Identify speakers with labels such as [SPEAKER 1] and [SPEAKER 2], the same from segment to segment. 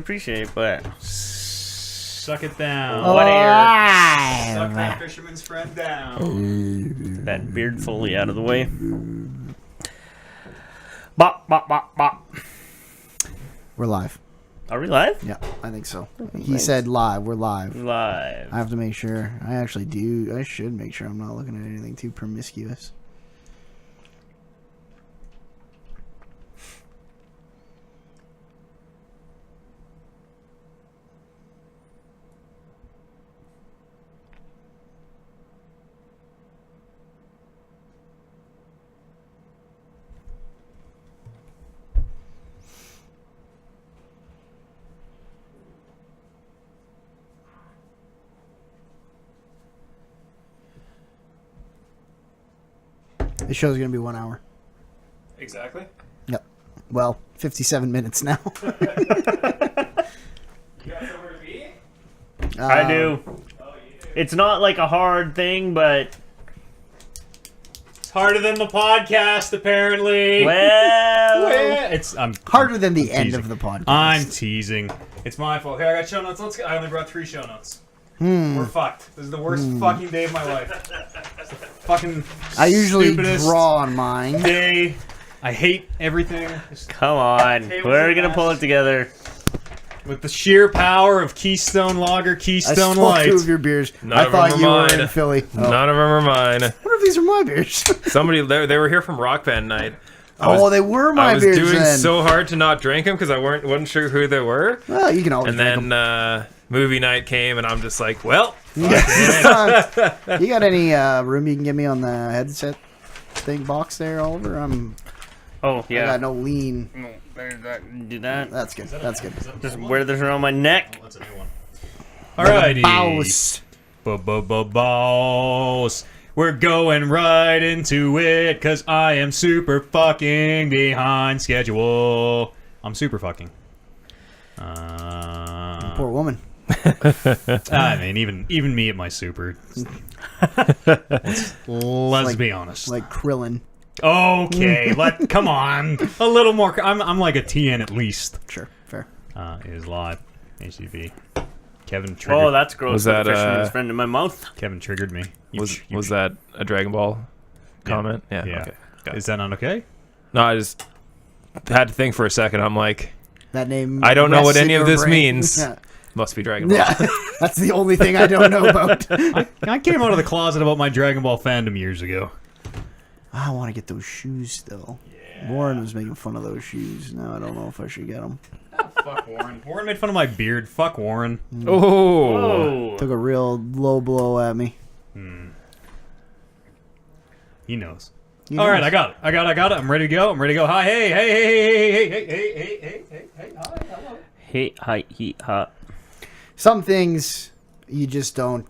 [SPEAKER 1] appreciate, but
[SPEAKER 2] suck it down.
[SPEAKER 1] What air?
[SPEAKER 2] Suck that fisherman's friend down.
[SPEAKER 1] That beard fully out of the way. Bop, bop, bop, bop.
[SPEAKER 3] We're live.
[SPEAKER 1] Are we live?
[SPEAKER 3] Yeah, I think so. He said live. We're live.
[SPEAKER 1] Live.
[SPEAKER 3] I have to make sure. I actually do. I should make sure I'm not looking at anything too promiscuous. This show's going to be 1 hour.
[SPEAKER 2] Exactly.
[SPEAKER 3] Yep. Well, 57 minutes now.
[SPEAKER 2] You got somewhere to be?
[SPEAKER 1] I do.
[SPEAKER 2] Oh, you do.
[SPEAKER 1] It's not like a hard thing, but
[SPEAKER 2] It's harder than the podcast, apparently.
[SPEAKER 1] well,
[SPEAKER 2] I'm
[SPEAKER 3] Harder than the end
[SPEAKER 2] teasing.
[SPEAKER 3] of the podcast.
[SPEAKER 2] I'm teasing. It's my fault. Here, I got show notes. Let's go. I only brought 3 show notes. We're fucked. This is the worst fucking day of my life. It's the fucking
[SPEAKER 3] I usually
[SPEAKER 2] stupidest
[SPEAKER 3] draw on mine.
[SPEAKER 2] day. I hate everything.
[SPEAKER 1] come on.
[SPEAKER 2] Tables
[SPEAKER 1] We're
[SPEAKER 2] and
[SPEAKER 1] gonna pull it
[SPEAKER 2] masks.
[SPEAKER 1] together.
[SPEAKER 2] With the sheer power of Keystone Lager,
[SPEAKER 3] I
[SPEAKER 2] Keystone
[SPEAKER 3] stole
[SPEAKER 2] Light.
[SPEAKER 3] 2 of your beers.
[SPEAKER 4] None
[SPEAKER 3] I
[SPEAKER 4] of them
[SPEAKER 3] thought
[SPEAKER 4] are
[SPEAKER 3] you were
[SPEAKER 4] mine.
[SPEAKER 3] in Philly. Oh.
[SPEAKER 4] None of them are mine.
[SPEAKER 3] What if these are my beers?
[SPEAKER 4] Somebody, they were here from Rock Band night.
[SPEAKER 3] They were my
[SPEAKER 4] I was
[SPEAKER 3] beers
[SPEAKER 4] doing
[SPEAKER 3] then.
[SPEAKER 4] so hard to not drink them because I wasn't sure who they were.
[SPEAKER 3] Well, you can always
[SPEAKER 4] And
[SPEAKER 3] drink
[SPEAKER 4] then movie night came, and I'm just like, well,
[SPEAKER 3] them. You got any room you can give me on the headset thing box there, Oliver?
[SPEAKER 1] Oh
[SPEAKER 3] I
[SPEAKER 1] yeah.
[SPEAKER 3] got no lean.
[SPEAKER 1] No, do that.
[SPEAKER 3] That's good. That's good.
[SPEAKER 1] Just wear this around my neck.
[SPEAKER 2] That's a new one. Alrighty.
[SPEAKER 3] Bouse.
[SPEAKER 2] Boss. We're going right into it, cause I am super fucking behind schedule. I'm super fucking.
[SPEAKER 3] Poor woman.
[SPEAKER 2] I mean, even me at my super. Let's be honest.
[SPEAKER 3] Like Krillin.
[SPEAKER 2] Okay, come on, a little more. I'm like a TN at least.
[SPEAKER 3] Sure. Fair.
[SPEAKER 2] Is live. HCV. Kevin triggered.
[SPEAKER 1] Oh, that's gross.
[SPEAKER 4] Was
[SPEAKER 1] Put the
[SPEAKER 4] that,
[SPEAKER 1] fisherman's friend in my mouth?
[SPEAKER 2] Kevin triggered me.
[SPEAKER 4] was that a Dragon Ball comment? Yeah.
[SPEAKER 2] Yeah.
[SPEAKER 4] Okay. Got it.
[SPEAKER 2] Is that not okay?
[SPEAKER 4] No, I just had to think for a second. I'm like,
[SPEAKER 3] That name.
[SPEAKER 4] I don't know what
[SPEAKER 3] rests in
[SPEAKER 4] any of
[SPEAKER 3] your
[SPEAKER 4] this
[SPEAKER 3] brain.
[SPEAKER 4] means.
[SPEAKER 3] Yeah.
[SPEAKER 4] must be Dragon Ball.
[SPEAKER 3] Yeah. That's the only thing I don't know about.
[SPEAKER 2] I came out of the closet about my Dragon Ball fandom years ago.
[SPEAKER 3] I want to get those shoes still. Yeah. Warren was making fun of those shoes. Now I don't know if I should get them.
[SPEAKER 2] Fuck Warren. Warren made fun of my beard. Fuck Warren.
[SPEAKER 4] Oh.
[SPEAKER 1] Oh.
[SPEAKER 3] Took a real low blow at me.
[SPEAKER 2] He knows.
[SPEAKER 3] He
[SPEAKER 2] All right,
[SPEAKER 3] knows.
[SPEAKER 2] I got it. I'm ready to go. Hi, hey, hi, hello.
[SPEAKER 1] Hey, hi, he, ha.
[SPEAKER 3] Some things you just don't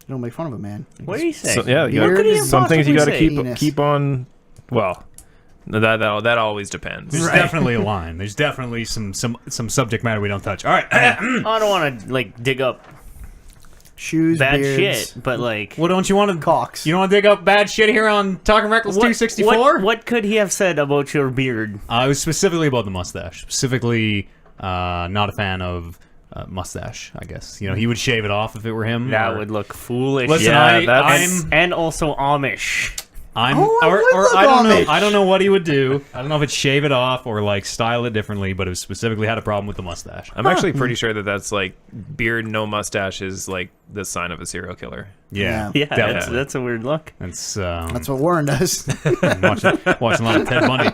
[SPEAKER 3] make fun of a man.
[SPEAKER 1] What do you say?
[SPEAKER 4] So, yeah, you
[SPEAKER 3] What
[SPEAKER 4] gotta-
[SPEAKER 3] could he
[SPEAKER 4] some things you got to
[SPEAKER 3] possibly say?
[SPEAKER 4] keep on. Well, that always depends.
[SPEAKER 2] There's
[SPEAKER 3] Right.
[SPEAKER 2] definitely a line. There's definitely some subject matter we don't touch. All right.
[SPEAKER 1] I don't want to like dig up
[SPEAKER 3] Shoes,
[SPEAKER 1] bad
[SPEAKER 3] beards,
[SPEAKER 1] shit, but like,
[SPEAKER 2] Well, don't you want to?
[SPEAKER 3] cocks.
[SPEAKER 2] You don't want to dig up bad shit here on Talking Reckless 264?
[SPEAKER 1] What could he have said about your beard?
[SPEAKER 2] It was specifically about the mustache. Specifically, not a fan of mustache. I guess he would shave it off if it were him.
[SPEAKER 1] That
[SPEAKER 2] or-
[SPEAKER 1] would look foolish.
[SPEAKER 2] Listen,
[SPEAKER 4] Yeah,
[SPEAKER 2] I'm
[SPEAKER 1] and also Amish.
[SPEAKER 2] I'm
[SPEAKER 3] Oh, I would look
[SPEAKER 2] I don't know.
[SPEAKER 3] Amish.
[SPEAKER 2] I don't know what he would do. I don't know if it's shave it off or like style it differently, but it specifically had a problem with the mustache.
[SPEAKER 4] I'm actually pretty sure that's like beard, no mustache is like the sign of a serial killer.
[SPEAKER 2] Yeah,
[SPEAKER 1] Yeah,
[SPEAKER 2] definitely.
[SPEAKER 1] that's a weird look.
[SPEAKER 2] That's
[SPEAKER 3] That's what Warren does.
[SPEAKER 2] watching a lot of Ted Bundy.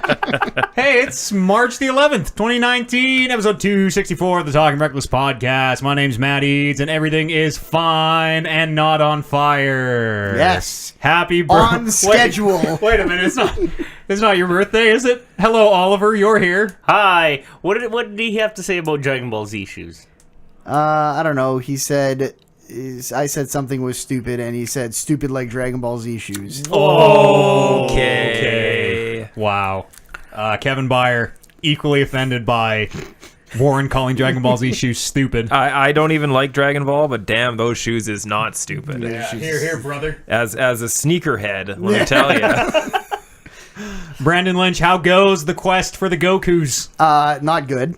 [SPEAKER 2] Hey, it's March the 11th, 2019, episode 264 of the Talking Reckless podcast. My name's Matt Eads, and everything is fine and not on fire.
[SPEAKER 3] Yes.
[SPEAKER 2] Happy
[SPEAKER 3] On
[SPEAKER 2] birthday.
[SPEAKER 3] schedule.
[SPEAKER 2] Wait a minute, it's not your birthday, is it? Hello, Oliver, you're here.
[SPEAKER 1] Hi. What did he have to say about Dragon Ball Z shoes?
[SPEAKER 3] I don't know. He said, I said something was stupid, and he said stupid like Dragon Ball Z shoes.
[SPEAKER 4] Okay.
[SPEAKER 2] Wow. Kevin Byer, equally offended by Warren calling Dragon Ball Z shoes stupid.
[SPEAKER 4] I don't even like Dragon Ball, but damn, those shoes is not stupid.
[SPEAKER 3] Yeah.
[SPEAKER 2] Here, brother.
[SPEAKER 4] As a sneakerhead, let me tell you.
[SPEAKER 2] Brandon Lynch, how goes the quest for the Gokus?
[SPEAKER 3] Not good.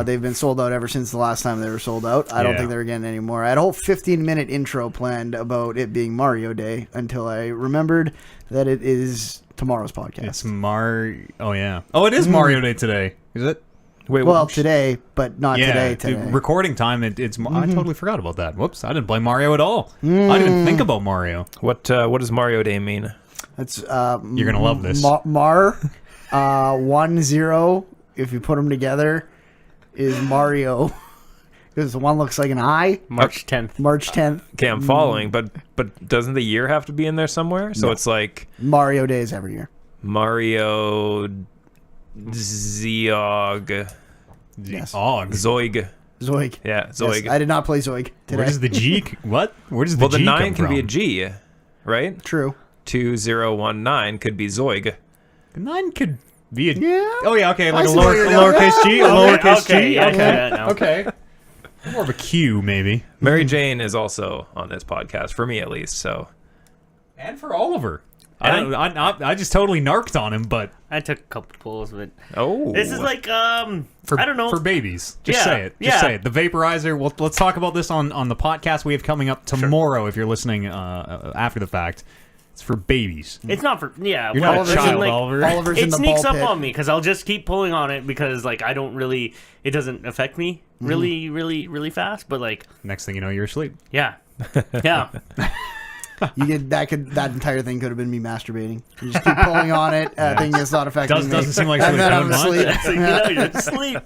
[SPEAKER 3] They've been sold out ever since the last time they were sold out. I don't
[SPEAKER 2] Yeah.
[SPEAKER 3] think they're getting any more. I had a whole 15-minute intro planned about it being Mario Day until I remembered that it is tomorrow's podcast.
[SPEAKER 2] It's Oh, yeah. Oh, it is Mario Day today. Is it?
[SPEAKER 4] Wait,
[SPEAKER 3] Well, today, but not
[SPEAKER 2] Yeah,
[SPEAKER 3] today.
[SPEAKER 2] recording time, it's... I totally forgot about that. Whoops, I didn't play Mario at all. I didn't even think about Mario.
[SPEAKER 4] what does Mario Day mean?
[SPEAKER 3] That's
[SPEAKER 2] You're gonna love this.
[SPEAKER 3] 1-0. If you put them together, is Mario. Because the one looks like an eye.
[SPEAKER 1] March 10th.
[SPEAKER 3] March 10th.
[SPEAKER 4] Okay, I'm following, but doesn't the year have to be in there somewhere? So
[SPEAKER 3] No.
[SPEAKER 4] it's like
[SPEAKER 3] Mario Day is every year.
[SPEAKER 4] Mario Zoig.
[SPEAKER 3] Yes.
[SPEAKER 4] Zoig.
[SPEAKER 3] Zoig.
[SPEAKER 4] Yeah, Zoig.
[SPEAKER 3] Yes, I did not play Zoig today.
[SPEAKER 2] Where does the G... What? Where does the
[SPEAKER 4] Well,
[SPEAKER 2] G
[SPEAKER 4] the
[SPEAKER 2] come
[SPEAKER 4] 9 can be a
[SPEAKER 2] from?
[SPEAKER 4] G, right?
[SPEAKER 3] True.
[SPEAKER 4] 2019 could be Zoig.
[SPEAKER 2] The 9 could be a...
[SPEAKER 3] Yeah.
[SPEAKER 2] Oh, yeah, okay, like
[SPEAKER 3] I
[SPEAKER 2] a
[SPEAKER 3] see where you're going.
[SPEAKER 2] lowercase G? A
[SPEAKER 1] Okay,
[SPEAKER 2] lowercase
[SPEAKER 1] okay,
[SPEAKER 2] G?
[SPEAKER 1] yeah, I
[SPEAKER 2] Okay.
[SPEAKER 1] see that now.
[SPEAKER 2] Okay. More of a Q, maybe.
[SPEAKER 4] Mary Jane is also on this podcast, for me at least, so...
[SPEAKER 2] And for Oliver.
[SPEAKER 4] And
[SPEAKER 2] I just totally narked on him, but...
[SPEAKER 1] I took a couple pulls, but
[SPEAKER 4] Oh.
[SPEAKER 1] this is like
[SPEAKER 2] For,
[SPEAKER 1] I don't know.
[SPEAKER 2] For babies. Just
[SPEAKER 1] Yeah,
[SPEAKER 2] say it. Just
[SPEAKER 1] yeah.
[SPEAKER 2] say it. The vaporizer. Well, let's talk about this on the podcast we have coming up tomorrow if you're listening after the fact. It's for babies.
[SPEAKER 1] It's not for
[SPEAKER 2] You're not
[SPEAKER 1] well,
[SPEAKER 2] a
[SPEAKER 1] as in,
[SPEAKER 2] child,
[SPEAKER 1] like,
[SPEAKER 2] Oliver.
[SPEAKER 3] Oliver's in
[SPEAKER 1] It
[SPEAKER 3] the
[SPEAKER 1] sneaks
[SPEAKER 3] ball
[SPEAKER 1] up
[SPEAKER 3] pit.
[SPEAKER 1] on me because I'll just keep pulling on it because like I don't really. It doesn't affect me really, really, really fast. But like,
[SPEAKER 2] Next thing you know, you're asleep.
[SPEAKER 1] yeah, yeah.
[SPEAKER 3] You get that entire thing could have been me masturbating. You just keep pulling on it. Thing is not affecting me.
[SPEAKER 2] Doesn't seem like
[SPEAKER 3] and then I'm
[SPEAKER 2] something
[SPEAKER 3] asleep.
[SPEAKER 1] So, you know, you're asleep.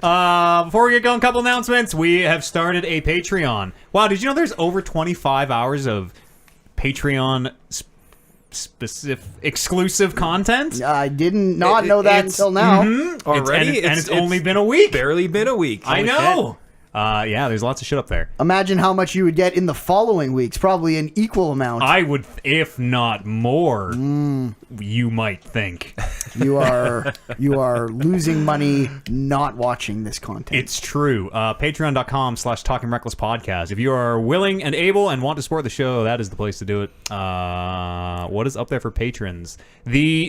[SPEAKER 2] Before we get going, a couple announcements. We have started a Patreon. Wow, did you know there's over 25 hours of Patreon specific exclusive content?
[SPEAKER 3] I didn't not know that
[SPEAKER 2] It's-
[SPEAKER 3] until now.
[SPEAKER 4] Already?
[SPEAKER 2] And it's only been a week.
[SPEAKER 4] barely been a week.
[SPEAKER 2] I know. Yeah, there's lots of shit up there.
[SPEAKER 3] Imagine how much you would get in the following weeks. Probably an equal amount.
[SPEAKER 2] I would, if not more, you might think.
[SPEAKER 3] You are losing money not watching this content.
[SPEAKER 2] It's true. Patreon.com/Talking Reckless Podcast. If you are willing and able and want to support the show, that is the place to do it. What is up there for patrons?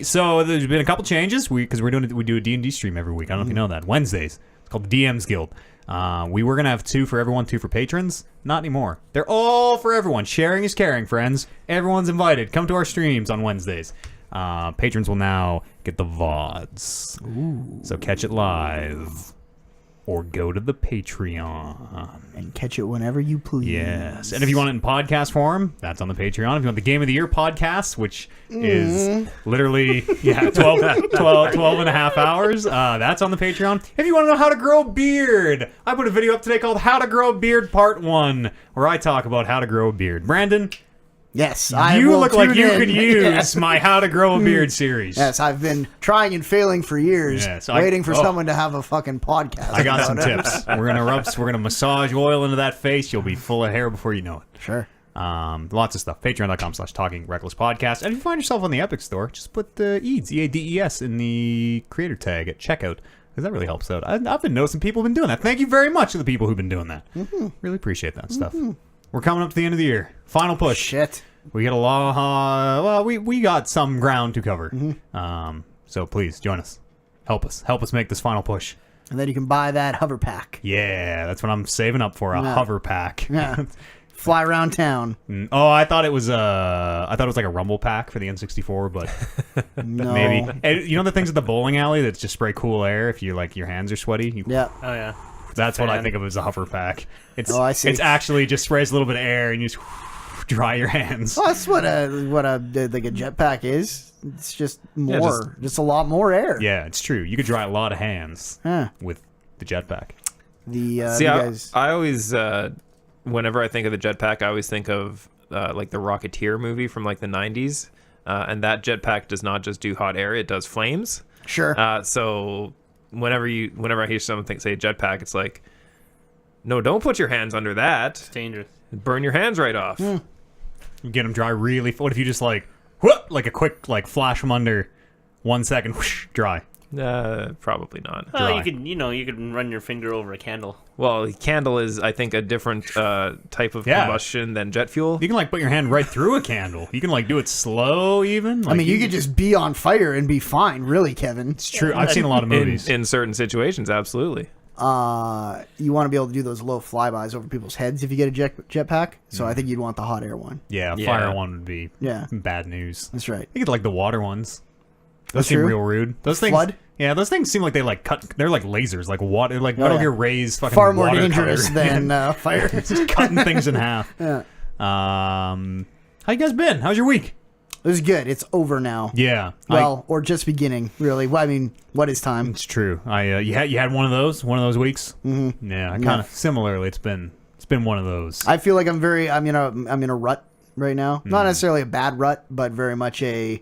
[SPEAKER 2] So there's been a couple changes because we do a D&D stream every week. I don't know if you know that. Wednesdays. It's called the DM's Guild. We were gonna have 2 for everyone, 2 for patrons. Not anymore. They're all for everyone. Sharing is caring, friends. Everyone's invited. Come to our streams on Wednesdays. Patrons will now get the VODs. Ooh. So catch it live. Or go to the Patreon.
[SPEAKER 3] and catch it whenever you please.
[SPEAKER 2] Yes. And if you want it in podcast form, that's on the Patreon. If you want the Game of the Year podcast, which is literally 12 and a half hours, that's on the Patreon. If you want to know how to grow a beard, I put a video up today called How to Grow a Beard Part 1, where I talk about how to grow a beard. Brandon,
[SPEAKER 3] Yes, I
[SPEAKER 2] you
[SPEAKER 3] will
[SPEAKER 2] look like
[SPEAKER 3] tune
[SPEAKER 2] you
[SPEAKER 3] in.
[SPEAKER 2] could use my How to Grow a Beard series.
[SPEAKER 3] Yes, I've been trying and failing for years,
[SPEAKER 2] Yes,
[SPEAKER 3] waiting for someone to have a fucking podcast.
[SPEAKER 2] I got some
[SPEAKER 3] about it.
[SPEAKER 2] tips. We're gonna massage oil into that face. You'll be full of hair before you know it.
[SPEAKER 3] Sure.
[SPEAKER 2] Lots of stuff. Patreon.com/Talking Reckless Podcast. And if you find yourself on the Epic Store, just put the EADS, EADES, in the creator tag at checkout, because that really helps out. I've been noticing people have been doing that. Thank you very much to the people who've been doing that. Really appreciate that stuff. We're coming up to the end of the year. Final push.
[SPEAKER 3] Shit.
[SPEAKER 2] We got a lot. Well, we got some ground to cover. So please join us. Help us make this final push.
[SPEAKER 3] And then you can buy that hover pack.
[SPEAKER 2] Yeah, that's what I'm saving up for, a
[SPEAKER 3] Yeah.
[SPEAKER 2] hover pack.
[SPEAKER 3] Yeah. Fly around town.
[SPEAKER 2] Oh, I thought it was like a rumble pack for the N64, but
[SPEAKER 3] No.
[SPEAKER 2] maybe. And you know the things at the bowling alley that just spray cool air if you like your hands are sweaty.
[SPEAKER 3] Yeah.
[SPEAKER 1] Oh yeah.
[SPEAKER 2] That's what I
[SPEAKER 1] Fan.
[SPEAKER 2] think of as a hover pack. It's
[SPEAKER 3] Oh, I see.
[SPEAKER 2] It's actually just sprays a little bit of air and you just dry your hands.
[SPEAKER 3] Well, that's what a like a jetpack is. It's just more, just a lot more air.
[SPEAKER 2] Yeah, it's true. You could dry a lot of hands
[SPEAKER 3] Huh.
[SPEAKER 2] with the jetpack.
[SPEAKER 3] The
[SPEAKER 4] See,
[SPEAKER 3] you
[SPEAKER 4] I
[SPEAKER 3] guys.
[SPEAKER 4] always, whenever I think of the jetpack, I always think of like the Rocketeer movie from like the 90s. And that jetpack does not just do hot air, it does flames.
[SPEAKER 3] Sure.
[SPEAKER 4] So whenever I hear someone say jetpack, it's like, no, don't put your hands under that.
[SPEAKER 1] It's dangerous.
[SPEAKER 4] Burn your hands right off.
[SPEAKER 2] You get them dry really. What if you just like, whoop, like a quick like flash from under, 1 second, whoosh, dry.
[SPEAKER 4] Probably not.
[SPEAKER 1] Well,
[SPEAKER 2] Dry.
[SPEAKER 1] you could run your finger over a candle.
[SPEAKER 4] Well, candle is, I think, a different type of
[SPEAKER 2] Yeah.
[SPEAKER 4] combustion than jet fuel.
[SPEAKER 2] You can like put your hand right through a candle. You can like do it slow even. Like,
[SPEAKER 3] I mean, you could just be on fire and be fine, really, Kevin.
[SPEAKER 2] It's true. I've seen a lot of movies.
[SPEAKER 4] In certain situations, absolutely.
[SPEAKER 3] You want to be able to do those low flybys over people's heads if you get a jetpack. So I think you'd want the hot air one.
[SPEAKER 2] Yeah,
[SPEAKER 4] Yeah.
[SPEAKER 2] fire one would be
[SPEAKER 3] Yeah,
[SPEAKER 2] bad news.
[SPEAKER 3] that's right.
[SPEAKER 2] You get like the water ones. Those
[SPEAKER 3] That's
[SPEAKER 2] seem
[SPEAKER 3] true.
[SPEAKER 2] real rude. Those things.
[SPEAKER 3] Flood?
[SPEAKER 2] Yeah, those things seem like they like cut. They're like lasers, like water. Like
[SPEAKER 3] Oh,
[SPEAKER 2] Metal
[SPEAKER 3] yeah.
[SPEAKER 2] Gear raised fucking
[SPEAKER 3] Far more
[SPEAKER 2] water
[SPEAKER 3] dangerous
[SPEAKER 2] cutter.
[SPEAKER 3] than fire.
[SPEAKER 2] Just cutting things in half.
[SPEAKER 3] Yeah.
[SPEAKER 2] How you guys been? How's your week?
[SPEAKER 3] It was good. It's over now.
[SPEAKER 2] Yeah.
[SPEAKER 3] Well, or just beginning, really. Well, I mean, what is time?
[SPEAKER 2] it's true. You had one of those weeks. Mm-hmm. Yeah, kind of similarly. It's been one of those.
[SPEAKER 3] I feel like I'm in a rut right now. Not necessarily a bad rut, but very much a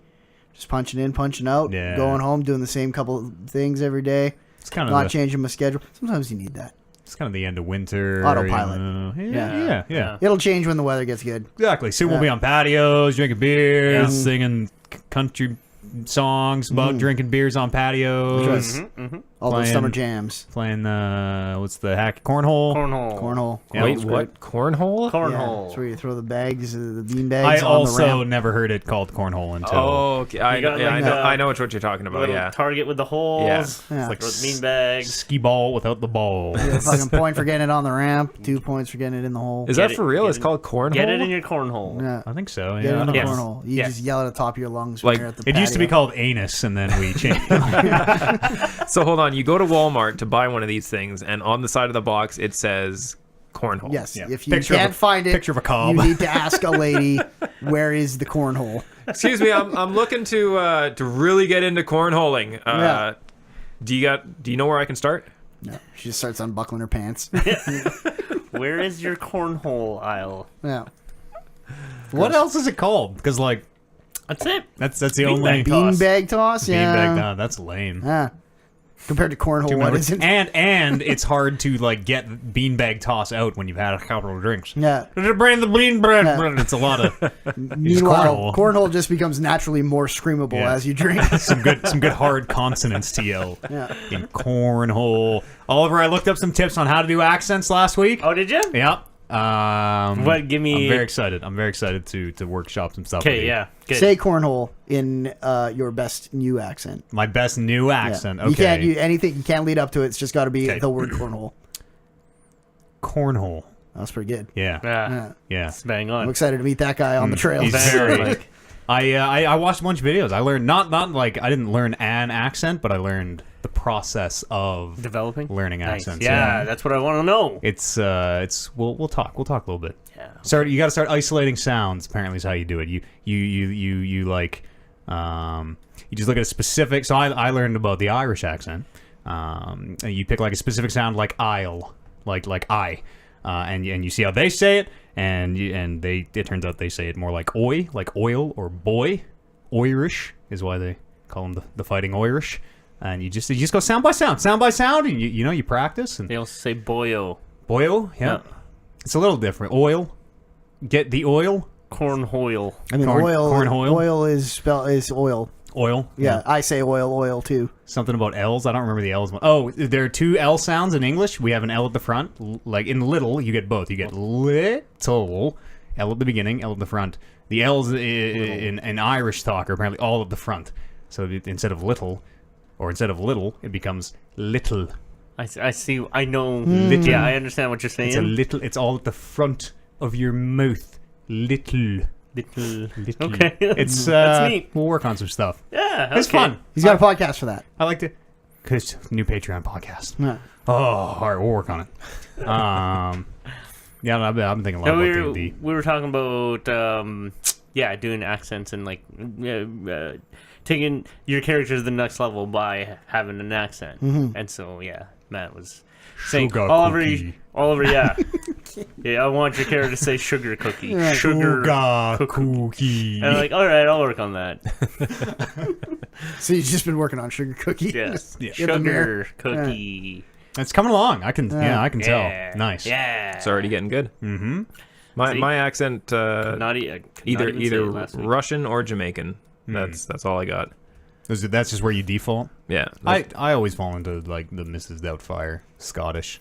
[SPEAKER 3] just punching in, punching out,
[SPEAKER 2] Yeah.
[SPEAKER 3] going home, doing the same couple of things every day,
[SPEAKER 2] It's kind of
[SPEAKER 3] not changing my schedule. Sometimes you need that.
[SPEAKER 2] It's kind of the end of winter.
[SPEAKER 3] Autopilot.
[SPEAKER 2] Yeah.
[SPEAKER 3] It'll change when the weather gets good.
[SPEAKER 2] Exactly. Soon we'll be on patios, drinking beers, singing country songs about drinking beers on patios,
[SPEAKER 3] All those
[SPEAKER 2] Playing-
[SPEAKER 3] summer jams.
[SPEAKER 2] playing what's the hack cornhole.
[SPEAKER 3] Cornhole.
[SPEAKER 2] Yeah,
[SPEAKER 4] Wait,
[SPEAKER 3] Cornhole's
[SPEAKER 4] what? Cornhole?
[SPEAKER 3] great. Yeah,
[SPEAKER 1] Cornhole.
[SPEAKER 3] it's where you throw the bags, the bean bags
[SPEAKER 2] I
[SPEAKER 3] on the
[SPEAKER 2] also
[SPEAKER 3] ramp.
[SPEAKER 2] never heard it called cornhole until.
[SPEAKER 4] Oh, okay. I
[SPEAKER 1] got,
[SPEAKER 4] know,
[SPEAKER 1] like,
[SPEAKER 4] I know what you're talking about.
[SPEAKER 1] Little
[SPEAKER 4] Yeah.
[SPEAKER 1] target with the holes.
[SPEAKER 4] Yeah.
[SPEAKER 3] Yeah.
[SPEAKER 2] like
[SPEAKER 1] Throw the bean bags.
[SPEAKER 2] Ski ball without the ball.
[SPEAKER 3] You get a fucking point for getting it on the ramp, 2 points for getting it in the hole.
[SPEAKER 4] Is
[SPEAKER 1] Get
[SPEAKER 4] that
[SPEAKER 1] it-
[SPEAKER 4] for real?
[SPEAKER 1] get
[SPEAKER 4] It's
[SPEAKER 1] it-
[SPEAKER 4] called cornhole.
[SPEAKER 1] Get it in your cornhole.
[SPEAKER 3] Yeah.
[SPEAKER 2] I think so.
[SPEAKER 3] Get it in the
[SPEAKER 1] Yes.
[SPEAKER 3] cornhole. You
[SPEAKER 1] Yes.
[SPEAKER 3] just yell at the top of your lungs
[SPEAKER 4] Like,
[SPEAKER 3] when you're at the
[SPEAKER 2] It used to be
[SPEAKER 3] patio.
[SPEAKER 2] called anus, and then we changed.
[SPEAKER 4] So hold on. You go to Walmart to buy one of these things, and on the side of the box it says cornhole.
[SPEAKER 3] Yes.
[SPEAKER 2] Yeah.
[SPEAKER 3] If you
[SPEAKER 2] Picture of
[SPEAKER 3] can't
[SPEAKER 2] a-
[SPEAKER 3] find it,
[SPEAKER 2] picture of a cob.
[SPEAKER 3] you need to ask a lady, where is the cornhole?
[SPEAKER 4] Excuse me. I'm looking to really get into cornholing.
[SPEAKER 3] Yeah.
[SPEAKER 4] Do you know where I can start?
[SPEAKER 3] No. She just starts unbuckling her pants.
[SPEAKER 1] Where is your cornhole aisle?
[SPEAKER 3] Yeah.
[SPEAKER 2] What else is it called? Because like
[SPEAKER 1] That's it.
[SPEAKER 2] that's the
[SPEAKER 1] Beanbag
[SPEAKER 2] only
[SPEAKER 1] toss.
[SPEAKER 3] Beanbag toss? Yeah.
[SPEAKER 2] beanbag. No, that's lame.
[SPEAKER 3] Yeah. Compared to cornhole, what is it?
[SPEAKER 2] And it's hard to like get beanbag toss out when you've had a couple of drinks.
[SPEAKER 3] Yeah.
[SPEAKER 2] Bring the bean bread.
[SPEAKER 3] Yeah.
[SPEAKER 2] It's a lot of
[SPEAKER 3] Meanwhile,
[SPEAKER 2] cornhole.
[SPEAKER 3] cornhole just becomes naturally more screamable
[SPEAKER 2] Yeah.
[SPEAKER 3] as you drink.
[SPEAKER 2] some good hard consonants to yell.
[SPEAKER 3] Yeah.
[SPEAKER 2] In cornhole. Oliver, I looked up some tips on how to do accents last week.
[SPEAKER 1] Oh, did you?
[SPEAKER 2] Yeah.
[SPEAKER 1] What? Give me.
[SPEAKER 2] I'm very excited. I'm very excited to workshop some stuff. with
[SPEAKER 1] Okay.
[SPEAKER 2] you.
[SPEAKER 1] Yeah. Good.
[SPEAKER 3] Say cornhole in your best new accent.
[SPEAKER 2] My best new
[SPEAKER 3] Yeah.
[SPEAKER 2] accent. Okay.
[SPEAKER 3] You can't anything. You can't lead up to it. It's just got to be
[SPEAKER 2] Okay.
[SPEAKER 3] the word cornhole.
[SPEAKER 2] Cornhole.
[SPEAKER 3] That's pretty good.
[SPEAKER 2] Yeah.
[SPEAKER 1] Yeah.
[SPEAKER 2] Yeah.
[SPEAKER 1] It's bang
[SPEAKER 3] I'm
[SPEAKER 1] on.
[SPEAKER 3] excited to meet that guy on the trail.
[SPEAKER 2] He's
[SPEAKER 1] Very,
[SPEAKER 2] very-
[SPEAKER 1] like,
[SPEAKER 2] I watched a bunch of videos. I learned not like I didn't learn an accent, but I learned the process of
[SPEAKER 1] developing.
[SPEAKER 2] learning
[SPEAKER 1] Nice.
[SPEAKER 2] accents.
[SPEAKER 1] Yeah, that's what I want to know.
[SPEAKER 2] It's we'll talk a little bit.
[SPEAKER 1] Yeah.
[SPEAKER 2] You got to start isolating sounds. Apparently, is how you do it. You like you just look at a specific. So I learned about the Irish accent. And you pick like a specific sound like aisle, like I, and you see how they say it, and it turns out they say it more like oi, like oil or boy. Irish is why they call them the fighting Irish. And you just go sound by sound, and you practice and
[SPEAKER 1] They also say boyo.
[SPEAKER 2] boil. Yeah, it's a little different. Oil, get the oil.
[SPEAKER 1] Cornhole.
[SPEAKER 3] I mean,
[SPEAKER 2] cornhole?
[SPEAKER 3] oil is oil.
[SPEAKER 2] Oil.
[SPEAKER 3] Yeah, I say oil too.
[SPEAKER 2] Something about L's. I don't remember the L's. Oh, there are two L sounds in English. We have an L at the front. Like in little, you get both. You get little, L at the beginning, L at the front. The L's in Irish talk are apparently all at the front. So instead of little, it becomes little.
[SPEAKER 1] I see. I know.
[SPEAKER 2] Little.
[SPEAKER 1] Yeah, I understand what you're saying.
[SPEAKER 2] It's a little. It's all at the front of your mouth. Little.
[SPEAKER 1] Little.
[SPEAKER 2] Little.
[SPEAKER 1] Okay.
[SPEAKER 2] It's
[SPEAKER 1] That's neat.
[SPEAKER 2] We'll work on some stuff.
[SPEAKER 1] Yeah.
[SPEAKER 2] It's
[SPEAKER 1] okay.
[SPEAKER 2] fun.
[SPEAKER 3] He's got a podcast for that.
[SPEAKER 2] I like to. Cause new Patreon podcast.
[SPEAKER 3] Yeah.
[SPEAKER 2] Oh, all right, we'll work on it. Yeah, I've been thinking a lot
[SPEAKER 1] No,
[SPEAKER 2] about D&D.
[SPEAKER 1] we were talking about doing accents and like taking your character to the next level by having an accent. And so Matt was saying
[SPEAKER 2] Sugar
[SPEAKER 1] Oliver,
[SPEAKER 2] cookie.
[SPEAKER 1] yeah, I want your character to say sugar cookie, sugar
[SPEAKER 2] Sugar
[SPEAKER 1] cookie.
[SPEAKER 2] cookie.
[SPEAKER 1] And I'm like, all right, I'll work on that.
[SPEAKER 3] So you've just been working on sugar cookie.
[SPEAKER 1] Yes,
[SPEAKER 2] Yeah.
[SPEAKER 3] Get in there.
[SPEAKER 1] sugar cookie.
[SPEAKER 2] It's coming along. I can
[SPEAKER 3] Yeah.
[SPEAKER 2] tell. Nice.
[SPEAKER 1] Yeah,
[SPEAKER 4] It's already getting good.
[SPEAKER 2] Mm-hmm.
[SPEAKER 1] See?
[SPEAKER 4] My accent
[SPEAKER 1] not, I could not even say
[SPEAKER 4] either
[SPEAKER 1] it last week.
[SPEAKER 4] Russian or Jamaican. That's all I got.
[SPEAKER 2] That's just where you default.
[SPEAKER 4] Yeah.
[SPEAKER 2] I always fall into like the Mrs. Doubtfire Scottish.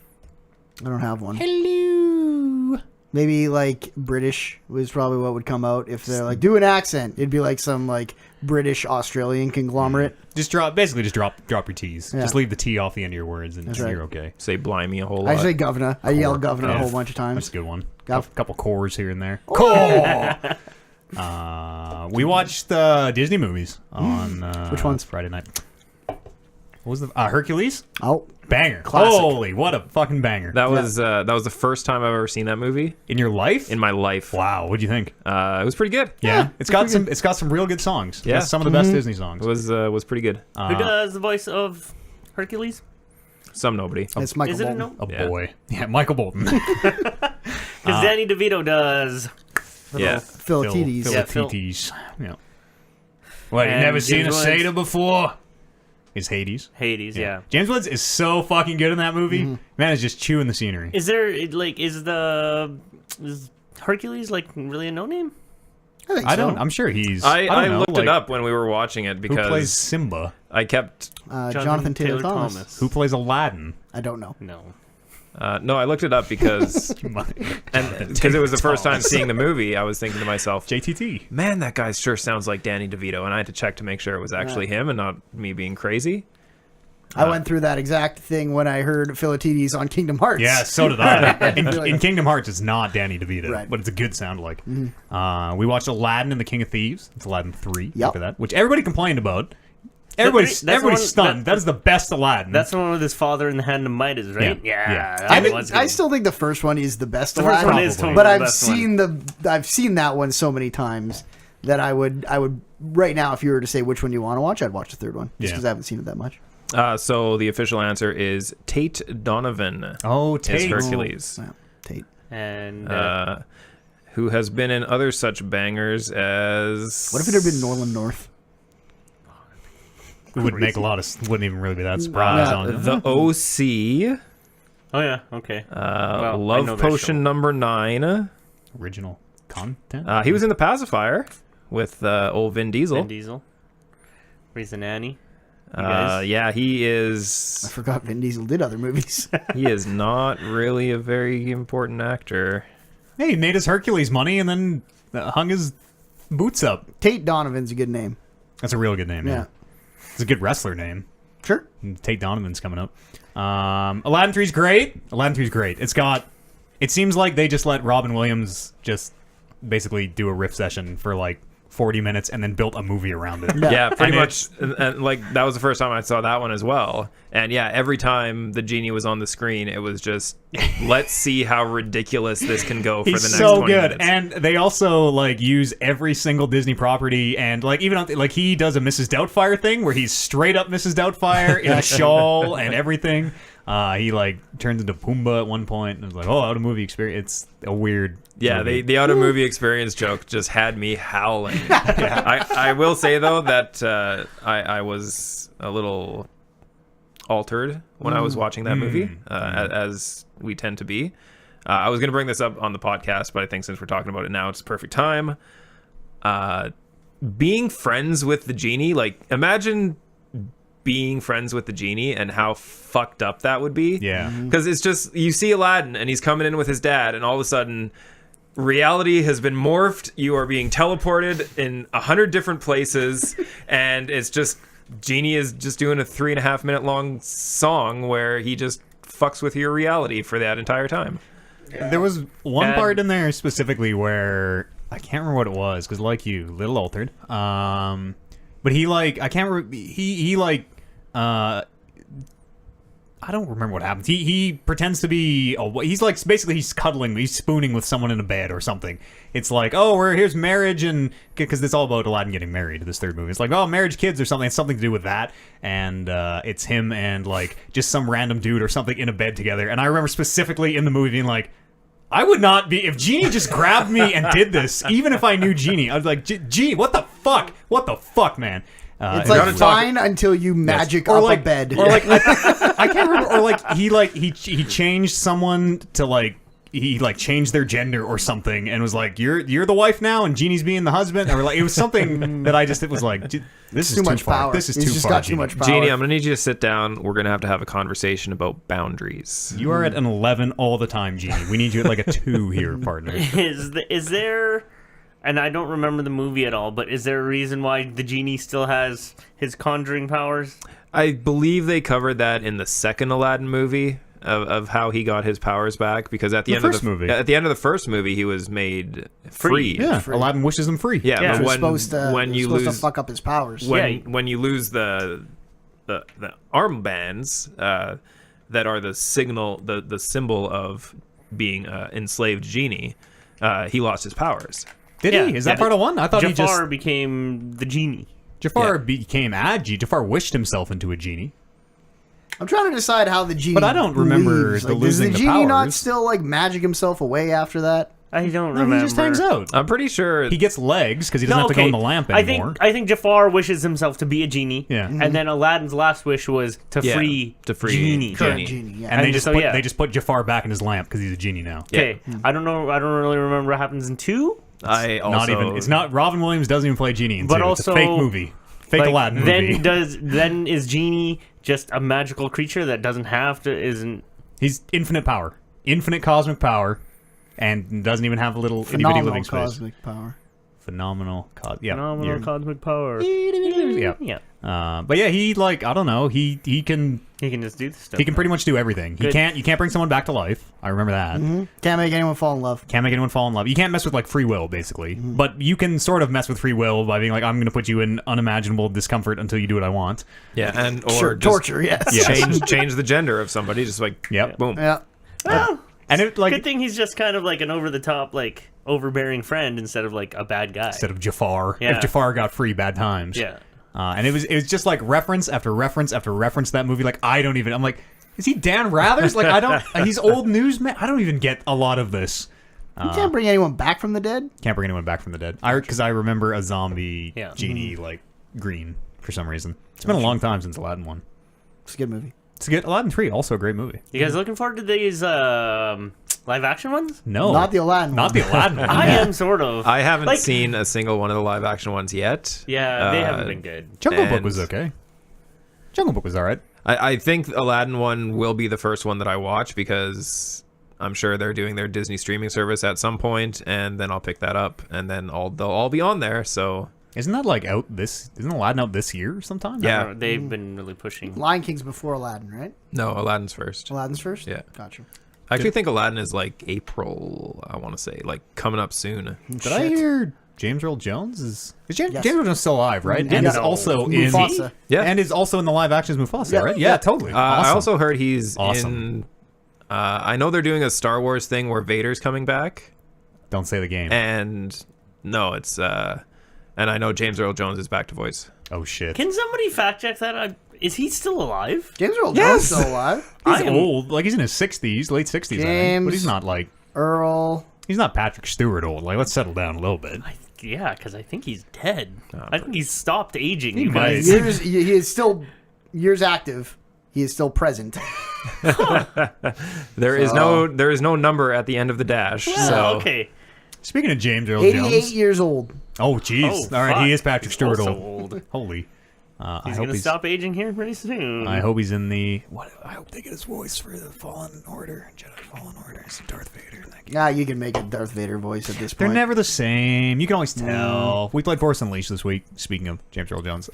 [SPEAKER 3] I don't have one.
[SPEAKER 2] Hello.
[SPEAKER 3] Maybe like British was probably what would come out if they're like do an accent. It'd be like some like British Australian conglomerate.
[SPEAKER 2] Just drop your T's.
[SPEAKER 3] Yeah.
[SPEAKER 2] Just leave the T off the end of your words, and
[SPEAKER 3] right.
[SPEAKER 2] you're okay.
[SPEAKER 4] say blimey a whole lot.
[SPEAKER 3] I say governor. I yell governor a
[SPEAKER 2] Yeah.
[SPEAKER 3] whole bunch of times.
[SPEAKER 2] That's a good one.
[SPEAKER 3] Gov-
[SPEAKER 2] Couple cores here and there. Core. We watched Disney movies on
[SPEAKER 3] Which ones?
[SPEAKER 2] Friday night. What was the Hercules?
[SPEAKER 3] Oh,
[SPEAKER 2] Banger.
[SPEAKER 3] Classic.
[SPEAKER 2] Holy, what a fucking banger.
[SPEAKER 4] That was the first time I've ever seen that movie
[SPEAKER 2] In your life?
[SPEAKER 4] in my life.
[SPEAKER 2] Wow, what'd you think?
[SPEAKER 4] It was pretty good.
[SPEAKER 2] Yeah. It's got some real good songs.
[SPEAKER 4] Yeah.
[SPEAKER 2] It's some of the best Disney songs.
[SPEAKER 4] It was pretty good.
[SPEAKER 1] Who does the voice of Hercules?
[SPEAKER 4] Some nobody.
[SPEAKER 3] it's Michael
[SPEAKER 1] Is it a
[SPEAKER 3] Bolton.
[SPEAKER 1] no?
[SPEAKER 2] A
[SPEAKER 4] Yeah.
[SPEAKER 2] boy. Yeah, Michael Bolton.
[SPEAKER 1] Because Danny DeVito does.
[SPEAKER 4] Yeah.
[SPEAKER 3] Philatides.
[SPEAKER 1] Yeah, Phil.
[SPEAKER 2] Philatides. Yeah. What, you
[SPEAKER 1] And
[SPEAKER 2] never seen a
[SPEAKER 1] James
[SPEAKER 2] Seder
[SPEAKER 1] Woods.
[SPEAKER 2] before? Is Hades.
[SPEAKER 1] Hades, yeah.
[SPEAKER 2] James Woods is so fucking good in that movie. Man is just chewing the scenery.
[SPEAKER 1] Is Hercules like really a no name?
[SPEAKER 3] I think
[SPEAKER 2] I
[SPEAKER 3] so.
[SPEAKER 2] don't. I'm sure he's.
[SPEAKER 4] I
[SPEAKER 2] don't know,
[SPEAKER 4] looked
[SPEAKER 2] like,
[SPEAKER 4] it up when we were watching it
[SPEAKER 2] Who
[SPEAKER 4] because
[SPEAKER 2] plays Simba?
[SPEAKER 4] I kept
[SPEAKER 3] Jonathan Taylor Thomas.
[SPEAKER 2] Who plays Aladdin?
[SPEAKER 3] I don't know.
[SPEAKER 1] No.
[SPEAKER 4] no, I looked it up because because it was the first time seeing the movie. I was thinking to myself,
[SPEAKER 2] JTT.
[SPEAKER 4] man, that guy sure sounds like Danny DeVito, and I had to check to make sure it was actually him and not me being crazy.
[SPEAKER 3] I went through that exact thing when I heard Philatides on Kingdom Hearts.
[SPEAKER 2] Yeah, so did I. In
[SPEAKER 3] Like-
[SPEAKER 2] Kingdom Hearts, it's not Danny DeVito,
[SPEAKER 3] Right.
[SPEAKER 2] but it's a good sound like. We watched Aladdin and the King of Thieves. It's Aladdin 3
[SPEAKER 3] Yep.
[SPEAKER 2] after that, which everybody complained about. Everybody's
[SPEAKER 1] that's the one-
[SPEAKER 2] stunned. That is the best Aladdin.
[SPEAKER 1] That's the one with his father in the hand of Midas, right?
[SPEAKER 2] Yeah.
[SPEAKER 1] that
[SPEAKER 3] I
[SPEAKER 1] one
[SPEAKER 3] think
[SPEAKER 1] was
[SPEAKER 3] I
[SPEAKER 1] good.
[SPEAKER 3] still think the first one is the best.
[SPEAKER 1] The first
[SPEAKER 3] Aladdin,
[SPEAKER 1] one is totally
[SPEAKER 3] but
[SPEAKER 1] the
[SPEAKER 3] I've
[SPEAKER 1] best one.
[SPEAKER 3] I've seen that one so many times that I would right now, if you were to say which one you want to watch, I'd watch the third one just
[SPEAKER 2] Yeah.
[SPEAKER 3] because I haven't seen it that much.
[SPEAKER 4] So the official answer is Tate Donovan
[SPEAKER 2] oh,
[SPEAKER 4] is
[SPEAKER 2] Tate.
[SPEAKER 4] Hercules,
[SPEAKER 3] Yeah, Tate.
[SPEAKER 1] And
[SPEAKER 4] who has been in other such bangers as
[SPEAKER 3] What if it had been Norland North?
[SPEAKER 2] It would make a lot of. Wouldn't even really be that surprised
[SPEAKER 3] Yeah.
[SPEAKER 2] on it.
[SPEAKER 4] The OC,
[SPEAKER 1] oh yeah, okay. Well, I know
[SPEAKER 4] Love
[SPEAKER 1] that
[SPEAKER 4] Potion
[SPEAKER 1] show.
[SPEAKER 4] number 9.
[SPEAKER 2] Original content.
[SPEAKER 4] He was in The Pacifier with old Vin Diesel.
[SPEAKER 1] Vin Diesel. Raise a nanny. You guys?
[SPEAKER 4] Yeah, he
[SPEAKER 3] I
[SPEAKER 4] is.
[SPEAKER 3] forgot Vin Diesel did other movies.
[SPEAKER 4] He is not really a very important actor.
[SPEAKER 2] Hey, he made his Hercules money and then hung his boots up.
[SPEAKER 3] Tate Donovan's a good name.
[SPEAKER 2] That's a real good name.
[SPEAKER 3] Yeah.
[SPEAKER 2] It's a good wrestler name.
[SPEAKER 3] Sure.
[SPEAKER 2] Tate Donovan's coming up. Aladdin 3's great. Aladdin 3's great. It seems like they just let Robin Williams just basically do a riff session for like 40 minutes and then built a movie around it.
[SPEAKER 4] Yeah, pretty
[SPEAKER 2] And
[SPEAKER 4] much. And, like, that was the first time I saw that one as well. And yeah, every time the genie was on the screen, it was just, let's see how ridiculous this can go for
[SPEAKER 2] He's
[SPEAKER 4] the next
[SPEAKER 2] so
[SPEAKER 4] 20
[SPEAKER 2] good,
[SPEAKER 4] minutes.
[SPEAKER 2] and they also like use every single Disney property, and like even like he does a Mrs. Doubtfire thing where he's straight up Mrs. Doubtfire in a shawl and everything. He like turns into Pumbaa at one point, and it's like, oh, out of movie experience. It's a weird.
[SPEAKER 4] Yeah,
[SPEAKER 2] movie.
[SPEAKER 4] the out of movie experience joke just had me howling. I will say though that I was a little altered when I was watching that movie, as we tend to be. I was going to bring this up on the podcast, but I think since we're talking about it now, it's the perfect time. Being friends with the genie, like imagine being friends with the genie and how fucked up that would be.
[SPEAKER 2] Yeah.
[SPEAKER 4] Because it's just, you see Aladdin and he's coming in with his dad, and all of a sudden reality has been morphed. You are being teleported in 100 different places, and it's just, Genie is just doing a 3.5 minute long song where he just fucks with your reality for that entire time.
[SPEAKER 2] There was one
[SPEAKER 1] And-
[SPEAKER 2] part in there specifically where I can't remember what it was because, like you, little altered. But he like I can't remember. He like I don't remember what happens. He pretends to be. He's like basically he's cuddling. He's spooning with someone in a bed or something. It's like, oh, here's marriage, and because it's all about Aladdin getting married. This third movie, it's like, oh, marriage, kids, or something. It's something to do with that, and it's him and like just some random dude or something in a bed together. And I remember specifically in the movie being like, I would not be if Genie just grabbed me and did this, even if I knew Genie. I was like, Genie, what the fuck, man.
[SPEAKER 3] It's
[SPEAKER 2] and
[SPEAKER 3] like fine until you magic
[SPEAKER 2] or
[SPEAKER 3] up
[SPEAKER 2] like,
[SPEAKER 3] a bed.
[SPEAKER 2] or like I can't remember. Or like he changed someone to like he like changed their gender or something and was like, you're the wife now and Genie's being the husband, or like it was something that it was like, this is too
[SPEAKER 3] much
[SPEAKER 2] far.
[SPEAKER 3] power.
[SPEAKER 2] This is
[SPEAKER 3] He's
[SPEAKER 2] too
[SPEAKER 3] just
[SPEAKER 2] far.
[SPEAKER 3] got too
[SPEAKER 2] Genie.
[SPEAKER 3] much power.
[SPEAKER 4] Genie, I'm gonna need you to sit down. We're gonna have a conversation about boundaries.
[SPEAKER 2] You are at an 11 all the time, Genie. We need you at like a 2 here, partner.
[SPEAKER 1] Is there, and I don't remember the movie at all, but is there a reason why the genie still has his conjuring powers?
[SPEAKER 4] I believe they covered that in the second Aladdin movie of how he got his powers back, because at the end of the
[SPEAKER 2] movie.
[SPEAKER 4] at the end of the first movie he was made free.
[SPEAKER 2] Yeah,
[SPEAKER 3] Free.
[SPEAKER 2] Aladdin wishes him free.
[SPEAKER 4] Yeah,
[SPEAKER 1] Yeah.
[SPEAKER 4] but
[SPEAKER 3] He was
[SPEAKER 4] when you
[SPEAKER 3] supposed to
[SPEAKER 4] lose
[SPEAKER 3] fuck up his powers.
[SPEAKER 4] when you lose the armbands that are the signal, the symbol of being enslaved genie, he lost his powers.
[SPEAKER 2] Did
[SPEAKER 1] Yeah,
[SPEAKER 2] he? Is that
[SPEAKER 1] yeah.
[SPEAKER 2] part of one? I thought
[SPEAKER 1] Jafar became the genie.
[SPEAKER 2] Jafar became Jafar wished himself into a genie.
[SPEAKER 3] I'm trying to decide how the genie.
[SPEAKER 2] But I don't remember
[SPEAKER 3] leaves.
[SPEAKER 2] the
[SPEAKER 3] Like,
[SPEAKER 2] losing
[SPEAKER 3] does
[SPEAKER 2] the
[SPEAKER 3] the genie not
[SPEAKER 2] powers.
[SPEAKER 3] still like magic himself away after that?
[SPEAKER 1] I don't
[SPEAKER 2] No,
[SPEAKER 1] remember.
[SPEAKER 2] he just hangs out.
[SPEAKER 4] I'm pretty sure
[SPEAKER 2] He gets legs because he doesn't have to go in the lamp anymore.
[SPEAKER 1] I think Jafar wishes himself to be a genie.
[SPEAKER 2] Yeah.
[SPEAKER 1] And then Aladdin's last wish was to free
[SPEAKER 4] Genie.
[SPEAKER 3] Current genie. Yeah.
[SPEAKER 2] and they
[SPEAKER 1] and
[SPEAKER 2] just
[SPEAKER 1] so,
[SPEAKER 2] put
[SPEAKER 1] yeah.
[SPEAKER 2] they just put Jafar back in his lamp because he's a genie now.
[SPEAKER 1] Okay. I don't know. I don't really remember what happens in 2.
[SPEAKER 4] I also
[SPEAKER 2] Not even. It's not. Robin Williams doesn't even play genie in
[SPEAKER 1] But
[SPEAKER 2] 2.
[SPEAKER 1] also,
[SPEAKER 2] it's a fake movie. Fake
[SPEAKER 1] Like,
[SPEAKER 2] Aladdin movie.
[SPEAKER 1] then is genie just a magical creature that doesn't have to isn't
[SPEAKER 2] He's infinite power, infinite cosmic power, and doesn't even have a little itty bitty
[SPEAKER 3] Phenomenal
[SPEAKER 2] living space.
[SPEAKER 3] cosmic power.
[SPEAKER 2] Phenomenal. Yeah.
[SPEAKER 1] phenomenal
[SPEAKER 2] you're-
[SPEAKER 1] cosmic power.
[SPEAKER 2] Yeah.
[SPEAKER 1] Yeah.
[SPEAKER 2] But yeah, he like I don't know. He can
[SPEAKER 1] He can just do this stuff.
[SPEAKER 2] he can pretty much do everything.
[SPEAKER 1] Good.
[SPEAKER 2] You can't bring someone back to life. I remember that.
[SPEAKER 3] Can't make anyone fall in love.
[SPEAKER 2] Can't make anyone fall in love. You can't mess with like free will, basically. But you can sort of mess with free will by being like, I'm going to put you in unimaginable discomfort until you do what I want.
[SPEAKER 4] yeah, and or
[SPEAKER 3] Sure,
[SPEAKER 4] just
[SPEAKER 3] torture. Yes.
[SPEAKER 2] Yeah.
[SPEAKER 4] change the gender of somebody, just like
[SPEAKER 2] Yep.
[SPEAKER 4] boom.
[SPEAKER 3] Yeah.
[SPEAKER 1] Well,
[SPEAKER 2] And it like
[SPEAKER 1] good thing he's just kind of like an over the top, like overbearing friend instead of like a bad guy.
[SPEAKER 2] instead of Jafar,
[SPEAKER 1] Yeah.
[SPEAKER 2] if Jafar got free, bad times.
[SPEAKER 1] Yeah.
[SPEAKER 2] And it was just like reference after reference after reference to that movie. Like I'm like, is he Dan Rathers? Like I don't. He's old newsman. I don't even get a lot of this.
[SPEAKER 3] You can't bring anyone back from the dead.
[SPEAKER 2] Can't bring anyone back from the dead. Because I remember a zombie
[SPEAKER 1] Yeah.
[SPEAKER 2] genie like green for some reason. It's been a long time since Aladdin 1.
[SPEAKER 3] It's a good movie.
[SPEAKER 2] It's good. Aladdin 3, also a great movie.
[SPEAKER 1] You guys looking forward to these live action ones?
[SPEAKER 2] No,
[SPEAKER 3] Not the Aladdin
[SPEAKER 2] Not
[SPEAKER 3] one.
[SPEAKER 2] the Aladdin one.
[SPEAKER 1] I am sort of.
[SPEAKER 4] I haven't
[SPEAKER 1] Like-
[SPEAKER 4] seen a single one of the live action ones yet.
[SPEAKER 1] Yeah, they haven't been good.
[SPEAKER 2] Jungle Book
[SPEAKER 4] And-
[SPEAKER 2] was okay. Jungle Book was all right.
[SPEAKER 4] I think Aladdin one will be the first one that I watch, because I'm sure they're doing their Disney streaming service at some point, and then I'll pick that up, and then they'll all be on there. So
[SPEAKER 2] Isn't that like out this? Isn't Aladdin out this year sometime?
[SPEAKER 4] Yeah.
[SPEAKER 1] I don't know, they've been really pushing.
[SPEAKER 3] Lion King's before Aladdin, right?
[SPEAKER 4] no, Aladdin's first.
[SPEAKER 3] Aladdin's first.
[SPEAKER 4] Yeah.
[SPEAKER 3] Gotcha.
[SPEAKER 4] I actually think Aladdin is like April. I want to say like coming up soon.
[SPEAKER 2] Did I hear James Earl Jones is James
[SPEAKER 3] Yes.
[SPEAKER 2] Earl Jones still alive, right?
[SPEAKER 3] Yeah.
[SPEAKER 2] And is
[SPEAKER 1] No.
[SPEAKER 2] also in
[SPEAKER 3] Mufasa.
[SPEAKER 4] Yeah.
[SPEAKER 2] and is also in the live actions Mufasa,
[SPEAKER 3] Yeah.
[SPEAKER 2] right?
[SPEAKER 3] Yeah.
[SPEAKER 2] Yeah, totally.
[SPEAKER 4] I
[SPEAKER 2] Awesome.
[SPEAKER 4] also heard he's
[SPEAKER 2] Awesome.
[SPEAKER 4] in. I know they're doing a Star Wars thing where Vader's coming back,
[SPEAKER 2] don't say the game.
[SPEAKER 4] and no, it's and I know James Earl Jones is back to voice.
[SPEAKER 2] Oh shit.
[SPEAKER 1] Can somebody fact check that? Is he still alive?
[SPEAKER 3] James Earl
[SPEAKER 4] Yes!
[SPEAKER 3] Jones still alive.
[SPEAKER 2] He's
[SPEAKER 1] I am-
[SPEAKER 2] old. Like he's in his 60s, late 60s, I think. But he's
[SPEAKER 3] James-
[SPEAKER 2] not like
[SPEAKER 3] Earl.
[SPEAKER 2] he's not Patrick Stewart old. Like let's settle down a little bit.
[SPEAKER 1] Yeah, because I think he's dead. I think he's stopped aging.
[SPEAKER 2] He
[SPEAKER 1] You
[SPEAKER 2] might.
[SPEAKER 1] guys-
[SPEAKER 3] Years. He is still years active. He is still present.
[SPEAKER 4] There is no number at the end of the dash.
[SPEAKER 1] Well,
[SPEAKER 4] So
[SPEAKER 1] okay.
[SPEAKER 2] Speaking of James Earl
[SPEAKER 3] 88
[SPEAKER 2] Jones.
[SPEAKER 3] years old.
[SPEAKER 2] Oh jeez.
[SPEAKER 1] Oh,
[SPEAKER 2] All right,
[SPEAKER 1] fuck.
[SPEAKER 2] he is Patrick
[SPEAKER 1] He's
[SPEAKER 2] Stewart
[SPEAKER 1] also
[SPEAKER 2] old.
[SPEAKER 1] old.
[SPEAKER 2] Holy. I
[SPEAKER 1] He's
[SPEAKER 2] hope
[SPEAKER 1] gonna stop aging here pretty soon.
[SPEAKER 2] I hope he's in the. What? I hope they get his voice for the Fallen Order, Jedi Fallen Order, some Darth Vader.
[SPEAKER 3] Yeah, you can make a Darth Vader voice at this
[SPEAKER 2] They're
[SPEAKER 3] point.
[SPEAKER 2] never the same. You can always tell. We played Force Unleashed this week. Speaking of James Earl Jones,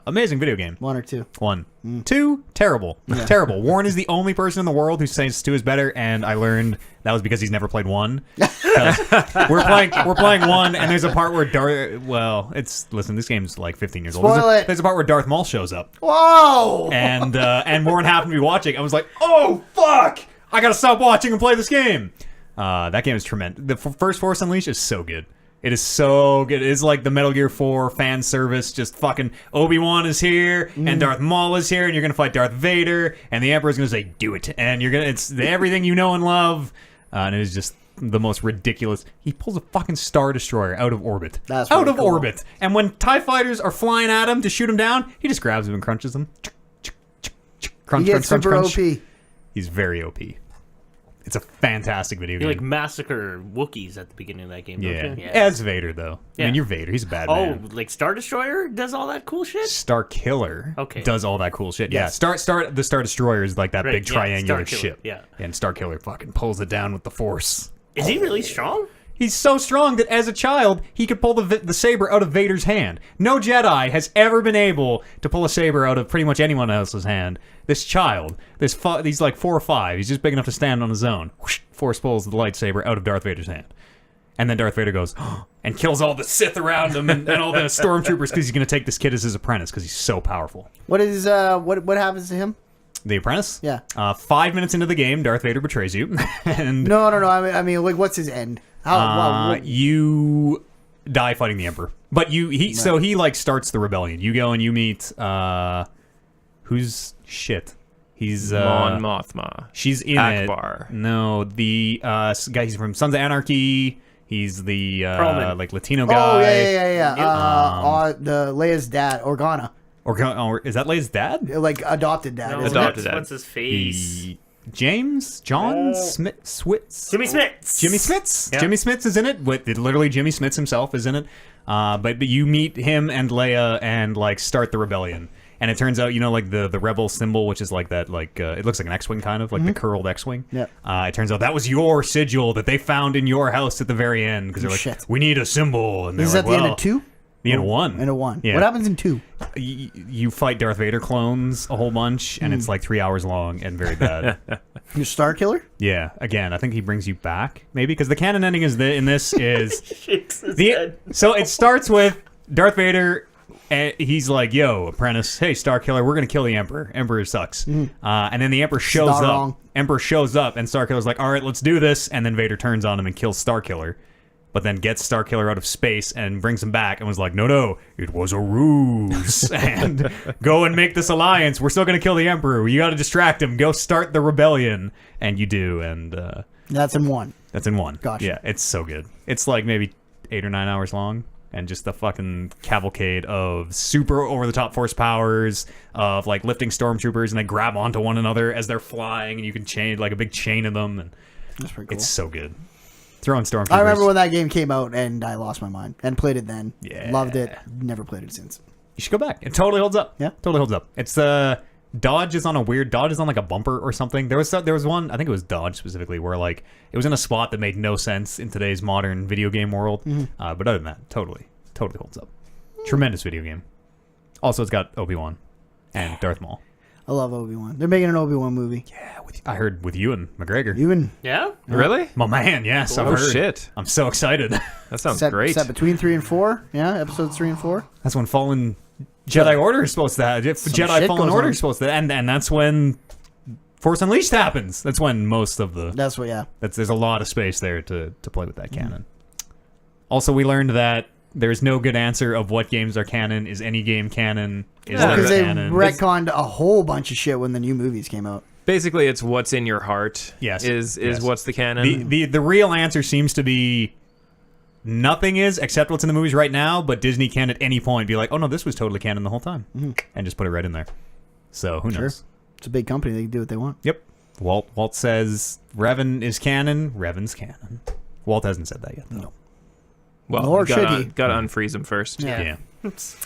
[SPEAKER 2] amazing video game.
[SPEAKER 3] One or two.
[SPEAKER 2] 1, 2, terrible, terrible. Warren is the only person in the world who says 2 is better, and I learned that was because he's never played 1. 'Cause we're playing 1, and there's a part where listen, this game's like 15 years old.
[SPEAKER 3] Spoil it.
[SPEAKER 2] There's a part where Darth Maul shows up,
[SPEAKER 3] Whoa!
[SPEAKER 2] and Warren happened to be watching. I was like, oh fuck, I gotta stop watching and play this game. That game is tremendous. The first Force Unleashed is so good. It is so good. It is like the Metal Gear 4 fan service. Just fucking Obi-Wan is here, and Darth Maul is here, and you're gonna fight Darth Vader, and the Emperor's gonna say, "Do it," and it's everything you know and love, and it is just the most ridiculous. He pulls a fucking Star Destroyer out of orbit.
[SPEAKER 3] That's
[SPEAKER 2] out
[SPEAKER 3] pretty
[SPEAKER 2] of
[SPEAKER 3] cool.
[SPEAKER 2] orbit, and when TIE fighters are flying at him to shoot him down, he just grabs them and crunches them. Crunch,
[SPEAKER 3] He
[SPEAKER 2] crunch,
[SPEAKER 3] gets
[SPEAKER 2] crunch,
[SPEAKER 3] super
[SPEAKER 2] crunch.
[SPEAKER 3] OP.
[SPEAKER 2] He's very OP. It's a fantastic video
[SPEAKER 1] You
[SPEAKER 2] game.
[SPEAKER 1] like massacre Wookiees at the beginning of that game, don't you?
[SPEAKER 2] As Vader though. I
[SPEAKER 1] Yeah.
[SPEAKER 2] mean, you're Vader. He's a bad
[SPEAKER 1] Oh,
[SPEAKER 2] man.
[SPEAKER 1] like Star Destroyer does all that cool shit?
[SPEAKER 2] Star Killer
[SPEAKER 1] Okay.
[SPEAKER 2] does all that cool shit.
[SPEAKER 3] Yes.
[SPEAKER 2] Yeah, the Star Destroyer is like that
[SPEAKER 1] Right,
[SPEAKER 2] big
[SPEAKER 1] yeah,
[SPEAKER 2] triangular
[SPEAKER 1] Star Killer,
[SPEAKER 2] ship.
[SPEAKER 1] yeah.
[SPEAKER 2] And Star Killer fucking pulls it down with the Force.
[SPEAKER 1] Is he really strong?
[SPEAKER 2] He's so strong that as a child, he could pull the saber out of Vader's hand. No Jedi has ever been able to pull a saber out of pretty much anyone else's hand. This child, he's like 4 or 5. He's just big enough to stand on his own. Whoosh, Force pulls the lightsaber out of Darth Vader's hand. And then Darth Vader goes, and kills all the Sith around him and all the stormtroopers because he's going to take this kid as his apprentice because he's so powerful.
[SPEAKER 3] What is what happens to him?
[SPEAKER 2] The apprentice?
[SPEAKER 3] Yeah.
[SPEAKER 2] 5 minutes into the game, Darth Vader betrays you. And
[SPEAKER 3] No. I mean, like, what's his end?
[SPEAKER 2] you die fighting the Emperor. But so he like starts the rebellion. You go and you meet who's shit. He's
[SPEAKER 4] Mon Mothma.
[SPEAKER 2] She's in
[SPEAKER 4] Akbar.
[SPEAKER 2] it. No, the guy. He's from Sons of Anarchy. He's the
[SPEAKER 1] Perlman.
[SPEAKER 2] like Latino guy.
[SPEAKER 3] Oh yeah. The Leia's dad, Organa,
[SPEAKER 2] Or is that Leia's dad?
[SPEAKER 3] like adopted dad.
[SPEAKER 1] No,
[SPEAKER 3] isn't
[SPEAKER 4] Adopted
[SPEAKER 3] it?
[SPEAKER 4] dad.
[SPEAKER 1] What's his face?
[SPEAKER 2] John Switz.
[SPEAKER 1] Jimmy Smits.
[SPEAKER 2] Jimmy Smits.
[SPEAKER 1] Yeah.
[SPEAKER 2] Jimmy Smits is in it. Literally, Jimmy Smits himself is in it. But you meet him and Leia and like start the rebellion. And it turns out, like the rebel symbol, which is like that, like it looks like an X-wing kind of, like the curled X-wing.
[SPEAKER 3] Yeah.
[SPEAKER 2] It turns out that was your sigil that they found in your house at the very end because they're like,
[SPEAKER 3] Shit.
[SPEAKER 2] we need a symbol. And they're
[SPEAKER 3] Is
[SPEAKER 2] like,
[SPEAKER 3] that the end
[SPEAKER 2] well,
[SPEAKER 3] of 2?
[SPEAKER 2] The end of 1.
[SPEAKER 3] End of 1.
[SPEAKER 2] Yeah.
[SPEAKER 3] What happens in 2?
[SPEAKER 2] You fight Darth Vader clones a whole bunch, and it's like 3 hours long and very bad.
[SPEAKER 3] Your Star Killer?
[SPEAKER 2] Yeah, again, I think he brings you back, maybe, because the canon ending in this is...
[SPEAKER 1] Shakes his head.
[SPEAKER 2] So it starts with Darth Vader, and he's like, yo, apprentice, hey, Star Killer, we're going to kill the Emperor. Emperor sucks. And then the Emperor shows
[SPEAKER 3] Not
[SPEAKER 2] up.
[SPEAKER 3] wrong.
[SPEAKER 2] Emperor shows up, and Star Killer's like, all right, let's do this. And then Vader turns on him and kills Star Killer, but then gets Star Killer out of space and brings him back and was like, no, it was a ruse. And go and make this alliance. We're still going to kill the Emperor. You got to distract him. Go start the rebellion. And you do, and...
[SPEAKER 3] That's in 1.
[SPEAKER 2] That's in 1.
[SPEAKER 3] Gotcha.
[SPEAKER 2] Yeah, it's so good. It's like maybe 8 or 9 hours long, and just the fucking cavalcade of super over-the-top force powers, of like lifting stormtroopers, and they grab onto one another as they're flying, and you can chain like a big chain of them, and
[SPEAKER 3] That's pretty cool.
[SPEAKER 2] it's so good. Throwing stormtroopers.
[SPEAKER 3] I remember when that game came out, and I lost my mind. And played it then.
[SPEAKER 2] Yeah.
[SPEAKER 3] Loved it. Never played it since.
[SPEAKER 2] You should go back. It totally holds up.
[SPEAKER 3] Yeah.
[SPEAKER 2] Totally holds up. It's Dodge is on like a bumper or something. There was one, I think it was Dodge specifically, where like it was in a spot that made no sense in today's modern video game world. But other than that, totally holds up. Tremendous video game. Also, it's got Obi-Wan and Darth Maul.
[SPEAKER 3] I love Obi-Wan. They're making an Obi-Wan movie.
[SPEAKER 2] Yeah, I heard with Ewan McGregor.
[SPEAKER 3] Even
[SPEAKER 1] Yeah?
[SPEAKER 4] Really?
[SPEAKER 2] My man, yes, I've
[SPEAKER 4] Oh,
[SPEAKER 2] heard.
[SPEAKER 4] shit.
[SPEAKER 2] I'm so excited.
[SPEAKER 4] That sounds
[SPEAKER 3] set,
[SPEAKER 4] great.
[SPEAKER 3] set between 3 and 4. Yeah, episodes 3 and 4.
[SPEAKER 2] That's when Fallen Jedi Order is supposed to have. Jedi
[SPEAKER 3] shit
[SPEAKER 2] Fallen
[SPEAKER 3] goes
[SPEAKER 2] Order
[SPEAKER 3] on.
[SPEAKER 2] is supposed to, and that's when Force Unleashed happens. That's when most of the
[SPEAKER 3] That's what. Yeah.
[SPEAKER 2] there's a lot of space there to play with that canon. Also, we learned that there's no good answer of what games are canon. Is any game canon? Is
[SPEAKER 4] Yeah,
[SPEAKER 2] there
[SPEAKER 3] Because they
[SPEAKER 2] canon?
[SPEAKER 3] retconned a whole bunch of shit when the new movies came out.
[SPEAKER 4] Basically, it's what's in your heart.
[SPEAKER 2] Yes.
[SPEAKER 4] Is
[SPEAKER 2] Yes.
[SPEAKER 4] what's the canon?
[SPEAKER 2] The real answer seems to be nothing is except what's in the movies right now. But Disney can at any point be like, oh no, this was totally canon the whole time, and just put it right in there. So who knows?
[SPEAKER 3] It's a big company. They can do what they want.
[SPEAKER 2] Yep. Walt says Revan is canon. Revan's canon. Walt hasn't said that yet, though.
[SPEAKER 3] No.
[SPEAKER 4] well,
[SPEAKER 3] Nor
[SPEAKER 4] you
[SPEAKER 3] should
[SPEAKER 4] gotta,
[SPEAKER 3] he.
[SPEAKER 4] gotta unfreeze him first.
[SPEAKER 3] Yeah.
[SPEAKER 2] Yeah.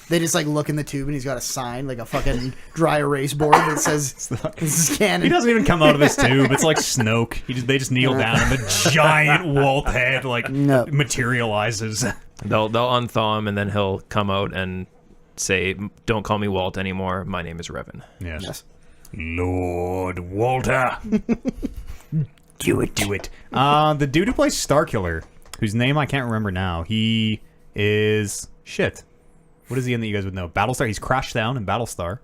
[SPEAKER 3] They just like look in the tube and he's got a sign, like a fucking dry erase board that says this is canon.
[SPEAKER 2] He doesn't even come out of his tube. It's like Snoke. They just kneel down, and the giant Walt head like
[SPEAKER 3] No.
[SPEAKER 2] materializes.
[SPEAKER 4] They'll unthaw him, and then he'll come out and say, "Don't call me Walt anymore. My name is Revan."
[SPEAKER 2] Yes.
[SPEAKER 3] Yes.
[SPEAKER 2] Lord Walter. Do it. The dude who plays Starkiller, whose name I can't remember now, he is shit. What is he in that you guys would know? Battlestar. He's Crashdown in Battlestar.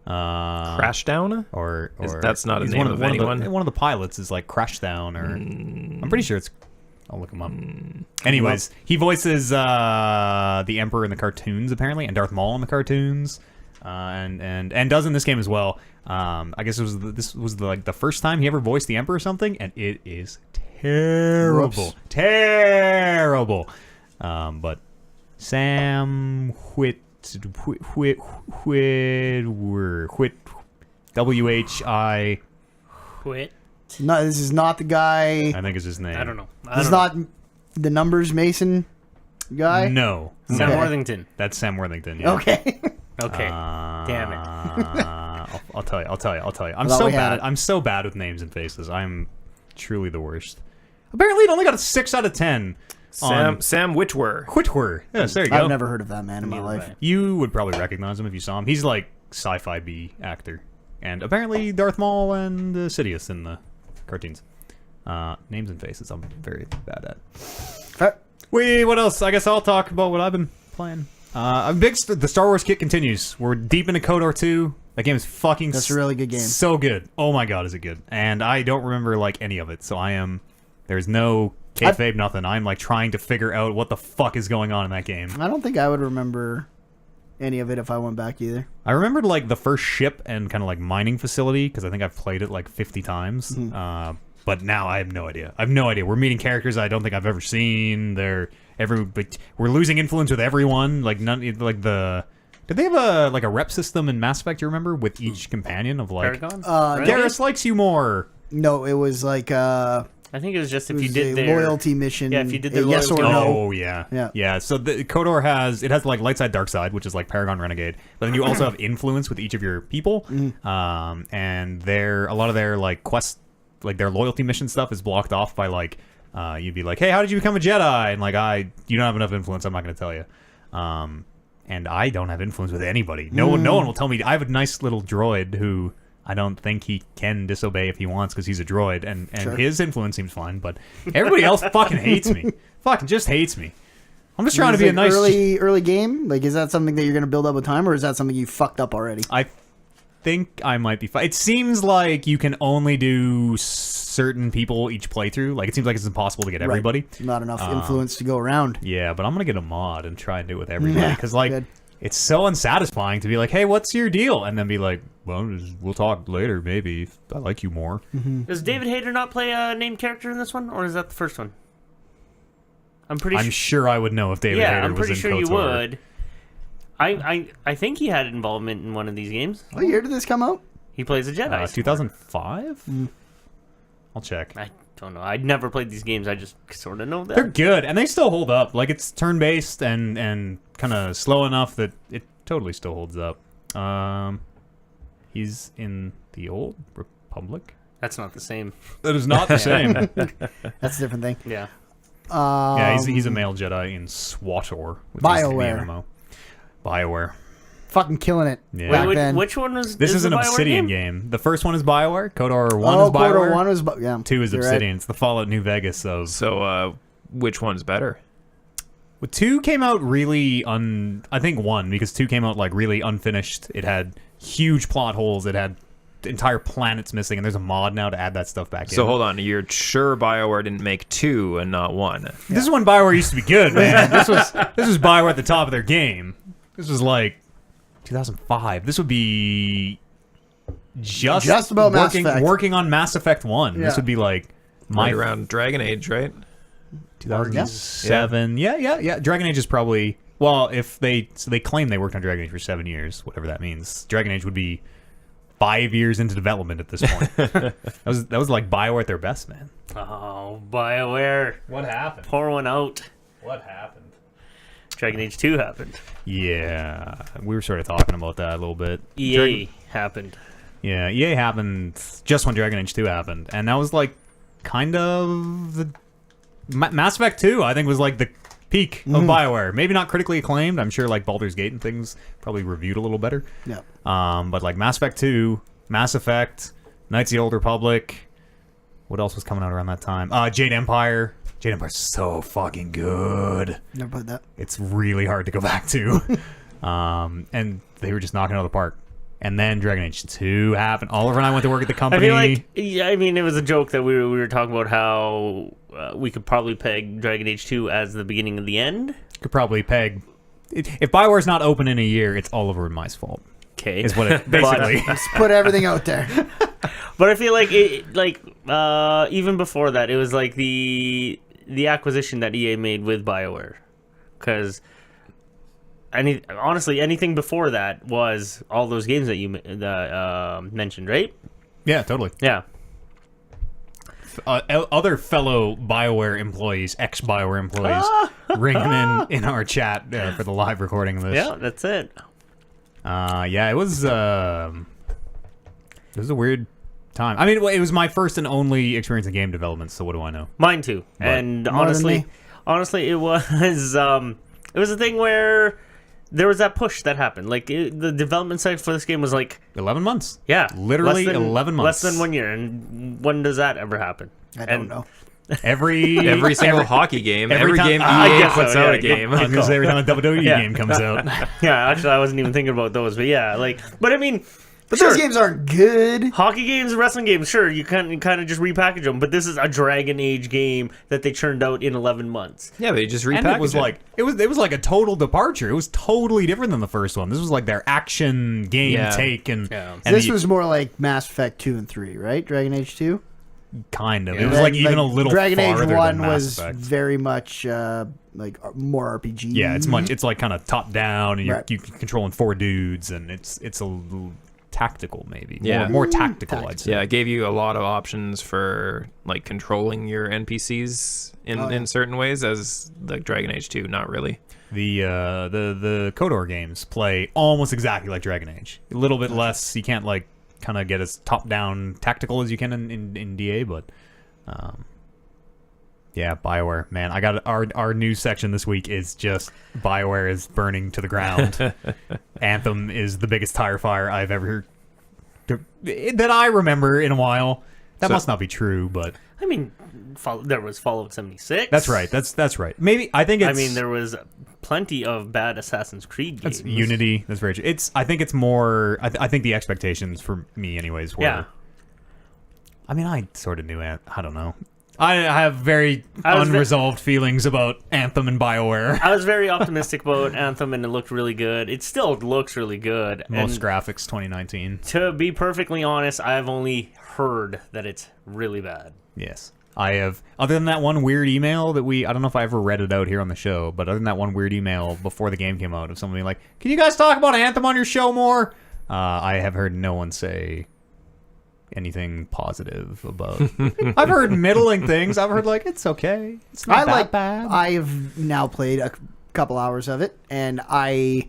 [SPEAKER 4] Crashdown?
[SPEAKER 2] Or
[SPEAKER 4] That's not a
[SPEAKER 2] he's
[SPEAKER 4] name
[SPEAKER 2] one
[SPEAKER 4] of
[SPEAKER 2] one
[SPEAKER 4] anyone?
[SPEAKER 2] one of the pilots is like Crashdown, or I'm pretty sure it's. I'll look him up. Anyways, he voices the Emperor in the cartoons apparently, and Darth Maul in the cartoons, and does in this game as well. I guess this was like the first time he ever voiced the Emperor or something, and it is terrible,
[SPEAKER 3] Whoops.
[SPEAKER 2] terrible. But Sam Whit WHI
[SPEAKER 1] Quit.
[SPEAKER 3] No, this is not the guy.
[SPEAKER 2] I think is his name.
[SPEAKER 1] I don't know.
[SPEAKER 3] This is not the numbers Mason guy.
[SPEAKER 2] No.
[SPEAKER 1] Sam
[SPEAKER 3] Okay.
[SPEAKER 1] Worthington.
[SPEAKER 2] That's Sam Worthington. Yeah.
[SPEAKER 3] Okay.
[SPEAKER 1] Okay. Damn it.
[SPEAKER 2] I'll tell you. I'm
[SPEAKER 3] thought
[SPEAKER 2] so
[SPEAKER 3] we had
[SPEAKER 2] bad.
[SPEAKER 3] it.
[SPEAKER 2] I'm so bad with names and faces. I'm truly the worst. Apparently, it only got a 6 out of 10.
[SPEAKER 4] Sam Witwer.
[SPEAKER 2] Quitwer. Yes, there you go.
[SPEAKER 3] I've never heard of that man in my life.
[SPEAKER 2] You would probably recognize him if you saw him. He's like sci-fi B actor, and apparently Darth Maul and Sidious in the cartoons. Names and faces, I'm very bad at. Wait, what else? I guess I'll talk about what I've been playing. I'm big. The Star Wars kit continues. We're deep into KOTOR 2. That game is fucking.
[SPEAKER 3] That's a really good game.
[SPEAKER 2] So good. Oh my god, is it good? And I don't remember like any of it, so I am. There's no kayfabe, nothing. I'm like trying to figure out what the fuck is going on in that game.
[SPEAKER 3] I don't think I would remember any of it if I went back either.
[SPEAKER 2] I remembered like the first ship and kind of like mining facility because I think I've played it like 50 times. But now I have no idea. We're meeting characters I don't think I've ever seen. We're losing influence with everyone. Like none. Like the. Did they have a rep system in Mass Effect? You remember with each companion of like.
[SPEAKER 1] Paragon?
[SPEAKER 2] Garrus likes you more.
[SPEAKER 3] No, it was like
[SPEAKER 1] I think it was just if you did
[SPEAKER 3] a
[SPEAKER 1] their
[SPEAKER 3] loyalty mission.
[SPEAKER 1] Yeah, if you did their
[SPEAKER 3] yes or
[SPEAKER 1] loyalty-
[SPEAKER 3] no.
[SPEAKER 2] Oh yeah,
[SPEAKER 3] Yeah.
[SPEAKER 2] So the KOTOR has like light side, dark side, which is like Paragon, Renegade. But then you also have influence with each of your people, and a lot of their like quests, like their loyalty mission stuff, is blocked off by like you'd be like, hey, how did you become a Jedi? And like you don't have enough influence. I'm not going to tell you. And I don't have influence with anybody. No one will tell me. I have a nice little droid who I don't think he can disobey if he wants because he's a droid, and
[SPEAKER 3] Sure.
[SPEAKER 2] his influence seems fine. But everybody else fucking hates me. Fucking just hates me. I'm just trying to be a nice
[SPEAKER 3] early game. Like, is that something that you're going to build up with time, or is that something you fucked up already?
[SPEAKER 2] I think I might be fine. It seems like you can only do certain people each playthrough. Like, it seems like it's impossible to get everybody.
[SPEAKER 3] Right. Not enough influence to go around.
[SPEAKER 2] Yeah, but I'm going to get a mod and try and do it with everybody. Because, like,
[SPEAKER 3] good.
[SPEAKER 2] it's so unsatisfying to be like, hey, what's your deal? And then be like, well, we'll talk later, maybe. If I like you more.
[SPEAKER 1] Does David Hayter not play a named character in this one, or is that the first one? I'm
[SPEAKER 2] sure I would know if David Hayter
[SPEAKER 1] I'm
[SPEAKER 2] was
[SPEAKER 1] pretty
[SPEAKER 2] in
[SPEAKER 1] sure you
[SPEAKER 2] KOTOR.
[SPEAKER 1] would. I think he had involvement in one of these games.
[SPEAKER 3] What year did this come out?
[SPEAKER 1] He plays a Jedi.
[SPEAKER 2] 2005? I'll check.
[SPEAKER 1] I don't know. I'd never played these games. I just sort of know that.
[SPEAKER 2] They're good, and they still hold up. Like, it's turn-based and kind of slow enough that it totally still holds up. He's in the Old Republic.
[SPEAKER 1] That's not the same.
[SPEAKER 2] That is not the same.
[SPEAKER 3] That's a different thing.
[SPEAKER 1] Yeah.
[SPEAKER 2] Yeah, he's a male Jedi in SWTOR. Which
[SPEAKER 3] BioWare.
[SPEAKER 2] Is the MMO. BioWare.
[SPEAKER 3] Fucking killing it
[SPEAKER 2] Yeah.
[SPEAKER 3] back
[SPEAKER 1] Wait,
[SPEAKER 3] then.
[SPEAKER 1] which one was
[SPEAKER 2] This is
[SPEAKER 1] the
[SPEAKER 2] an
[SPEAKER 1] BioWare
[SPEAKER 2] Obsidian game? The first one is BioWare. KOTOR 1 is BioWare.
[SPEAKER 3] KOTOR 1 was... Yeah,
[SPEAKER 2] 2 is
[SPEAKER 3] you're
[SPEAKER 2] Obsidian.
[SPEAKER 3] right.
[SPEAKER 2] It's the Fallout New Vegas of...
[SPEAKER 4] So, which one's better?
[SPEAKER 2] Well, 2 came out really I think 1, because 2 came out like really unfinished. It had huge plot holes. It had entire planets missing, and there's a mod now to add that stuff back in.
[SPEAKER 4] So hold on, you're sure BioWare didn't make 2 and not 1?
[SPEAKER 2] This is when BioWare used to be good, man. This was BioWare at the top of their game. This was like 2005. This would be just
[SPEAKER 3] about Mass Effect.
[SPEAKER 2] working on Mass Effect 1.
[SPEAKER 3] Yeah.
[SPEAKER 2] This would be like
[SPEAKER 4] Right around Dragon Age, right?
[SPEAKER 2] 2007. Yeah. Dragon Age is probably... Well, if they claim they worked on Dragon Age for 7 years, whatever that means. Dragon Age would be 5 years into development at this point. that was like BioWare at their best, man.
[SPEAKER 1] Oh, BioWare.
[SPEAKER 2] What happened?
[SPEAKER 1] Pour one out.
[SPEAKER 2] What happened?
[SPEAKER 1] Dragon Age 2 happened.
[SPEAKER 2] Yeah, we were sort of talking about that a little bit.
[SPEAKER 1] EA happened.
[SPEAKER 2] Yeah, EA happened just when Dragon Age 2 happened, and that was like kind of the Mass Effect 2. I think was like the peak of BioWare. Maybe not critically acclaimed. I'm sure like Baldur's Gate and things probably reviewed a little better.
[SPEAKER 3] Yeah.
[SPEAKER 2] But like Mass Effect 2, Mass Effect, Knights of the Old Republic. What else was coming out around that time? Jade Empire. Jade Empire's so fucking good.
[SPEAKER 3] Never played that.
[SPEAKER 2] It's really hard to go back to. And they were just knocking it out of the park. And then Dragon Age 2 happened. Oliver and I went to work at the
[SPEAKER 1] I
[SPEAKER 2] company.
[SPEAKER 1] feel like, yeah, I mean, it was a joke that we were talking about how we could probably peg Dragon Age 2 as the beginning of the end.
[SPEAKER 2] Could probably peg... If BioWare's not open in a year, it's Oliver and my fault.
[SPEAKER 1] Okay.
[SPEAKER 2] Is what it basically...
[SPEAKER 3] Just put everything out there.
[SPEAKER 1] But I feel like even before that, it was like the acquisition that EA made with BioWare, because honestly, anything before that was all those games that you mentioned, right?
[SPEAKER 2] Yeah, totally.
[SPEAKER 1] Yeah.
[SPEAKER 2] other fellow BioWare employees, ex-BioWare employees, ringing in our chat for the live recording of this.
[SPEAKER 1] Yeah, that's it.
[SPEAKER 2] Yeah, it was a weird time. I mean, it was my first and only experience in game development, so what do I know?
[SPEAKER 1] Mine too.
[SPEAKER 2] But
[SPEAKER 1] and
[SPEAKER 3] more than me.
[SPEAKER 1] honestly, it was a thing where there was that push that happened. Like the development cycle for this game was like
[SPEAKER 2] 11 months.
[SPEAKER 1] Yeah,
[SPEAKER 2] Literally 11 months.
[SPEAKER 1] Less than 1 year. And when does that ever happen?
[SPEAKER 3] I don't know.
[SPEAKER 2] Every
[SPEAKER 4] single hockey game,
[SPEAKER 2] every
[SPEAKER 4] every game
[SPEAKER 2] time-
[SPEAKER 4] EA
[SPEAKER 1] guess so,
[SPEAKER 4] puts
[SPEAKER 1] yeah,
[SPEAKER 4] out a
[SPEAKER 1] good
[SPEAKER 4] game.
[SPEAKER 2] I was gonna say every time a WWE
[SPEAKER 1] Yeah.
[SPEAKER 2] game comes out.
[SPEAKER 1] Yeah, actually, I wasn't even thinking about those, but yeah, but I mean,
[SPEAKER 3] But
[SPEAKER 1] sure,
[SPEAKER 3] those games aren't good.
[SPEAKER 1] hockey games, wrestling games, sure, you kind of just repackage them, but this is a Dragon Age game that they churned out in 11 months.
[SPEAKER 4] Yeah, they just
[SPEAKER 2] And
[SPEAKER 4] repackaged
[SPEAKER 2] it was like it was like a total departure. It was totally different than the first one. This was like their action game
[SPEAKER 4] Yeah.
[SPEAKER 2] take, and
[SPEAKER 3] This was more like Mass Effect 2 and 3, right? Dragon Age 2?
[SPEAKER 2] kind of.
[SPEAKER 1] Yeah.
[SPEAKER 2] It was like even a little
[SPEAKER 3] Dragon
[SPEAKER 2] farther
[SPEAKER 3] Age
[SPEAKER 2] than
[SPEAKER 3] 1
[SPEAKER 2] Mass
[SPEAKER 3] was
[SPEAKER 2] Effect.
[SPEAKER 3] very much like more RPG.
[SPEAKER 2] Yeah, it's like kind of top down, and you're
[SPEAKER 3] Right.
[SPEAKER 2] you controlling 4 dudes, and it's a little tactical maybe.
[SPEAKER 4] Yeah.
[SPEAKER 2] More tactical, I'd
[SPEAKER 3] Tactical.
[SPEAKER 2] say.
[SPEAKER 4] Yeah, it gave you a lot of options for like controlling your NPCs in certain ways, as like Dragon Age 2, not really.
[SPEAKER 2] The KOTOR games play almost exactly like Dragon Age. A little bit less. You can't like kind of get as top down tactical as you can in DA, but yeah, BioWare, man. I got our news section this week is just BioWare is burning to the ground. Anthem is the biggest tire fire I've ever that I remember in a while. That must not be true, but
[SPEAKER 1] I mean, there was Fallout 76.
[SPEAKER 2] that's right. That's right. Maybe I think it's.
[SPEAKER 1] I mean, there was plenty of bad Assassin's Creed games.
[SPEAKER 2] That's Unity. That's very true. I think it's more. I think the expectations for me, anyways, were.
[SPEAKER 1] Yeah.
[SPEAKER 2] I mean, I sort of knew it. I don't know. I have very
[SPEAKER 1] I was
[SPEAKER 2] unresolved feelings about Anthem and BioWare.
[SPEAKER 1] I was very optimistic about Anthem, and it looked really good. It still looks really good.
[SPEAKER 2] Most
[SPEAKER 1] and
[SPEAKER 2] graphics 2019.
[SPEAKER 1] to be perfectly honest, I've only heard that it's really bad.
[SPEAKER 2] Yes. I have, other than that one weird email that I don't know if I ever read it out here on the show, but other than that one weird email before the game came out of somebody like, can you guys talk about Anthem on your show more? I have heard no one say anything positive about. I've heard middling things. I've heard like, it's okay. It's not that bad.
[SPEAKER 3] I've now played a couple hours of it, and I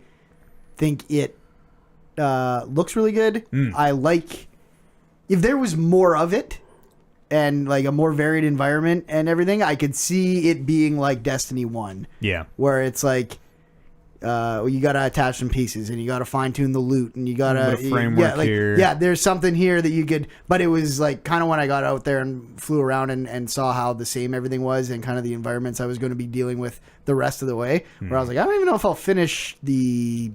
[SPEAKER 3] think it looks really good. I like if there was more of it and like a more varied environment and everything, I could see it being like Destiny 1.
[SPEAKER 2] Yeah.
[SPEAKER 3] Where it's like you gotta attach some pieces and you gotta fine tune the loot and you gotta
[SPEAKER 2] framework here.
[SPEAKER 3] Yeah, there's something here that you could, but it was like kind of when I got out there and flew around and saw how the same everything was and kind of the environments I was going to be dealing with the rest of the way, where I was like, I don't even know if I'll finish the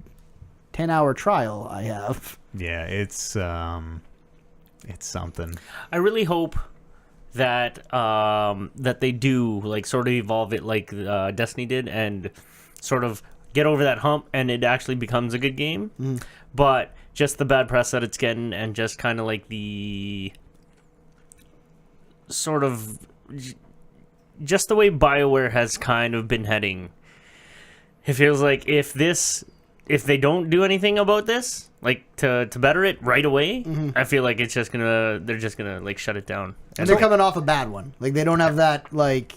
[SPEAKER 3] 10-hour trial I have.
[SPEAKER 2] Yeah, it's something.
[SPEAKER 1] I really hope that that they do like sort of evolve it like Destiny did and sort of get over that hump and it actually becomes a good game. But just the bad press that it's getting and just kind of like the sort of just the way BioWare has kind of been heading, it feels like if they don't do anything about this, like to better it right away, I feel like they're just gonna like shut it down.
[SPEAKER 3] And they're coming off a bad one. Like they don't have that like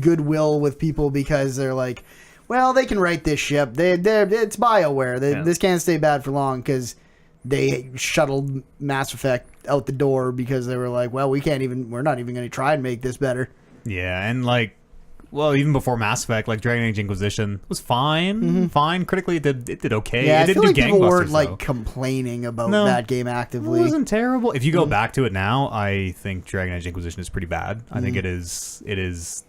[SPEAKER 3] goodwill with people because they're like, well, they can right this ship. It's BioWare. This can't stay bad for long because they shuttled Mass Effect out the door because they were like, well, we're not even going to try and make this better.
[SPEAKER 2] Yeah, and like, well, even before Mass Effect, like Dragon Age Inquisition was fine. Fine. Critically, it did okay.
[SPEAKER 3] Yeah,
[SPEAKER 2] it
[SPEAKER 3] I
[SPEAKER 2] didn't
[SPEAKER 3] feel
[SPEAKER 2] do
[SPEAKER 3] like people
[SPEAKER 2] gangbusters,
[SPEAKER 3] weren't like
[SPEAKER 2] though.
[SPEAKER 3] complaining about
[SPEAKER 2] No.
[SPEAKER 3] that game
[SPEAKER 2] It
[SPEAKER 3] actively.
[SPEAKER 2] wasn't terrible. If you go back to it now, I think Dragon Age Inquisition is pretty bad. I think it is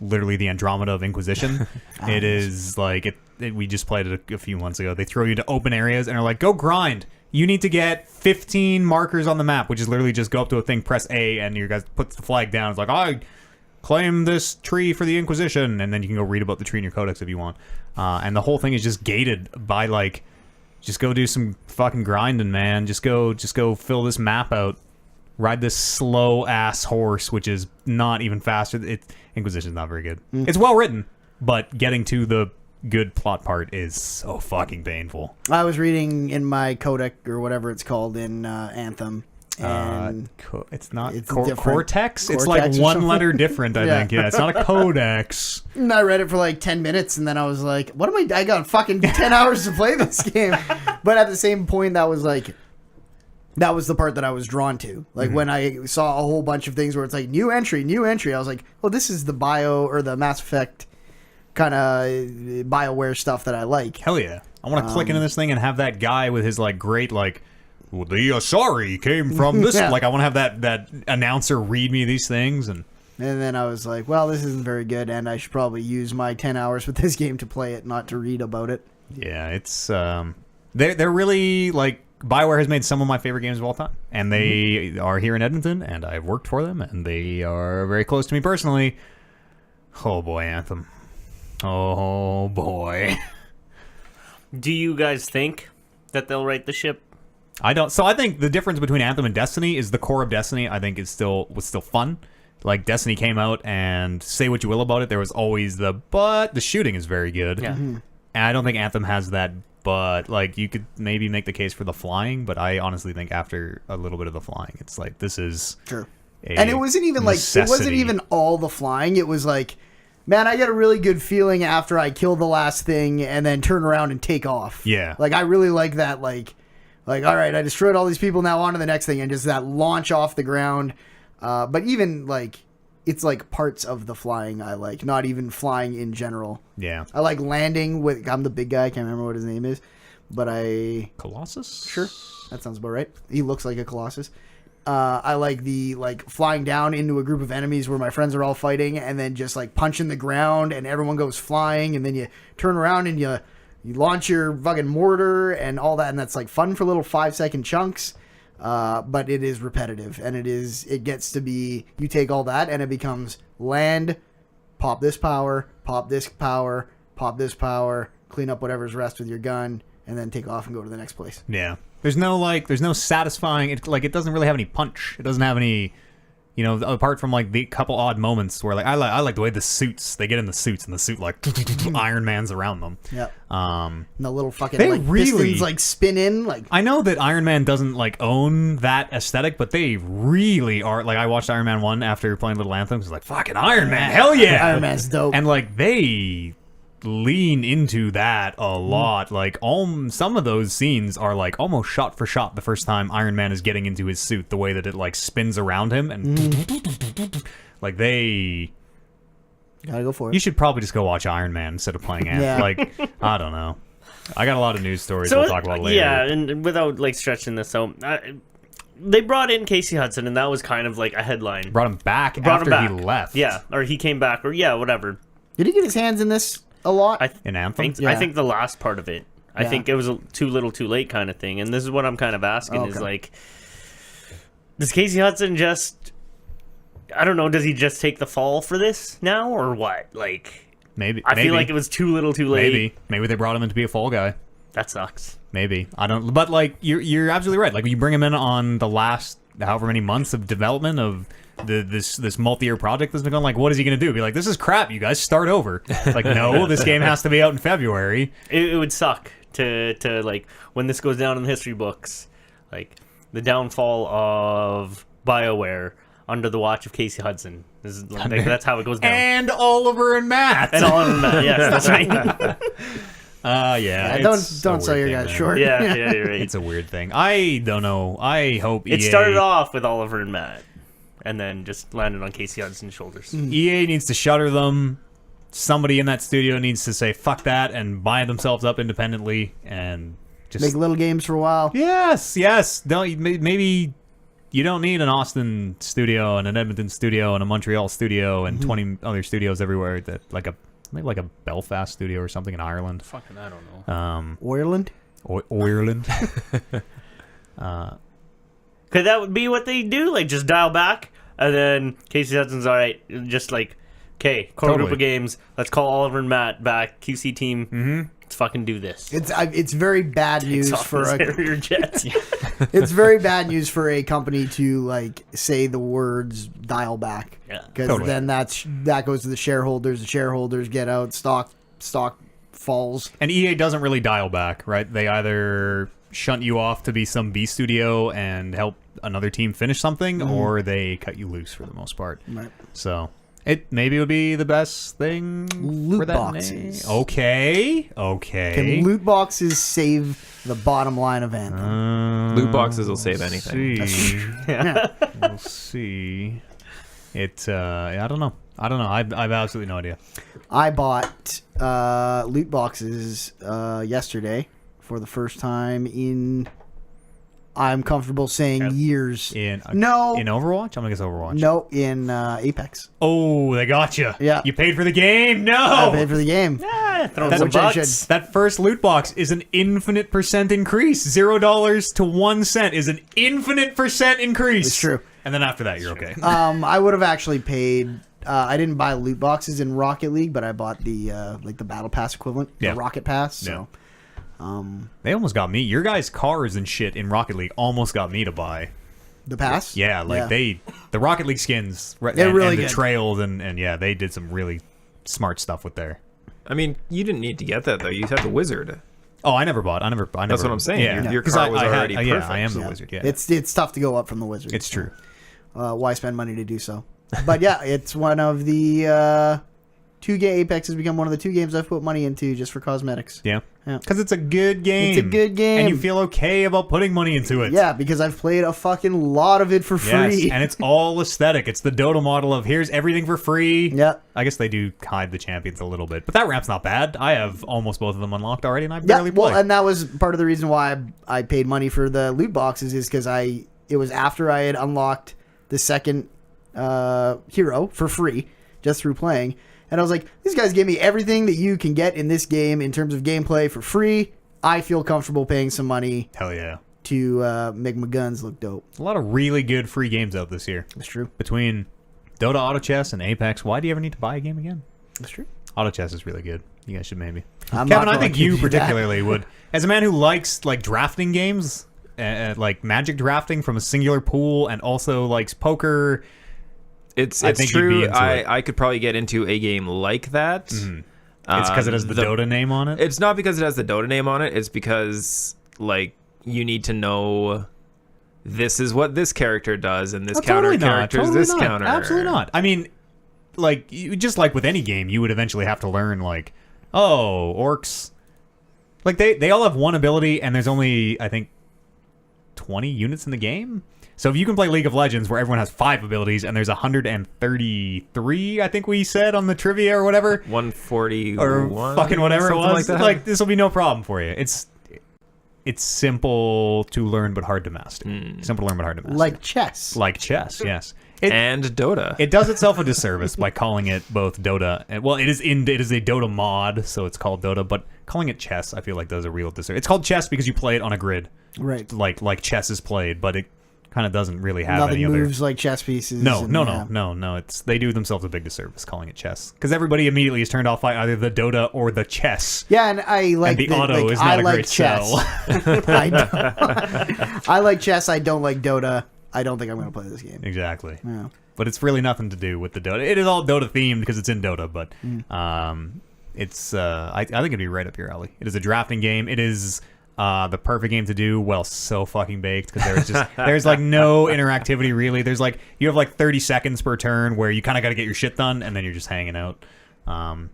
[SPEAKER 2] literally the Andromeda of Inquisition. It is like we just played it a few months ago. They throw you into open areas and are like, go grind. You need to get 15 markers on the map, which is literally just go up to a thing, press A, and your guys puts the flag down. It's like, I claim this tree for the Inquisition, and then you can go read about the tree in your codex if you want. And the whole thing is just gated by like, just go do some fucking grinding, man. Just go fill this map out. Ride this slow ass horse, which is not even faster. Inquisition's not very good. It's well written, but getting to the good plot part is so fucking painful.
[SPEAKER 3] I was reading in my codec or whatever it's called in Anthem, And
[SPEAKER 2] It's not
[SPEAKER 3] it's
[SPEAKER 2] Cortex?
[SPEAKER 3] Cortex
[SPEAKER 2] It's
[SPEAKER 3] or
[SPEAKER 2] like one
[SPEAKER 3] something.
[SPEAKER 2] letter different, I think. Yeah, it's not a codex.
[SPEAKER 3] And I read it for like 10 minutes, and then I was like, what am I got fucking 10 hours to play this game. But at the same point, that was the part that I was drawn to. Like, when I saw a whole bunch of things where it's like, new entry, I was like, well, this is the the Mass Effect kind of BioWare stuff that I like.
[SPEAKER 2] Hell yeah. I want to click into this thing and have that guy with his, like, great, like, well, the Asari came from this.
[SPEAKER 3] Yeah.
[SPEAKER 2] Like, I want to have that announcer read me these things. And
[SPEAKER 3] then I was like, well, this isn't very good, and I should probably use my 10 hours with this game to play it, not to read about it.
[SPEAKER 2] yeah, it's, they're really, like, BioWare has made some of my favorite games of all time. And they are here in Edmonton, and I've worked for them, and they are very close to me personally. Oh, boy, Anthem. Oh, boy.
[SPEAKER 1] Do you guys think that they'll right the ship?
[SPEAKER 2] I don't. So I think the difference between Anthem and Destiny is the core of Destiny. I think was still fun. Like, Destiny came out, and say what you will about it, there was always but the shooting is very good.
[SPEAKER 1] Yeah.
[SPEAKER 2] And I don't think Anthem has that. But like, you could maybe make the case for the flying. But I honestly think after a little bit of the flying, it's like this is
[SPEAKER 3] Sure. And it wasn't even like it wasn't
[SPEAKER 2] necessity.
[SPEAKER 3] even all the flying. It was like, man, I get a really good feeling after I kill the last thing and then turn around and take off.
[SPEAKER 2] Yeah.
[SPEAKER 3] Like, I really like that. Like, all right, I destroyed all these people. Now on to the next thing, and just that launch off the ground. But even like, it's like parts of the flying I like, not even flying in general.
[SPEAKER 2] Yeah.
[SPEAKER 3] I like landing with. I'm the big guy. I can't remember what his name is, but
[SPEAKER 2] Colossus.
[SPEAKER 3] Sure, that sounds about right. He looks like a Colossus. I like the flying down into a group of enemies where my friends are all fighting, and then just like punching the ground, and everyone goes flying, and then you turn around and you launch your fucking mortar and all that, and that's like fun for little 5-second chunks. But it is repetitive, and it gets to be, you take all that and it becomes land, pop this power, pop this power, pop this power, clean up whatever's rest with your gun, and then take off and go to the next place.
[SPEAKER 2] Yeah. There's no satisfying. It doesn't really have any punch. It doesn't have any, apart from like the couple odd moments where like I like the way they get in the suits and the suit like Iron Man's around them.
[SPEAKER 3] Yep.
[SPEAKER 2] And
[SPEAKER 3] the little fucking
[SPEAKER 2] they
[SPEAKER 3] like
[SPEAKER 2] really
[SPEAKER 3] pistons like spin in like.
[SPEAKER 2] I know that Iron Man doesn't like own that aesthetic, but they really are. Like, I watched Iron Man 1 after playing Little Anthem. It's like, fucking Iron Man, hell yeah!
[SPEAKER 3] Iron Man's dope.
[SPEAKER 2] And like, they lean into that a lot. Like, some of those scenes are like almost shot for shot the first time Iron Man is getting into his suit, the way that it like spins around him, and like, they
[SPEAKER 3] Gotta go for it.
[SPEAKER 2] you should probably just go watch Iron Man instead of playing Anthem.
[SPEAKER 3] Yeah.
[SPEAKER 2] Like, I don't know. I got a lot of news stories we'll talk about later.
[SPEAKER 1] Yeah, and without like stretching this out, they brought in Casey Hudson, and that was kind of like a headline.
[SPEAKER 2] Brought him back after he left.
[SPEAKER 1] Yeah, or he came back, or whatever.
[SPEAKER 3] Did he get his hands in this a lot?
[SPEAKER 2] In Anthem?
[SPEAKER 3] Yeah.
[SPEAKER 1] I think the last part of it. I
[SPEAKER 3] Yeah.
[SPEAKER 1] think it was a too little, too late kind of thing. And this is what I'm kind of asking: is
[SPEAKER 3] Okay.
[SPEAKER 1] like, does Casey Hudson just? I don't know. Does he just take the fall for this now, or what? Like,
[SPEAKER 2] Maybe.
[SPEAKER 1] I feel like it was too little, too late.
[SPEAKER 2] Maybe they brought him in to be a fall guy.
[SPEAKER 1] That sucks.
[SPEAKER 2] Maybe. I don't. But like, you're absolutely right. Like, when you bring him in on the last however many months of development of this multi-year project that's been going, like, what is he going to do? Be like, this is crap. You guys start over. Like, no, this game has to be out in February.
[SPEAKER 1] It would suck to like when this goes down in the history books, like the downfall of BioWare under the watch of Casey Hudson. This is like, that's how it goes down.
[SPEAKER 2] And Oliver and Matt.
[SPEAKER 1] And all of that. Yes, that's right.
[SPEAKER 2] Yeah.
[SPEAKER 3] don't
[SPEAKER 2] it's a
[SPEAKER 3] sell
[SPEAKER 2] weird
[SPEAKER 3] your
[SPEAKER 2] thing,
[SPEAKER 3] guys
[SPEAKER 2] man.
[SPEAKER 3] short.
[SPEAKER 1] Yeah, you're right.
[SPEAKER 2] It's a weird thing. I don't know. I hope
[SPEAKER 1] It
[SPEAKER 2] EA
[SPEAKER 1] started off with Oliver and Matt, and then just landed on Casey Hudson's shoulders.
[SPEAKER 2] EA needs to shutter them. Somebody in that studio needs to say fuck that and buy themselves up independently and just
[SPEAKER 3] Make little games for a while.
[SPEAKER 2] yes. Maybe you don't need an Austin studio and an Edmonton studio and a Montreal studio and 20 other studios everywhere. That maybe like a Belfast studio or something in Ireland.
[SPEAKER 1] Fucking, I don't know.
[SPEAKER 3] Ireland?
[SPEAKER 2] Ireland.
[SPEAKER 1] Could that would be what they do? Like, just dial back, and then Casey Hudson's all right. Just like, okay, core group
[SPEAKER 2] Totally.
[SPEAKER 1] of games. Let's call Oliver and Matt back. QC team. Mm-hmm. Let's fucking do this.
[SPEAKER 3] It's very bad news for a
[SPEAKER 1] Harrier jet.
[SPEAKER 3] it's very bad news for a company to like say the words dial back.
[SPEAKER 1] Yeah.
[SPEAKER 3] Because
[SPEAKER 2] Totally.
[SPEAKER 3] then that goes to the shareholders. The shareholders get out. Stock falls.
[SPEAKER 2] And EA doesn't really dial back, right? They either shunt you off to be some B studio and help another team finish something, or they cut you loose for the most part.
[SPEAKER 3] Right.
[SPEAKER 2] So maybe it would be the best thing
[SPEAKER 3] Loot
[SPEAKER 2] for that
[SPEAKER 3] boxes.
[SPEAKER 2] name. Okay.
[SPEAKER 3] Can loot boxes save the bottom line of Anthem?
[SPEAKER 4] Loot boxes will save anything.
[SPEAKER 2] We'll see. I don't know. I've absolutely no idea.
[SPEAKER 3] I bought loot boxes yesterday for the first time in, I'm comfortable saying, years.
[SPEAKER 2] In Overwatch? I'm gonna guess Overwatch.
[SPEAKER 3] No, in Apex.
[SPEAKER 2] Oh, they got you.
[SPEAKER 3] Yeah.
[SPEAKER 2] You paid for the game? No.
[SPEAKER 3] I paid for the game.
[SPEAKER 1] Throw some
[SPEAKER 3] Which I
[SPEAKER 1] bucks.
[SPEAKER 2] That first loot box is an infinite % increase. $0 to 1 cent is an infinite % increase.
[SPEAKER 3] It's true.
[SPEAKER 2] And then after that, you're okay.
[SPEAKER 3] I would have actually paid. I didn't buy loot boxes in Rocket League, but I bought the the Battle Pass equivalent,
[SPEAKER 2] Yeah.
[SPEAKER 3] the Rocket Pass. So
[SPEAKER 2] They almost got me. Your guys' cars and shit in Rocket League almost got me to buy.
[SPEAKER 3] the pass.
[SPEAKER 2] Yeah, the Rocket League skins,
[SPEAKER 3] They're really
[SPEAKER 2] and the
[SPEAKER 3] good.
[SPEAKER 2] trails, and yeah, they did some really smart stuff with there.
[SPEAKER 4] I mean, you didn't need to get that though. You had the wizard.
[SPEAKER 2] Oh, I never bought. I never.
[SPEAKER 4] That's what I'm saying.
[SPEAKER 2] Yeah,
[SPEAKER 4] Your
[SPEAKER 2] 'Cause
[SPEAKER 4] car was
[SPEAKER 2] I had-
[SPEAKER 4] already
[SPEAKER 2] Yeah,
[SPEAKER 4] perfect.
[SPEAKER 2] I am the wizard. Yeah,
[SPEAKER 3] It's tough to go up from the Wizard.
[SPEAKER 2] it's true.
[SPEAKER 3] Why spend money to do so? But yeah, it's one of the Apex has become one of the 2 games I've put money into just for cosmetics.
[SPEAKER 2] Yeah,
[SPEAKER 3] Yeah.
[SPEAKER 2] because it's a good game.
[SPEAKER 3] It's a good game.
[SPEAKER 2] and you feel okay about putting money into it.
[SPEAKER 3] Yeah, because I've played a fucking lot of it for
[SPEAKER 2] Yes,
[SPEAKER 3] free.
[SPEAKER 2] and it's all aesthetic. It's the Dota model of here's everything for free.
[SPEAKER 3] Yeah.
[SPEAKER 2] I guess they do hide the champions a little bit, but that ramp's not bad. I have almost both of them unlocked already, and I
[SPEAKER 3] Yeah,
[SPEAKER 2] barely
[SPEAKER 3] well,
[SPEAKER 2] play.
[SPEAKER 3] and that was part of the reason why I paid money for the loot boxes is because it was after I had unlocked the second hero for free just through playing, and I was like, these guys give me everything that you can get in this game in terms of gameplay for free. I feel comfortable paying some money
[SPEAKER 2] Hell yeah.
[SPEAKER 3] to make my guns look dope.
[SPEAKER 2] A lot of really good free games out this year.
[SPEAKER 3] That's true.
[SPEAKER 2] Between Dota Auto Chess and Apex, why do you ever need to buy a game again?
[SPEAKER 3] That's true.
[SPEAKER 2] Auto Chess is really good. You guys should maybe.
[SPEAKER 3] I'm
[SPEAKER 2] Kevin,
[SPEAKER 3] not
[SPEAKER 2] I think
[SPEAKER 3] gonna
[SPEAKER 2] you
[SPEAKER 3] give you that.
[SPEAKER 2] particularly would. As a man who likes like drafting games, like Magic drafting from a singular pool, and also likes poker.
[SPEAKER 4] It's
[SPEAKER 2] I think you'd be
[SPEAKER 4] true.
[SPEAKER 2] into it.
[SPEAKER 4] I could probably get into a game like that.
[SPEAKER 2] It's because it has the Dota name on it.
[SPEAKER 4] It's not because it has the Dota name on it. It's because like you need to know this is what this character does, and this
[SPEAKER 2] Oh,
[SPEAKER 4] counter
[SPEAKER 2] totally not.
[SPEAKER 4] character is
[SPEAKER 2] Totally
[SPEAKER 4] this
[SPEAKER 2] not.
[SPEAKER 4] counter.
[SPEAKER 2] Absolutely not. I mean, like just like with any game, you would eventually have to learn like, oh, orcs. Like they all have one ability, and there's only I think 20 units in the game. So if you can play League of Legends where everyone has 5 abilities and there's 133, I think we said on the trivia or whatever,
[SPEAKER 4] 141
[SPEAKER 2] or fucking whatever it
[SPEAKER 4] something
[SPEAKER 2] was,
[SPEAKER 4] like that.
[SPEAKER 2] like this will be no problem for you. It's simple to learn but hard to master. Simple to learn but hard to master.
[SPEAKER 3] Like chess.
[SPEAKER 2] Like chess, yes.
[SPEAKER 4] and Dota.
[SPEAKER 2] It does itself a disservice by calling it both Dota. And, well, it is a Dota mod, so it's called Dota. But calling it chess, I feel like does a real disservice. It's called chess because you play it on a grid,
[SPEAKER 3] Right.
[SPEAKER 2] like chess is played. But it kind of doesn't really have
[SPEAKER 3] Nothing
[SPEAKER 2] any other.
[SPEAKER 3] moves like chess pieces.
[SPEAKER 2] No.
[SPEAKER 3] and, yeah.
[SPEAKER 2] It's they do themselves a big disservice calling it chess because everybody immediately is turned off by either the Dota or the chess.
[SPEAKER 3] Yeah, and I like
[SPEAKER 2] the auto
[SPEAKER 3] like,
[SPEAKER 2] is not
[SPEAKER 3] I
[SPEAKER 2] a
[SPEAKER 3] like
[SPEAKER 2] great
[SPEAKER 3] chess.
[SPEAKER 2] sell.
[SPEAKER 3] I like chess. I don't like Dota. I don't think I'm going to play this game.
[SPEAKER 2] Exactly.
[SPEAKER 3] Yeah.
[SPEAKER 2] But it's really nothing to do with the Dota. It is all Dota themed because it's in Dota, but it's I think it'd be right up your alley. It is a drafting game. It is the perfect game to do well so fucking baked because there's like no interactivity really. There's like you have like 30 seconds per turn where you kind of got to get your shit done and then you're just hanging out. And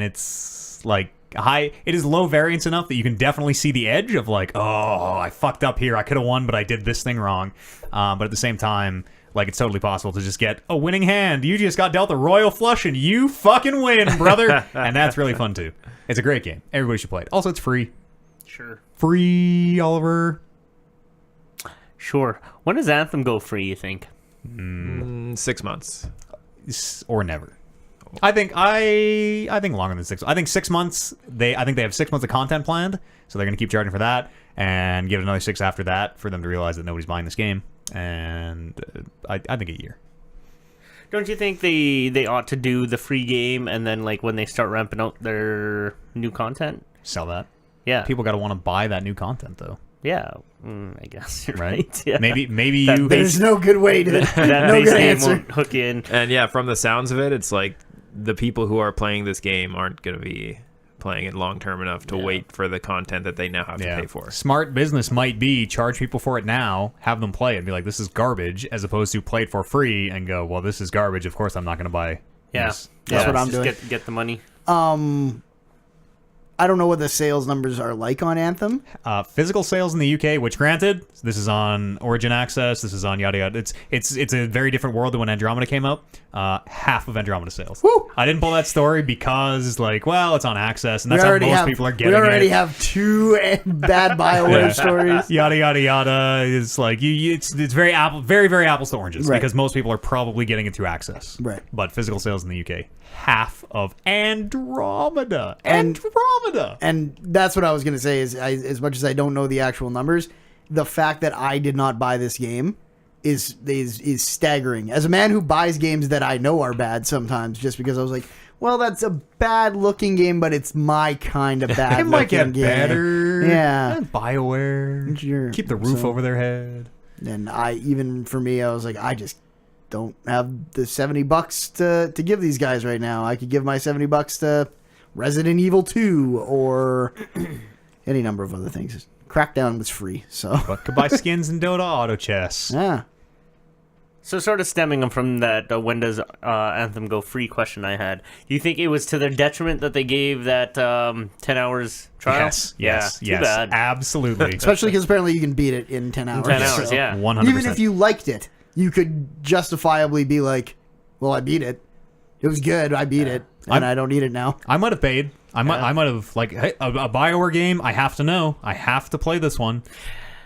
[SPEAKER 2] it's like it is low variance enough that you can definitely see the edge of like, oh, I fucked up here. I could have won, but I did this thing wrong. But at the same time, like it's totally possible to just get a winning hand. You just got dealt a royal flush and you fucking win, brother. And that's really fun too. It's a great game. Everybody should play it. Also, it's free.
[SPEAKER 1] Sure.
[SPEAKER 2] Free, Oliver.
[SPEAKER 1] Sure. When does Anthem go free, you think?
[SPEAKER 4] 6 months.
[SPEAKER 2] Or never. I think longer than 6. I think 6 months. I think they have 6 months of content planned, so they're going to keep charging for that and give it another 6 after that for them to realize that nobody's buying this game. And I think a year.
[SPEAKER 1] Don't you think they ought to do the free game and then like when they start ramping out their new content?
[SPEAKER 2] Sell that.
[SPEAKER 1] Yeah.
[SPEAKER 2] People got to want to buy that new content though.
[SPEAKER 1] Yeah. I guess you're
[SPEAKER 2] Right?
[SPEAKER 1] right. Yeah.
[SPEAKER 2] Maybe
[SPEAKER 1] That
[SPEAKER 2] you.
[SPEAKER 3] There's no good way to.
[SPEAKER 1] that
[SPEAKER 3] no
[SPEAKER 1] base
[SPEAKER 3] good
[SPEAKER 1] game
[SPEAKER 3] answer.
[SPEAKER 1] won't hook in.
[SPEAKER 4] And yeah, from the sounds of it, it's like the people who are playing this game aren't going to be playing it long term enough to wait for the content that they now have to pay for.
[SPEAKER 2] Smart business might be charge people for it now, have them play it, and be like, this is garbage, as opposed to play it for free and go, well, this is garbage. Of course, I'm not going to buy. This.
[SPEAKER 3] That's what I'm
[SPEAKER 1] just
[SPEAKER 3] doing.
[SPEAKER 1] Get the money.
[SPEAKER 3] I don't know what the sales numbers are like on Anthem.
[SPEAKER 2] Physical sales in the UK, which granted, this is on Origin Access, this is on yada yada. It's a very different world than when Andromeda came out. Half of Andromeda sales.
[SPEAKER 3] Woo!
[SPEAKER 2] I didn't pull that story because, like, well, it's on Access, and that's how most people are getting it.
[SPEAKER 3] We already have 2 bad BioWare stories.
[SPEAKER 2] Yada yada yada. It's like it's very very apples to oranges, because most people are probably getting it through Access.
[SPEAKER 3] Right.
[SPEAKER 2] But physical sales in the UK, half of Andromeda.
[SPEAKER 3] And that's what I was going to say is, as much as I don't know the actual numbers, the fact that I did not buy this game is staggering. As a man who buys games that I know are bad sometimes, just because I was like, well, that's a bad looking game, but it's my kind of bad.
[SPEAKER 2] It might get
[SPEAKER 3] game.
[SPEAKER 2] better.
[SPEAKER 3] Yeah.
[SPEAKER 2] BioWare.
[SPEAKER 3] Sure.
[SPEAKER 2] Keep the roof over their head.
[SPEAKER 3] And even for me, I was like, I just don't have the $70 to give these guys right now. I could give my $70 to Resident Evil 2 or any number of other things. Crackdown was free, so.
[SPEAKER 2] But could buy skins in Dota Auto Chess.
[SPEAKER 3] Yeah.
[SPEAKER 1] So sort of stemming from that, when does Anthem go free question I had, do you think it was to their detriment that they gave that 10 hours trial?
[SPEAKER 2] Yes.
[SPEAKER 1] Too bad.
[SPEAKER 2] Absolutely.
[SPEAKER 3] Especially because apparently you can beat it in 10 hours.
[SPEAKER 1] 10 hours,
[SPEAKER 3] so.
[SPEAKER 1] yeah.
[SPEAKER 2] 100%.
[SPEAKER 3] Even if you liked it, you could justifiably be like, well, I beat it. It was good. I beat it. And I don't need it now.
[SPEAKER 2] I might have paid. I might have, like, hey, a BioWare game, I have to know. I have to play this one.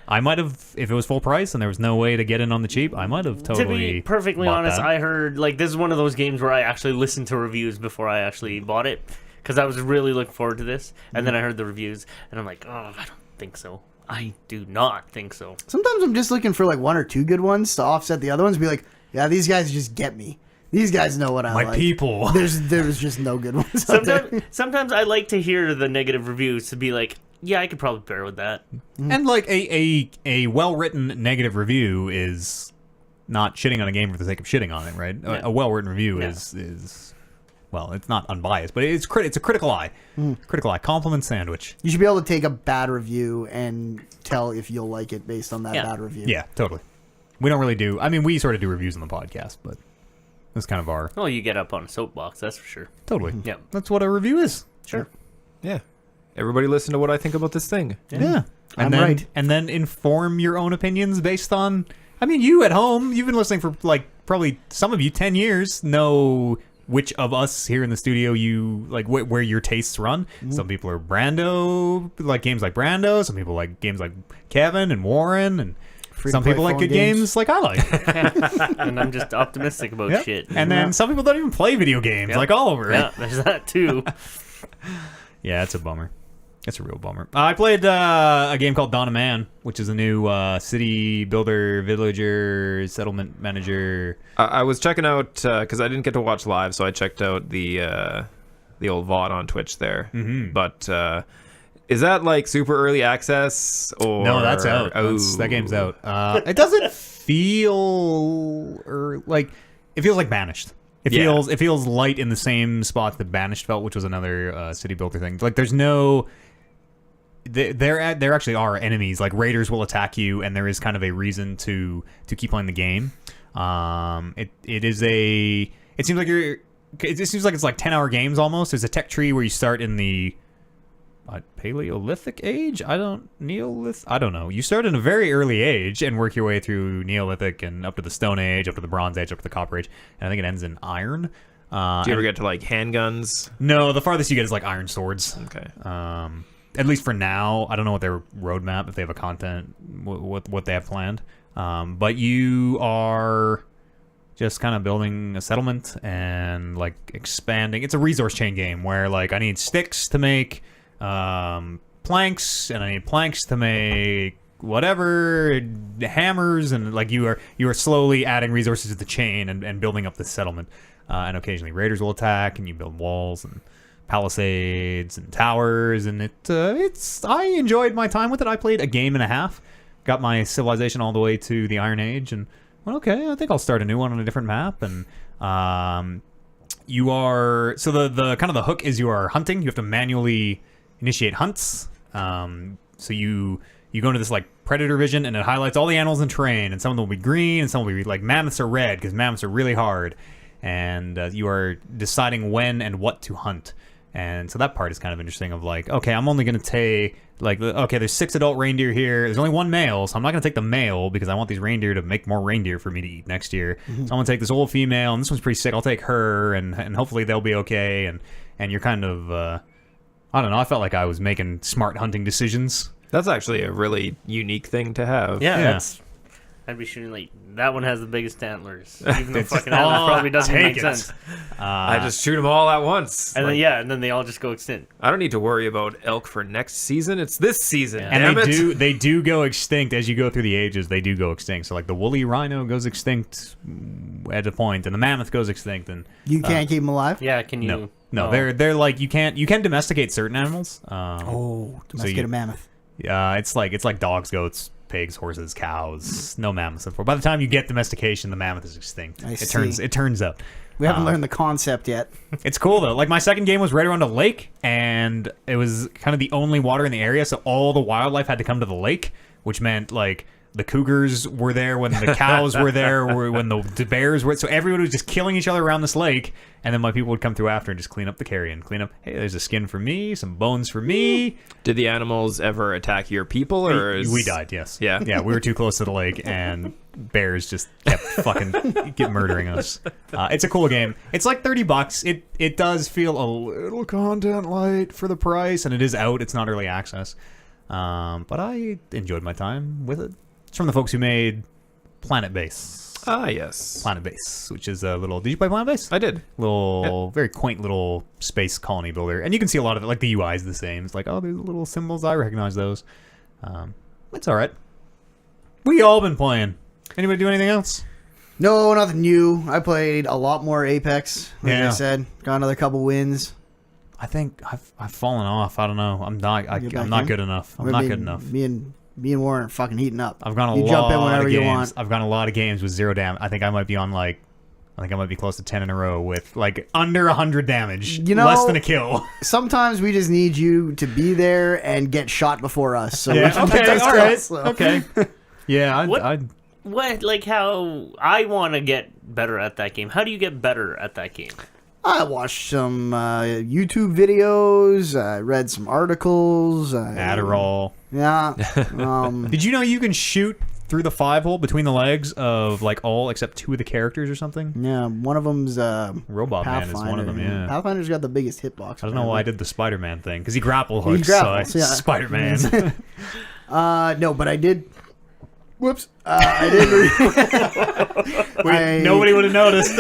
[SPEAKER 2] I might have, if it was full price and there was no way to get in on the cheap, I might have totally.
[SPEAKER 1] To be perfectly honest, I heard, like, this is one of those games where I actually listened to reviews before I actually bought it, because I was really looking forward to this, and then I heard the reviews, and I'm like, oh, I don't think so. I do not think so.
[SPEAKER 3] Sometimes I'm just looking for like 1 or 2 good ones to offset the other ones. Be like, yeah, these guys just get me. These guys know what I like.
[SPEAKER 2] My people.
[SPEAKER 3] There's just no good ones.
[SPEAKER 1] Sometimes I like to hear the negative reviews to be like, yeah, I could probably bear with that.
[SPEAKER 2] And like a well-written negative review is not shitting on a game for the sake of shitting on it, right?
[SPEAKER 1] Yeah.
[SPEAKER 2] A well-written review is well, it's not unbiased, but it's a critical eye. Critical eye. Compliment sandwich.
[SPEAKER 3] You should be able to take a bad review and tell if you'll like it based on that bad review.
[SPEAKER 2] Yeah, totally. We don't really do. I mean, we sort of do reviews on the podcast, but that's kind of our.
[SPEAKER 1] Oh, you get up on a soapbox, that's for sure.
[SPEAKER 2] Totally.
[SPEAKER 1] Yep.
[SPEAKER 2] That's what a review is.
[SPEAKER 1] Sure.
[SPEAKER 4] Yeah. Everybody listen to what I think about this thing.
[SPEAKER 2] Yeah.
[SPEAKER 3] I'm
[SPEAKER 2] then,
[SPEAKER 3] right.
[SPEAKER 2] And then inform your own opinions based on. I mean, you at home, you've been listening for like probably some of you 10 years, know which of us here in the studio you like, where your tastes run. Some people are Brando, like games like Brando. Some people like games like Kevin and Warren, and some people like good games like I like.
[SPEAKER 1] And I'm just optimistic about shit.
[SPEAKER 2] And then some people don't even play video games, like Oliver.
[SPEAKER 1] Yeah, there's that too.
[SPEAKER 2] Yeah, it's a bummer. It's a real bummer. I played a game called Dawn of Man, which is a new city builder, villager, settlement manager.
[SPEAKER 4] I was checking out because I didn't get to watch live, so I checked out the old VOD on Twitch there. Mm-hmm. But is that like super early access? Or
[SPEAKER 2] No, that's out. That game's out. It doesn't feel like it feels like Banished. It feels light in the same spot that Banished felt, which was another city builder thing. Like there's no. There actually are enemies. Like raiders will attack you, and there is kind of a reason to keep playing the game. It seems like it's like 10-hour games almost. There's a tech tree where you start in the Paleolithic age. I don't know. You start in a very early age and work your way through Neolithic and up to the Stone Age, up to the Bronze Age, up to the Copper Age, and I think it ends in Iron.
[SPEAKER 4] Do you ever get to like handguns?
[SPEAKER 2] No, the farthest you get is like iron swords.
[SPEAKER 4] Okay.
[SPEAKER 2] At least for now. I don't know what their roadmap, if they have a content, what they have planned. But you are just kind of building a settlement and like expanding. It's a resource chain game where like I need sticks to make planks, and I need planks to make whatever, hammers, and like you are slowly adding resources to the chain and building up the settlement. And occasionally raiders will attack, and you build walls and palisades and towers, and I enjoyed my time with it. I played a game and a half, got my civilization all the way to the Iron Age, and went, okay, I think I'll start a new one on a different map. And you are so the kind of the hook is you are hunting. You have to manually initiate hunts. So you go into this like predator vision, and it highlights all the animals in terrain, and some of them will be green, and some will be like mammoths are red because mammoths are really hard, and you are deciding when and what to hunt. And so that part is kind of interesting of like, okay, I'm only going to take like, okay, there's 6 adult reindeer here. There's only 1 male, so I'm not going to take the male because I want these reindeer to make more reindeer for me to eat next year. So I'm going to take this old female, and this one's pretty sick. I'll take her, and hopefully they'll be okay. And you're kind of, I don't know, I felt like I was making smart hunting decisions.
[SPEAKER 4] That's actually a really unique thing to have.
[SPEAKER 1] Yeah. I'd be shooting like that one has the biggest antlers, even though fucking antlers probably doesn't make sense.
[SPEAKER 4] I just shoot them all at once.
[SPEAKER 1] And then then they all just go extinct.
[SPEAKER 4] I don't need to worry about elk for next season. It's this season.
[SPEAKER 1] Yeah.
[SPEAKER 4] Damn
[SPEAKER 2] And they do go extinct as you go through the ages. They do go extinct. So like the woolly rhino goes extinct at a point, and the mammoth goes extinct, and
[SPEAKER 3] You can't keep them alive?
[SPEAKER 1] Yeah, can you?
[SPEAKER 2] no, they're like you can domesticate certain animals.
[SPEAKER 3] Domesticate a mammoth.
[SPEAKER 2] It's like dogs, goats, pigs, horses, cows. No mammoths. By the time you get domestication, the mammoth is extinct. It turns out.
[SPEAKER 3] We haven't learned the concept yet.
[SPEAKER 2] It's cool though. Like my second game was right around a lake, and it was kind of the only water in the area, so all the wildlife had to come to the lake, which meant like the cougars were there when the cows were there, when the bears were. So everyone was just killing each other around this lake, and then my people would come through after and just clean up the carrion, clean up. Hey, there's a skin for me, some bones for me.
[SPEAKER 4] Did the animals ever attack your people, or
[SPEAKER 2] We died? Yes.
[SPEAKER 4] Yeah.
[SPEAKER 2] We were too close to the lake, and bears just kept fucking murdering us. It's a cool game. It's like $30. It does feel a little content light for the price, and it is out. It's not early access, but I enjoyed my time with it. It's from the folks who made Planet Base.
[SPEAKER 4] Ah, yes.
[SPEAKER 2] Planet Base, which is a little... Did you play Planet Base?
[SPEAKER 4] I did.
[SPEAKER 2] Very quaint little space colony builder. And you can see a lot of it. Like, the UI is the same. It's like, oh, there's little symbols. I recognize those. It's all right. We all been playing. Anybody do anything else?
[SPEAKER 3] No, nothing new. I played a lot more Apex, like
[SPEAKER 2] Yeah.
[SPEAKER 3] I said. Got another couple wins.
[SPEAKER 2] I think I've fallen off. I don't know. I'm not good enough. I'm not good enough.
[SPEAKER 3] Me and Warren are fucking heating up.
[SPEAKER 2] I've gone
[SPEAKER 3] You jump in whenever you want.
[SPEAKER 2] I've gone a lot of games with 0 damage. I think I might be on I might be close to 10 in a row with like under 100 damage.
[SPEAKER 3] You know,
[SPEAKER 2] less than a kill.
[SPEAKER 3] Sometimes we just need you to be there and get shot before us. So we can
[SPEAKER 2] Okay.
[SPEAKER 3] get those
[SPEAKER 2] All right.
[SPEAKER 3] kills, so.
[SPEAKER 2] Okay. Yeah.
[SPEAKER 1] What like how I want to get better at that game? How do you get better at that game?
[SPEAKER 3] I watched some YouTube videos. I read some articles.
[SPEAKER 2] Adderall.
[SPEAKER 3] Yeah.
[SPEAKER 2] Did you know you can shoot through the 5-hole between the legs of like all except 2 of the characters or something?
[SPEAKER 3] Yeah. One of them's
[SPEAKER 2] Robot Man is one of them. Yeah.
[SPEAKER 3] Pathfinder's got the biggest hitbox.
[SPEAKER 2] I don't know why I did the Spider-Man thing because he grapple hooks.
[SPEAKER 3] He grapples, yeah.
[SPEAKER 2] Spider-Man.
[SPEAKER 3] No, but I did. Whoops. I did.
[SPEAKER 2] Nobody would have noticed.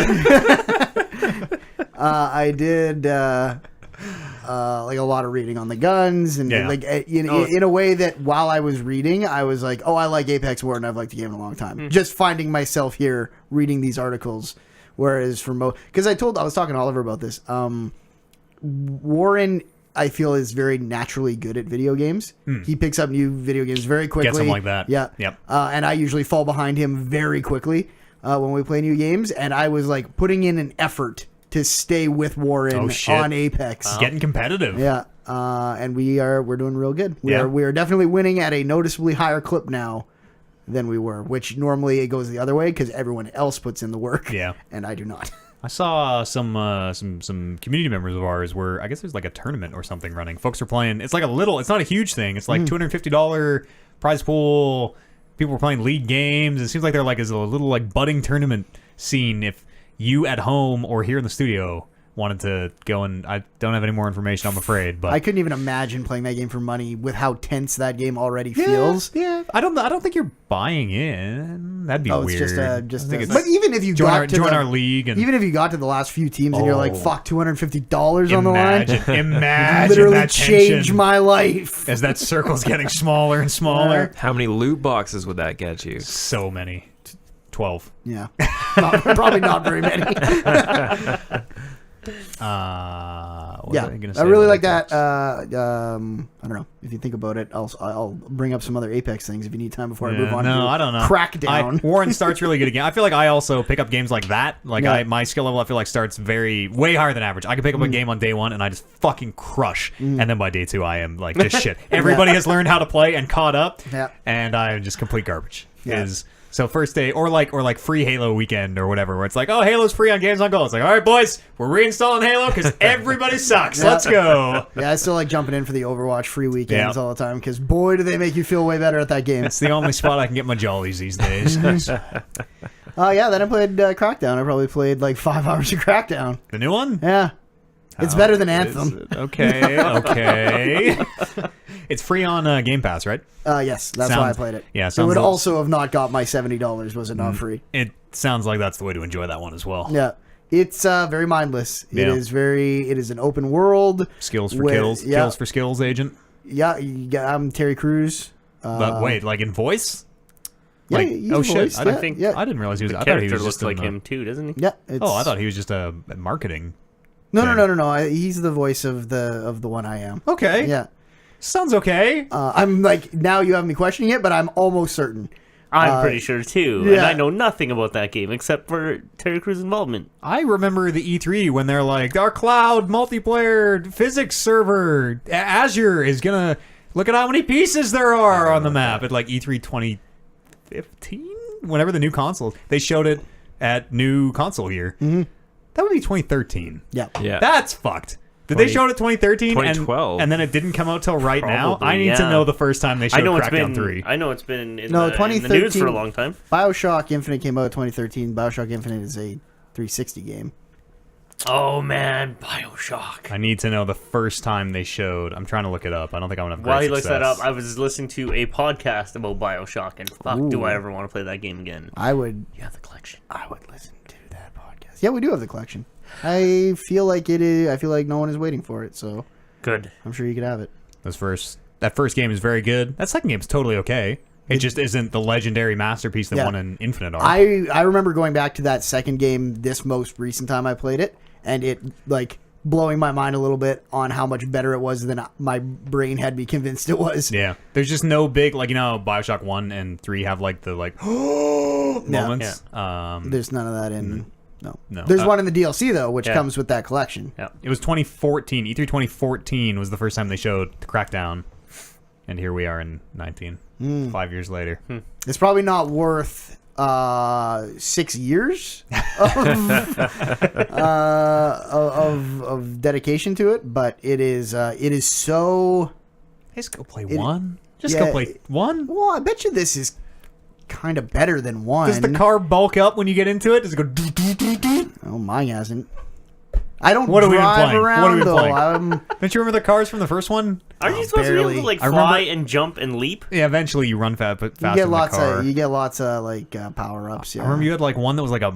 [SPEAKER 3] I did like a lot of reading on the guns and like in a way that while I was reading, I was like, oh, I like Apex more than I've liked the game in a long time. Just finding myself here reading these articles, whereas for because I was talking to Oliver about this. Warren, I feel, is very naturally good at video games. He picks up new video games very quickly.
[SPEAKER 2] Get something like that.
[SPEAKER 3] Yeah.
[SPEAKER 2] Yep.
[SPEAKER 3] And I usually fall behind him very quickly when we play new games. And I was like putting in an effort to stay with Warren on Apex.
[SPEAKER 2] Getting competitive.
[SPEAKER 3] Yeah. And we're doing real good. We are definitely winning at a noticeably higher clip now than we were, which normally it goes the other way because everyone else puts in the work. Yeah. And I do not.
[SPEAKER 2] I saw some community members of ours where I guess there's like a tournament or something running. Folks are playing. It's like it's not a huge thing. It's like $250 prize pool. People are playing league games. It seems like there is a little like budding tournament scene. If you at home or here in the studio wanted to go, and I don't have any more information, I'm afraid. But
[SPEAKER 3] I couldn't even imagine playing that game for money with how tense that game already feels.
[SPEAKER 2] Yeah, I don't think you're buying in. That'd be weird.
[SPEAKER 3] But even if you
[SPEAKER 2] join our league, and
[SPEAKER 3] even if you got to the last few teams and you're like, fuck, $250 on the line.
[SPEAKER 2] Imagine
[SPEAKER 3] literally
[SPEAKER 2] that
[SPEAKER 3] change my life
[SPEAKER 2] as that circle's getting smaller and smaller.
[SPEAKER 4] How many loot boxes would that get you?
[SPEAKER 2] So many. 12.
[SPEAKER 3] Yeah. Probably not very many. I really like that. I don't know if you think about it. I'll bring up some other Apex things if you need time before I move on.
[SPEAKER 2] No, I don't know.
[SPEAKER 3] Crackdown.
[SPEAKER 2] Warren starts really good again. I feel like I also pick up games like that. Like my skill level, I feel like starts way higher than average. I can pick up a game on day one and I just fucking crush, and then by day two I am like just shit. Everybody has learned how to play and caught up, and I am just complete garbage. So first day, or like free Halo weekend or whatever, where it's like, oh, Halo's free on Games on Go. It's like, all right, boys, we're reinstalling Halo because everybody sucks. Let's go.
[SPEAKER 3] Yeah, I still like jumping in for the Overwatch free weekends all the time because boy, do they make you feel way better at that game.
[SPEAKER 2] It's the only spot I can get my jollies these days.
[SPEAKER 3] Then I played Crackdown. I probably played like 5 hours of Crackdown.
[SPEAKER 2] The new one?
[SPEAKER 3] Yeah. It's better than Anthem.
[SPEAKER 2] Okay. It's free on Game Pass, right?
[SPEAKER 3] Yes, that's why I played it.
[SPEAKER 2] Yeah,
[SPEAKER 3] it would also have not got my $70 was it not free.
[SPEAKER 2] It sounds like that's the way to enjoy that one as well.
[SPEAKER 3] Yeah. It's very mindless. It is an open world.
[SPEAKER 2] Skills for kills.
[SPEAKER 3] Yeah.
[SPEAKER 2] Kills for skills, agent.
[SPEAKER 3] Yeah, I'm Terry Crews.
[SPEAKER 2] But wait, like in voice?
[SPEAKER 3] Yeah,
[SPEAKER 2] like,
[SPEAKER 3] he's
[SPEAKER 2] oh shit!
[SPEAKER 3] voiced,
[SPEAKER 2] I didn't realize he was. I thought he was
[SPEAKER 1] looks
[SPEAKER 2] just
[SPEAKER 1] like him too, doesn't he?
[SPEAKER 3] Yeah.
[SPEAKER 2] I thought he was just a marketing.
[SPEAKER 3] No. He's the voice of the one I am.
[SPEAKER 2] Okay.
[SPEAKER 3] Yeah.
[SPEAKER 2] Sounds okay.
[SPEAKER 3] I'm like, now you have me questioning it, but I'm almost certain.
[SPEAKER 1] I'm pretty sure too, and I know nothing about that game except for Terry Crews' involvement.
[SPEAKER 2] I remember the E3 when they're like, our cloud multiplayer physics server Azure is gonna look at how many pieces there are on the map at like E3 2015, whenever the new console. They showed it at new console year. Mm-hmm. That would be 2013.
[SPEAKER 3] Yeah.
[SPEAKER 2] That's fucked. Did they show it at 2013?
[SPEAKER 4] 2012.
[SPEAKER 2] And then it didn't come out till right now?
[SPEAKER 1] Probably,
[SPEAKER 2] I need to know the first time they showed Crackdown 3.
[SPEAKER 1] I know it's been in
[SPEAKER 3] 2013,
[SPEAKER 1] the news for a long time.
[SPEAKER 3] BioShock Infinite came out in 2013. BioShock Infinite is a 360 game.
[SPEAKER 1] Oh, man. BioShock.
[SPEAKER 2] I need to know the first time they showed. I'm trying to look it up. I don't think I'm going to have great
[SPEAKER 1] While he looks
[SPEAKER 2] success.
[SPEAKER 1] that up, I was listening to a podcast about BioShock, and fuck, do I ever want to play that game again.
[SPEAKER 3] I would.
[SPEAKER 1] You have the collection.
[SPEAKER 3] I would listen to that podcast. Yeah, we do have the collection. I feel like it is. I feel like no one is waiting for it, so
[SPEAKER 1] Good.
[SPEAKER 3] I'm sure you could have it.
[SPEAKER 2] That first game is very good. That second game is totally okay. It just isn't the legendary masterpiece that won an Infinite are.
[SPEAKER 3] I remember going back to that second game this most recent time I played it, and it like blowing my mind a little bit on how much better it was than my brain had me convinced it was.
[SPEAKER 2] Yeah, there's just no big BioShock 1 and 3 have like the moments.
[SPEAKER 1] Yeah.
[SPEAKER 3] There's none of that in.
[SPEAKER 2] No.
[SPEAKER 3] There's one in the DLC though, which comes with that collection.
[SPEAKER 1] Yeah.
[SPEAKER 2] It was 2014. E3 2014 was the first time they showed the Crackdown, and here we are in 19. 5 years later.
[SPEAKER 3] It's probably not worth 6 years of dedication to it, but it is so.
[SPEAKER 2] Just go play one. Just go play one.
[SPEAKER 3] Well, I bet you this is kind of better than one.
[SPEAKER 2] Does the car bulk up when you get into it? Does it go?
[SPEAKER 3] Oh, mine hasn't. I don't
[SPEAKER 2] What are we even
[SPEAKER 3] drive
[SPEAKER 2] playing?
[SPEAKER 3] around
[SPEAKER 2] What are we
[SPEAKER 3] though.
[SPEAKER 2] playing? Don't you remember the cars from the first one?
[SPEAKER 1] Are you supposed to be able to
[SPEAKER 3] barely.
[SPEAKER 1] fly and jump and leap?
[SPEAKER 2] Yeah, eventually you run faster
[SPEAKER 3] You
[SPEAKER 2] than
[SPEAKER 3] get
[SPEAKER 2] the
[SPEAKER 3] lots
[SPEAKER 2] car.
[SPEAKER 3] of power ups. Yeah.
[SPEAKER 2] I remember you had one that was like a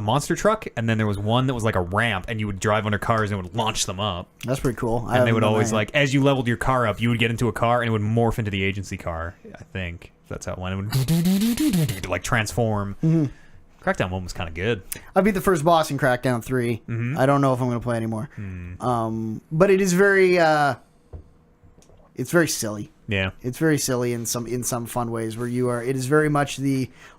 [SPEAKER 2] monster truck, and then there was one that was like a ramp, and you would drive under cars and it would launch them up.
[SPEAKER 3] That's pretty cool.
[SPEAKER 2] And they would always as you leveled your car up, you would get into a car and it would morph into the agency car. I think that's how it went. It would transform. Mm-hmm. Crackdown 1 was kind of good.
[SPEAKER 3] I beat the first boss in Crackdown 3. Mm-hmm. I don't know if I'm going to play anymore. But it is very it's very silly.
[SPEAKER 2] Yeah.
[SPEAKER 3] It's very silly in some fun ways where you are. It is very much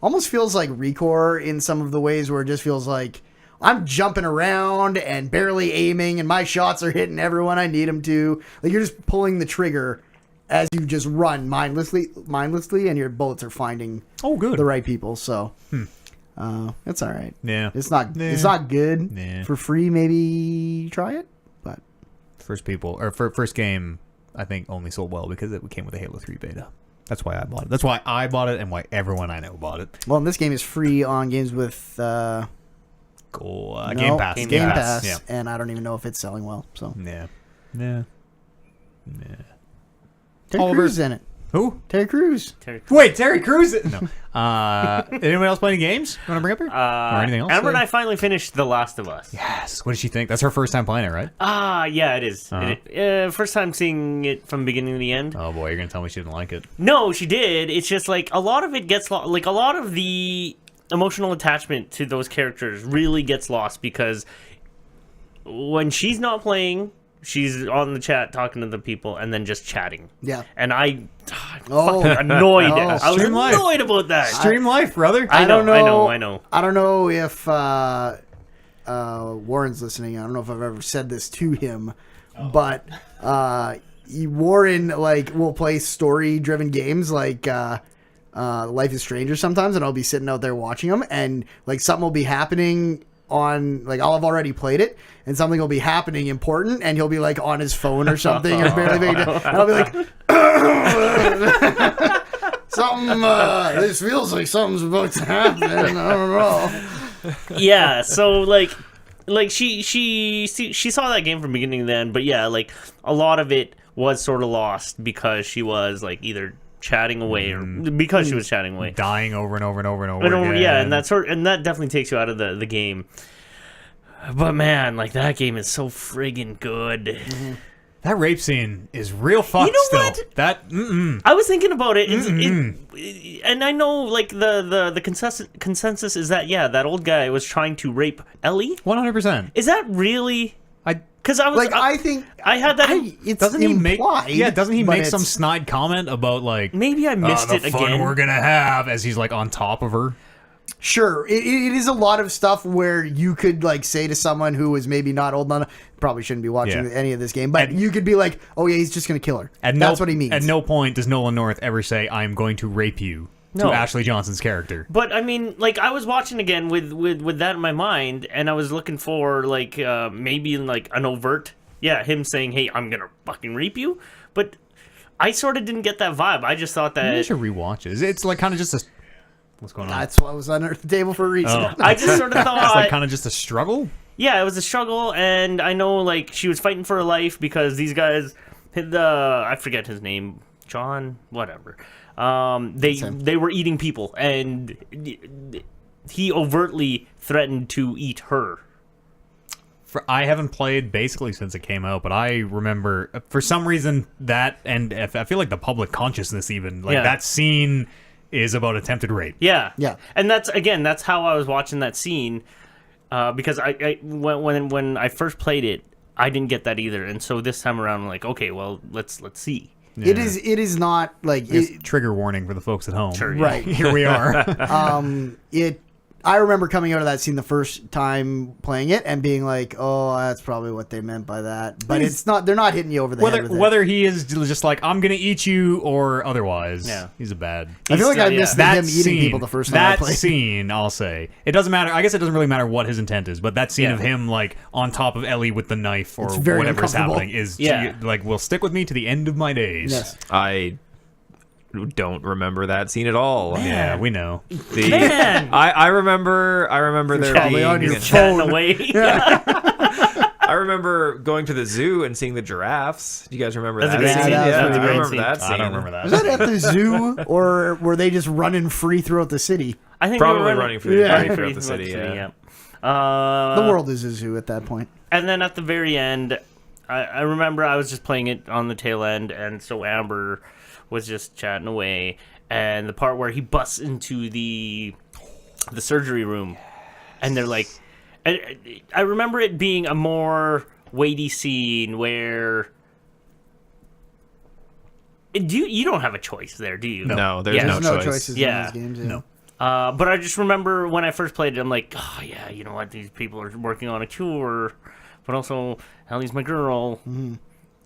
[SPEAKER 3] almost feels like Recore in some of the ways where it just feels like I'm jumping around and barely aiming and my shots are hitting everyone I need them to. Like you're just pulling the trigger as you just run mindlessly and your bullets are finding the right people. So it's all right.
[SPEAKER 2] Yeah.
[SPEAKER 3] It's not good.
[SPEAKER 2] Yeah.
[SPEAKER 3] For free, maybe try it. But
[SPEAKER 2] first game, I think only sold well because it came with a Halo 3 beta. That's why I bought it. That's why I bought it and why everyone I know bought it.
[SPEAKER 3] Well, this game is free on games with
[SPEAKER 2] Game Pass.
[SPEAKER 3] Game Pass. Yeah. And I don't even know if it's selling well. So
[SPEAKER 2] yeah.
[SPEAKER 3] Terry Crews is in it.
[SPEAKER 2] Who?
[SPEAKER 3] Terry Crews.
[SPEAKER 2] Wait, Terry Crews? No. Anyone else playing games you want to bring up here? Or anything else?
[SPEAKER 1] Amber and I finally finished The Last of Us.
[SPEAKER 2] Yes. What did she think? That's her first time playing it, right?
[SPEAKER 1] Yeah, it is. First time seeing it from beginning to the end.
[SPEAKER 2] Oh boy, you're gonna tell me she didn't like it.
[SPEAKER 1] No, she did. It's just a lot of it gets a lot of the emotional attachment to those characters really gets lost because when she's not playing, she's on the chat talking to the people and then just chatting.
[SPEAKER 3] Yeah.
[SPEAKER 1] And I'm fucking annoyed. I was
[SPEAKER 2] Stream life.
[SPEAKER 1] annoyed about that.
[SPEAKER 2] Stream life, brother.
[SPEAKER 1] I
[SPEAKER 3] don't
[SPEAKER 1] know.
[SPEAKER 3] know. I don't know if Warren's listening. I don't know if I've ever said this to him, but Warren like will play story-driven games like Life is Strange or sometimes, and I'll be sitting out there watching them, and like something will be happening on like I'll have already played it, and something will be happening important, and he'll be like on his phone or something, or barely making it, and I'll be like, something. This feels like something's about to happen. I don't know.
[SPEAKER 1] Yeah. So like she saw that game from beginning to end, but yeah, like a lot of it was sort of lost because she was like either chatting away or because she was chatting away,
[SPEAKER 2] Dying over and over and over and over again.
[SPEAKER 1] Yeah, and that definitely takes you out of the game. But man, like that game is so friggin' good.
[SPEAKER 3] Mm-hmm.
[SPEAKER 2] That rape scene is real fucked.
[SPEAKER 1] You know
[SPEAKER 2] still.
[SPEAKER 1] what?
[SPEAKER 2] That
[SPEAKER 1] I was thinking about it, and I know like the consensus is that that old guy was trying to rape Ellie.
[SPEAKER 2] 100%.
[SPEAKER 1] Is that really? Because I was
[SPEAKER 3] Like I think
[SPEAKER 1] I had that.
[SPEAKER 3] it's
[SPEAKER 2] Doesn't he make?
[SPEAKER 3] implied,
[SPEAKER 2] Yeah, doesn't he
[SPEAKER 3] but
[SPEAKER 2] make some
[SPEAKER 3] it's-
[SPEAKER 2] snide comment about like
[SPEAKER 1] Maybe I missed
[SPEAKER 2] the
[SPEAKER 1] it
[SPEAKER 2] fun
[SPEAKER 1] again.
[SPEAKER 2] we're gonna have as he's like on top of her?
[SPEAKER 3] Sure, it is a lot of stuff where you could like say to someone who is maybe not old enough, probably shouldn't be watching
[SPEAKER 2] Yeah.
[SPEAKER 3] any of this game, but you could be like, "Oh yeah, he's just gonna kill her." That's what he means.
[SPEAKER 2] At no point does Nolan North ever say, "I'm going to rape you" to
[SPEAKER 1] No.
[SPEAKER 2] Ashley Johnson's character.
[SPEAKER 1] But I mean, like I was watching again with that in my mind, and I was looking for like maybe like an overt, him saying, "Hey, I'm gonna fucking rape you," but I sort of didn't get that vibe. I just thought
[SPEAKER 2] Maybe I
[SPEAKER 1] that
[SPEAKER 2] should rewatch it. It's like kind of just a. What's going on?
[SPEAKER 3] That's what was under the table for a reason.
[SPEAKER 2] Oh.
[SPEAKER 1] I just sort of
[SPEAKER 2] It's
[SPEAKER 1] thought,
[SPEAKER 2] like kind of just a struggle.
[SPEAKER 1] yeah, it was a struggle, and I know like she was fighting for her life because these guys, I forget his name, John, whatever. They were eating people, and he overtly threatened to eat her.
[SPEAKER 2] I haven't played basically since it came out, but I remember for some reason that, and I feel like the public consciousness even like that scene is about attempted rape.
[SPEAKER 1] Yeah,
[SPEAKER 3] Yeah.
[SPEAKER 1] and that's how I was watching that scene, because when I first played it, I didn't get that either, and so this time around, I'm like, okay, well, let's see.
[SPEAKER 3] It is not like
[SPEAKER 2] Trigger warning for the folks at home.
[SPEAKER 1] Sure, yeah.
[SPEAKER 3] right.
[SPEAKER 2] Here we are.
[SPEAKER 3] I remember coming out of that scene the first time playing it and being like, "Oh, that's probably what they meant by that." But it's not. They're not hitting you over the head with it.
[SPEAKER 2] Whether he is just like I'm gonna eat you or otherwise,
[SPEAKER 1] Yeah.
[SPEAKER 2] he's a bad.
[SPEAKER 3] I feel like I
[SPEAKER 1] yeah.
[SPEAKER 3] missed
[SPEAKER 2] That
[SPEAKER 3] him eating
[SPEAKER 2] scene,
[SPEAKER 3] people the first time I
[SPEAKER 2] that
[SPEAKER 3] played.
[SPEAKER 2] scene, I'll say it doesn't matter. I guess it doesn't really matter what his intent is, but that scene
[SPEAKER 1] Yeah.
[SPEAKER 2] of him like on top of Ellie with the knife or
[SPEAKER 3] It's very
[SPEAKER 2] whatever's
[SPEAKER 3] uncomfortable.
[SPEAKER 2] happening is
[SPEAKER 1] Yeah.
[SPEAKER 2] like will stick with me to the end of my days.
[SPEAKER 3] Yes.
[SPEAKER 4] I don't remember that scene at all.
[SPEAKER 2] Yeah, we know.
[SPEAKER 1] Man,
[SPEAKER 4] I remember there
[SPEAKER 3] probably
[SPEAKER 4] being
[SPEAKER 3] on your
[SPEAKER 1] chatting away.
[SPEAKER 4] I remember going to the zoo and seeing the giraffes. Do you guys remember
[SPEAKER 1] That's a
[SPEAKER 4] that
[SPEAKER 1] great
[SPEAKER 4] scene?
[SPEAKER 1] scene.
[SPEAKER 3] Yeah,
[SPEAKER 4] Yeah,
[SPEAKER 3] that's
[SPEAKER 4] I
[SPEAKER 3] a great
[SPEAKER 4] remember
[SPEAKER 1] scene.
[SPEAKER 4] that scene.
[SPEAKER 2] I don't remember that.
[SPEAKER 3] Was that at the zoo, or were they just running free throughout the city?
[SPEAKER 1] I think
[SPEAKER 4] Probably
[SPEAKER 1] they were
[SPEAKER 4] running through
[SPEAKER 3] Yeah.
[SPEAKER 4] throughout the city. Yeah.
[SPEAKER 3] The world is a zoo at that point.
[SPEAKER 1] And then at the very end, I remember I was just playing it on the tail end, and so Amber was just chatting away, and the part where he busts into the surgery room, and they're like, I remember it being a more weighty scene where you don't have a choice there, do you?
[SPEAKER 4] No, there's
[SPEAKER 1] Yeah.
[SPEAKER 4] no
[SPEAKER 3] There's no
[SPEAKER 4] choice.
[SPEAKER 3] choices
[SPEAKER 1] Yeah.
[SPEAKER 3] in these games. Yeah.
[SPEAKER 2] No.
[SPEAKER 1] But I just remember when I first played it, I'm like, oh yeah, you know what? These people are working on a cure, but also Ellie's my girl.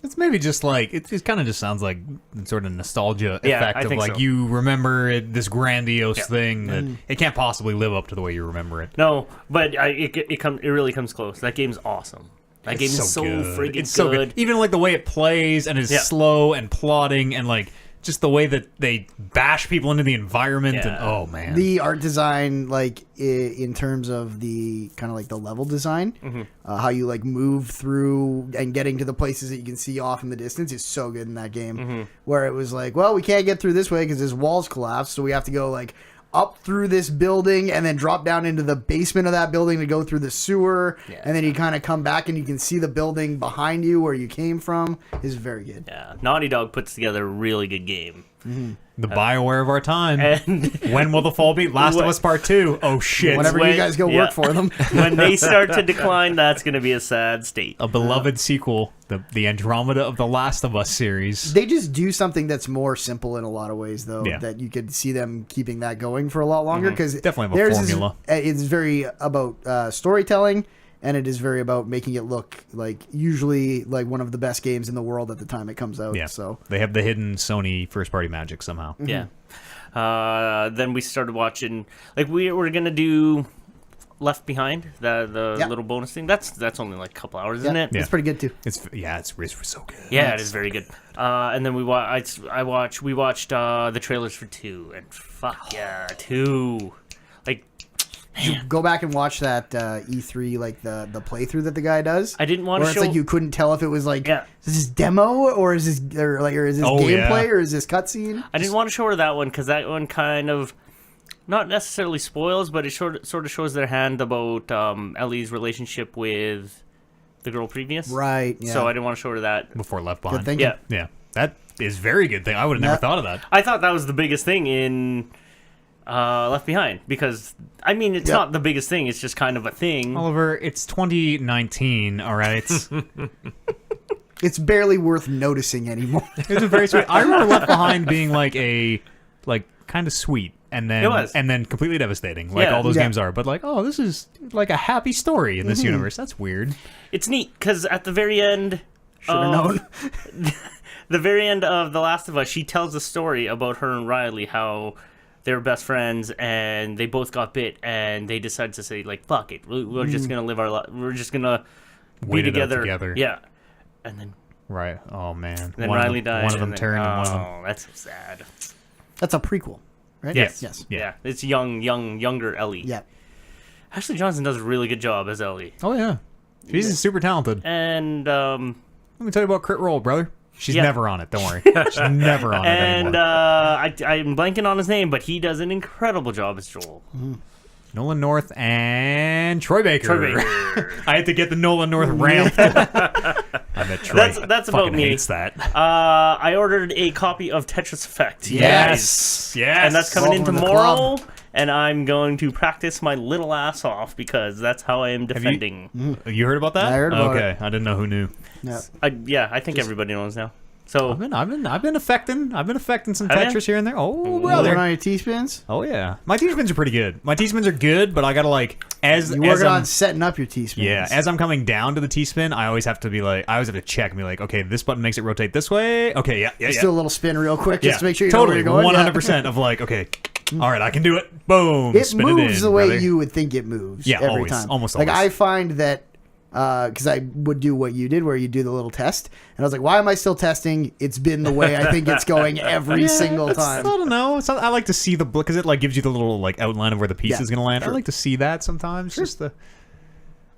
[SPEAKER 2] It's maybe just like it kind of just sounds like sort of nostalgia
[SPEAKER 1] Yeah,
[SPEAKER 2] effect
[SPEAKER 1] I
[SPEAKER 2] of
[SPEAKER 1] think
[SPEAKER 2] like
[SPEAKER 1] so.
[SPEAKER 2] you remember this grandiose
[SPEAKER 1] Yeah.
[SPEAKER 2] thing that it can't possibly live up to the way you remember it.
[SPEAKER 1] No, but it really comes close. That game's awesome. That game is so
[SPEAKER 2] good.
[SPEAKER 1] friggin'
[SPEAKER 2] It's so good. Even like the way it plays and is
[SPEAKER 1] Yeah.
[SPEAKER 2] slow and plodding and like just the way that they bash people into the environment and
[SPEAKER 1] Yeah.
[SPEAKER 2] oh man.
[SPEAKER 3] The art design, like in terms of the kind of like the level design, how you like move through and getting to the places that you can see off in the distance is so good in that game. Where it was like, well, we can't get through this way because this wall's collapsed, so we have to go like up through this building and then drop down into the basement of that building to go through the sewer, and then you kind of come back and you can see the building behind you where you came from. Is very good.
[SPEAKER 1] Yeah, Naughty Dog puts together a really good game.
[SPEAKER 2] The BioWare of our time.
[SPEAKER 1] And
[SPEAKER 2] When will the fall be? Last of Us Part 2. Oh, shit.
[SPEAKER 3] Whenever you guys go work for them.
[SPEAKER 1] when they start to decline, that's going to be a sad state.
[SPEAKER 2] A beloved sequel, the Andromeda of the Last of Us series.
[SPEAKER 3] They just do something that's more simple in a lot of ways, though,
[SPEAKER 2] Yeah.
[SPEAKER 3] that you could see them keeping that going for a lot longer. Because
[SPEAKER 2] Definitely have a formula.
[SPEAKER 3] It's very about storytelling, and it is very about making it look like usually like one of the best games in the world at the time it comes out.
[SPEAKER 2] Yeah.
[SPEAKER 3] So
[SPEAKER 2] They have the hidden Sony first-party magic somehow.
[SPEAKER 1] Yeah. Then we started watching, like, we're going to do Left Behind, the
[SPEAKER 3] Yeah.
[SPEAKER 1] little bonus thing. That's only like a couple hours, isn't it?
[SPEAKER 2] Yeah.
[SPEAKER 3] it's pretty good too.
[SPEAKER 2] It's so good.
[SPEAKER 1] Yeah, it is very good. And then we watched the trailers for 2, and fuck yeah, 2. Like,
[SPEAKER 3] Go back and watch that E3, like the playthrough that the guy does.
[SPEAKER 1] I didn't want to
[SPEAKER 3] where
[SPEAKER 1] show.
[SPEAKER 3] it's like you couldn't tell if it was like,
[SPEAKER 1] Yeah.
[SPEAKER 3] is this demo or is this gameplay or is this cutscene?
[SPEAKER 1] I didn't want to show her that one because that one kind of not necessarily spoils, but it sort of shows their hand about Ellie's relationship with the girl previous.
[SPEAKER 3] Right. Yeah.
[SPEAKER 1] So I didn't want to show her that.
[SPEAKER 2] Before Left
[SPEAKER 3] Good
[SPEAKER 2] Behind.
[SPEAKER 3] thinking.
[SPEAKER 1] Yeah.
[SPEAKER 2] Yeah. That is very good thing. I would have never
[SPEAKER 3] Yeah.
[SPEAKER 2] thought of that.
[SPEAKER 1] I thought that was the biggest thing in Left Behind because, I mean, it's
[SPEAKER 3] Yeah.
[SPEAKER 1] not the biggest thing. It's just kind of a thing.
[SPEAKER 2] Oliver, it's 2019, all right?
[SPEAKER 3] It's barely worth noticing anymore.
[SPEAKER 2] It's a very sweet. I remember Left Behind being like kind of sweet, and then
[SPEAKER 1] It was.
[SPEAKER 2] completely devastating, like
[SPEAKER 1] Yeah.
[SPEAKER 2] all those
[SPEAKER 3] Yeah.
[SPEAKER 2] games are. But like, oh, this is like a happy story in this universe. That's weird.
[SPEAKER 1] It's neat because at the very end,
[SPEAKER 3] Should have known.
[SPEAKER 1] the very end of The Last of Us, she tells a story about her and Riley, how they were best friends and they both got bit, and they decided to say, like, fuck it, we're just gonna live our life. We're just gonna be
[SPEAKER 2] Wait it out
[SPEAKER 1] together.
[SPEAKER 2] together.
[SPEAKER 1] Yeah, and then
[SPEAKER 2] Right? Oh man.
[SPEAKER 1] then
[SPEAKER 2] One of
[SPEAKER 1] Riley
[SPEAKER 2] them,
[SPEAKER 1] died.
[SPEAKER 2] One of them
[SPEAKER 1] and then,
[SPEAKER 2] turned, and one of them.
[SPEAKER 1] Oh, that's so sad.
[SPEAKER 3] That's a prequel, right?
[SPEAKER 1] Yes.
[SPEAKER 3] Yes.
[SPEAKER 2] Yeah.
[SPEAKER 1] Yeah, it's younger Ellie.
[SPEAKER 3] Yeah.
[SPEAKER 1] Ashley Johnson does a really good job as Ellie,
[SPEAKER 2] Oh yeah. She's super talented.
[SPEAKER 1] and
[SPEAKER 2] Let me tell you about Crit Roll, brother. She's
[SPEAKER 1] Yeah.
[SPEAKER 2] never on it. Don't worry. She's never on it
[SPEAKER 1] and
[SPEAKER 2] anymore.
[SPEAKER 1] I'm blanking on his name, but he does an incredible job as Joel.
[SPEAKER 2] Nolan North and Troy Baker.
[SPEAKER 1] Troy Baker.
[SPEAKER 2] I had to get the Nolan North ramped. I bet Troy
[SPEAKER 1] That's about
[SPEAKER 2] fucking
[SPEAKER 1] me.
[SPEAKER 2] hates that.
[SPEAKER 1] I ordered a copy of Tetris Effect.
[SPEAKER 2] Yes. Yes.
[SPEAKER 1] And that's coming in
[SPEAKER 3] Welcome to the
[SPEAKER 1] tomorrow. And I'm going to practice my little ass off because that's how I am defending.
[SPEAKER 2] You heard about that?
[SPEAKER 3] I heard about
[SPEAKER 2] okay. I didn't know who knew.
[SPEAKER 3] Yeah.
[SPEAKER 1] I think everybody knows now. So
[SPEAKER 2] I've been affecting some
[SPEAKER 1] Have ya?
[SPEAKER 2] Tetris here and there. Oh
[SPEAKER 3] Working
[SPEAKER 2] brother.
[SPEAKER 3] on your T-spins?
[SPEAKER 2] Oh yeah. My T-spins are pretty good. My T-spins are good, but I gotta like as
[SPEAKER 3] You working
[SPEAKER 2] I'm-
[SPEAKER 3] on setting up your T-spins?
[SPEAKER 2] Yeah, as I'm coming down to the T-spin, I always have to be like, I always have to check and be like, okay, this button makes it rotate this way. Okay, yeah.
[SPEAKER 3] Just do a little spin real quick just to make sure you
[SPEAKER 2] totally,
[SPEAKER 3] know where you're going.
[SPEAKER 2] 100% of like, okay, all right, I can do it. Boom,
[SPEAKER 3] It
[SPEAKER 2] spin
[SPEAKER 3] moves
[SPEAKER 2] it in,
[SPEAKER 3] the way
[SPEAKER 2] brother.
[SPEAKER 3] you would think it moves.
[SPEAKER 2] Yeah,
[SPEAKER 3] every
[SPEAKER 2] always,
[SPEAKER 3] time.
[SPEAKER 2] almost
[SPEAKER 3] like
[SPEAKER 2] always.
[SPEAKER 3] I find that because I would do what you did, where you do the little test, and I was like, "Why am I still testing? It's been the way I think it's going every single
[SPEAKER 2] I
[SPEAKER 3] time."
[SPEAKER 2] don't know. I like to see the because it like gives you the little like outline of where the piece
[SPEAKER 3] Yeah,
[SPEAKER 2] is gonna land.
[SPEAKER 3] sure.
[SPEAKER 2] I like to see that sometimes. Just the.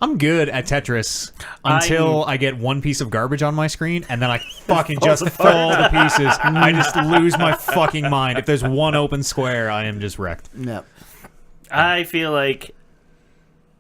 [SPEAKER 2] I'm good at Tetris until I get one piece of garbage on my screen, and then I fucking just fall to pieces. I just lose my fucking mind. If there's one open square, I am just wrecked.
[SPEAKER 3] Yeah.
[SPEAKER 1] I feel like,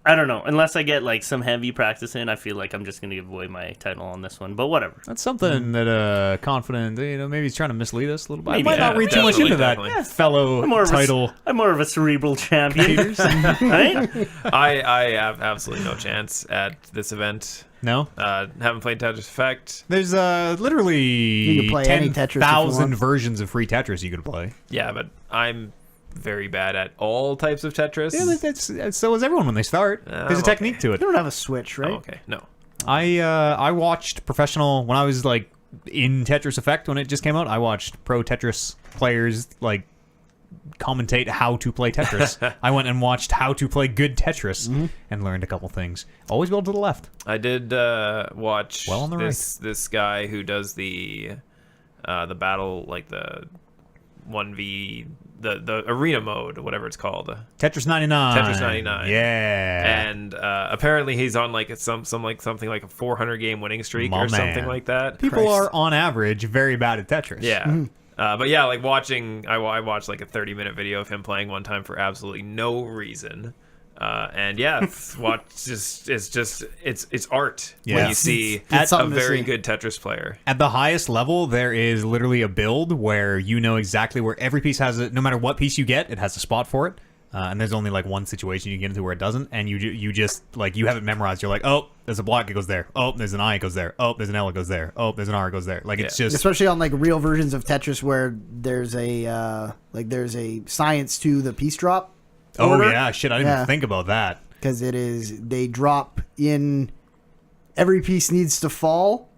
[SPEAKER 1] I don't know, unless I get like some heavy practice in, I feel like I'm just going to give away my title on this one, but whatever.
[SPEAKER 2] That's something that confident, maybe he's trying to mislead us a little bit.
[SPEAKER 1] Maybe,
[SPEAKER 2] I might not
[SPEAKER 1] yeah,
[SPEAKER 2] read too much
[SPEAKER 4] definitely,
[SPEAKER 2] into that
[SPEAKER 4] definitely.
[SPEAKER 2] fellow title.
[SPEAKER 1] I'm more of a cerebral champion, right?
[SPEAKER 4] I have absolutely no chance at this event.
[SPEAKER 2] No?
[SPEAKER 4] Haven't played Tetris Effect.
[SPEAKER 2] There's
[SPEAKER 3] You
[SPEAKER 2] literally
[SPEAKER 3] can play any Tetris if you
[SPEAKER 2] 10,000
[SPEAKER 3] want.
[SPEAKER 2] versions of free Tetris you could play.
[SPEAKER 4] Yeah, but I'm very bad at all types of Tetris.
[SPEAKER 2] Yeah, so is everyone when they start. There's a technique to it.
[SPEAKER 3] You don't have a Switch, right?
[SPEAKER 4] Oh, okay, no.
[SPEAKER 2] I watched professional when I was like in Tetris Effect when it just came out. I watched pro Tetris players like commentate how to play Tetris. I went and watched how to play good Tetris and learned a couple things. Always build to the left.
[SPEAKER 4] I did watch
[SPEAKER 2] Well on the
[SPEAKER 4] this guy who does the battle, like the 1v the arena mode, whatever it's called.
[SPEAKER 2] Tetris 99.
[SPEAKER 4] Tetris 99.
[SPEAKER 2] Yeah.
[SPEAKER 4] And apparently he's on like something like a 400 game winning streak
[SPEAKER 2] My
[SPEAKER 4] or something
[SPEAKER 2] man.
[SPEAKER 4] like that.
[SPEAKER 2] People are on average very bad at Tetris.
[SPEAKER 4] Yeah. But yeah, like watching, I watched like a 30-minute video of him playing one time for absolutely no reason. And yeah, it's art when
[SPEAKER 2] Yeah.
[SPEAKER 4] you see
[SPEAKER 3] It's
[SPEAKER 4] a
[SPEAKER 3] something to
[SPEAKER 4] very
[SPEAKER 3] see.
[SPEAKER 4] good Tetris player.
[SPEAKER 2] At the highest level, there is literally a build where you know exactly where every piece has it. No matter what piece you get, it has a spot for it. And there's only like one situation you can get into where it doesn't, and you just like you have it memorized. You're like, oh, there's a block, it goes there. Oh, there's an I, it goes there. Oh, there's an L, it goes there. Oh, there's an R, it goes there. Like it's just
[SPEAKER 3] Especially on like real versions of Tetris where there's a science to the piece drop.
[SPEAKER 2] oh
[SPEAKER 3] order.
[SPEAKER 2] yeah, shit. I didn't even think about that.
[SPEAKER 3] Because they drop in, every piece needs to fall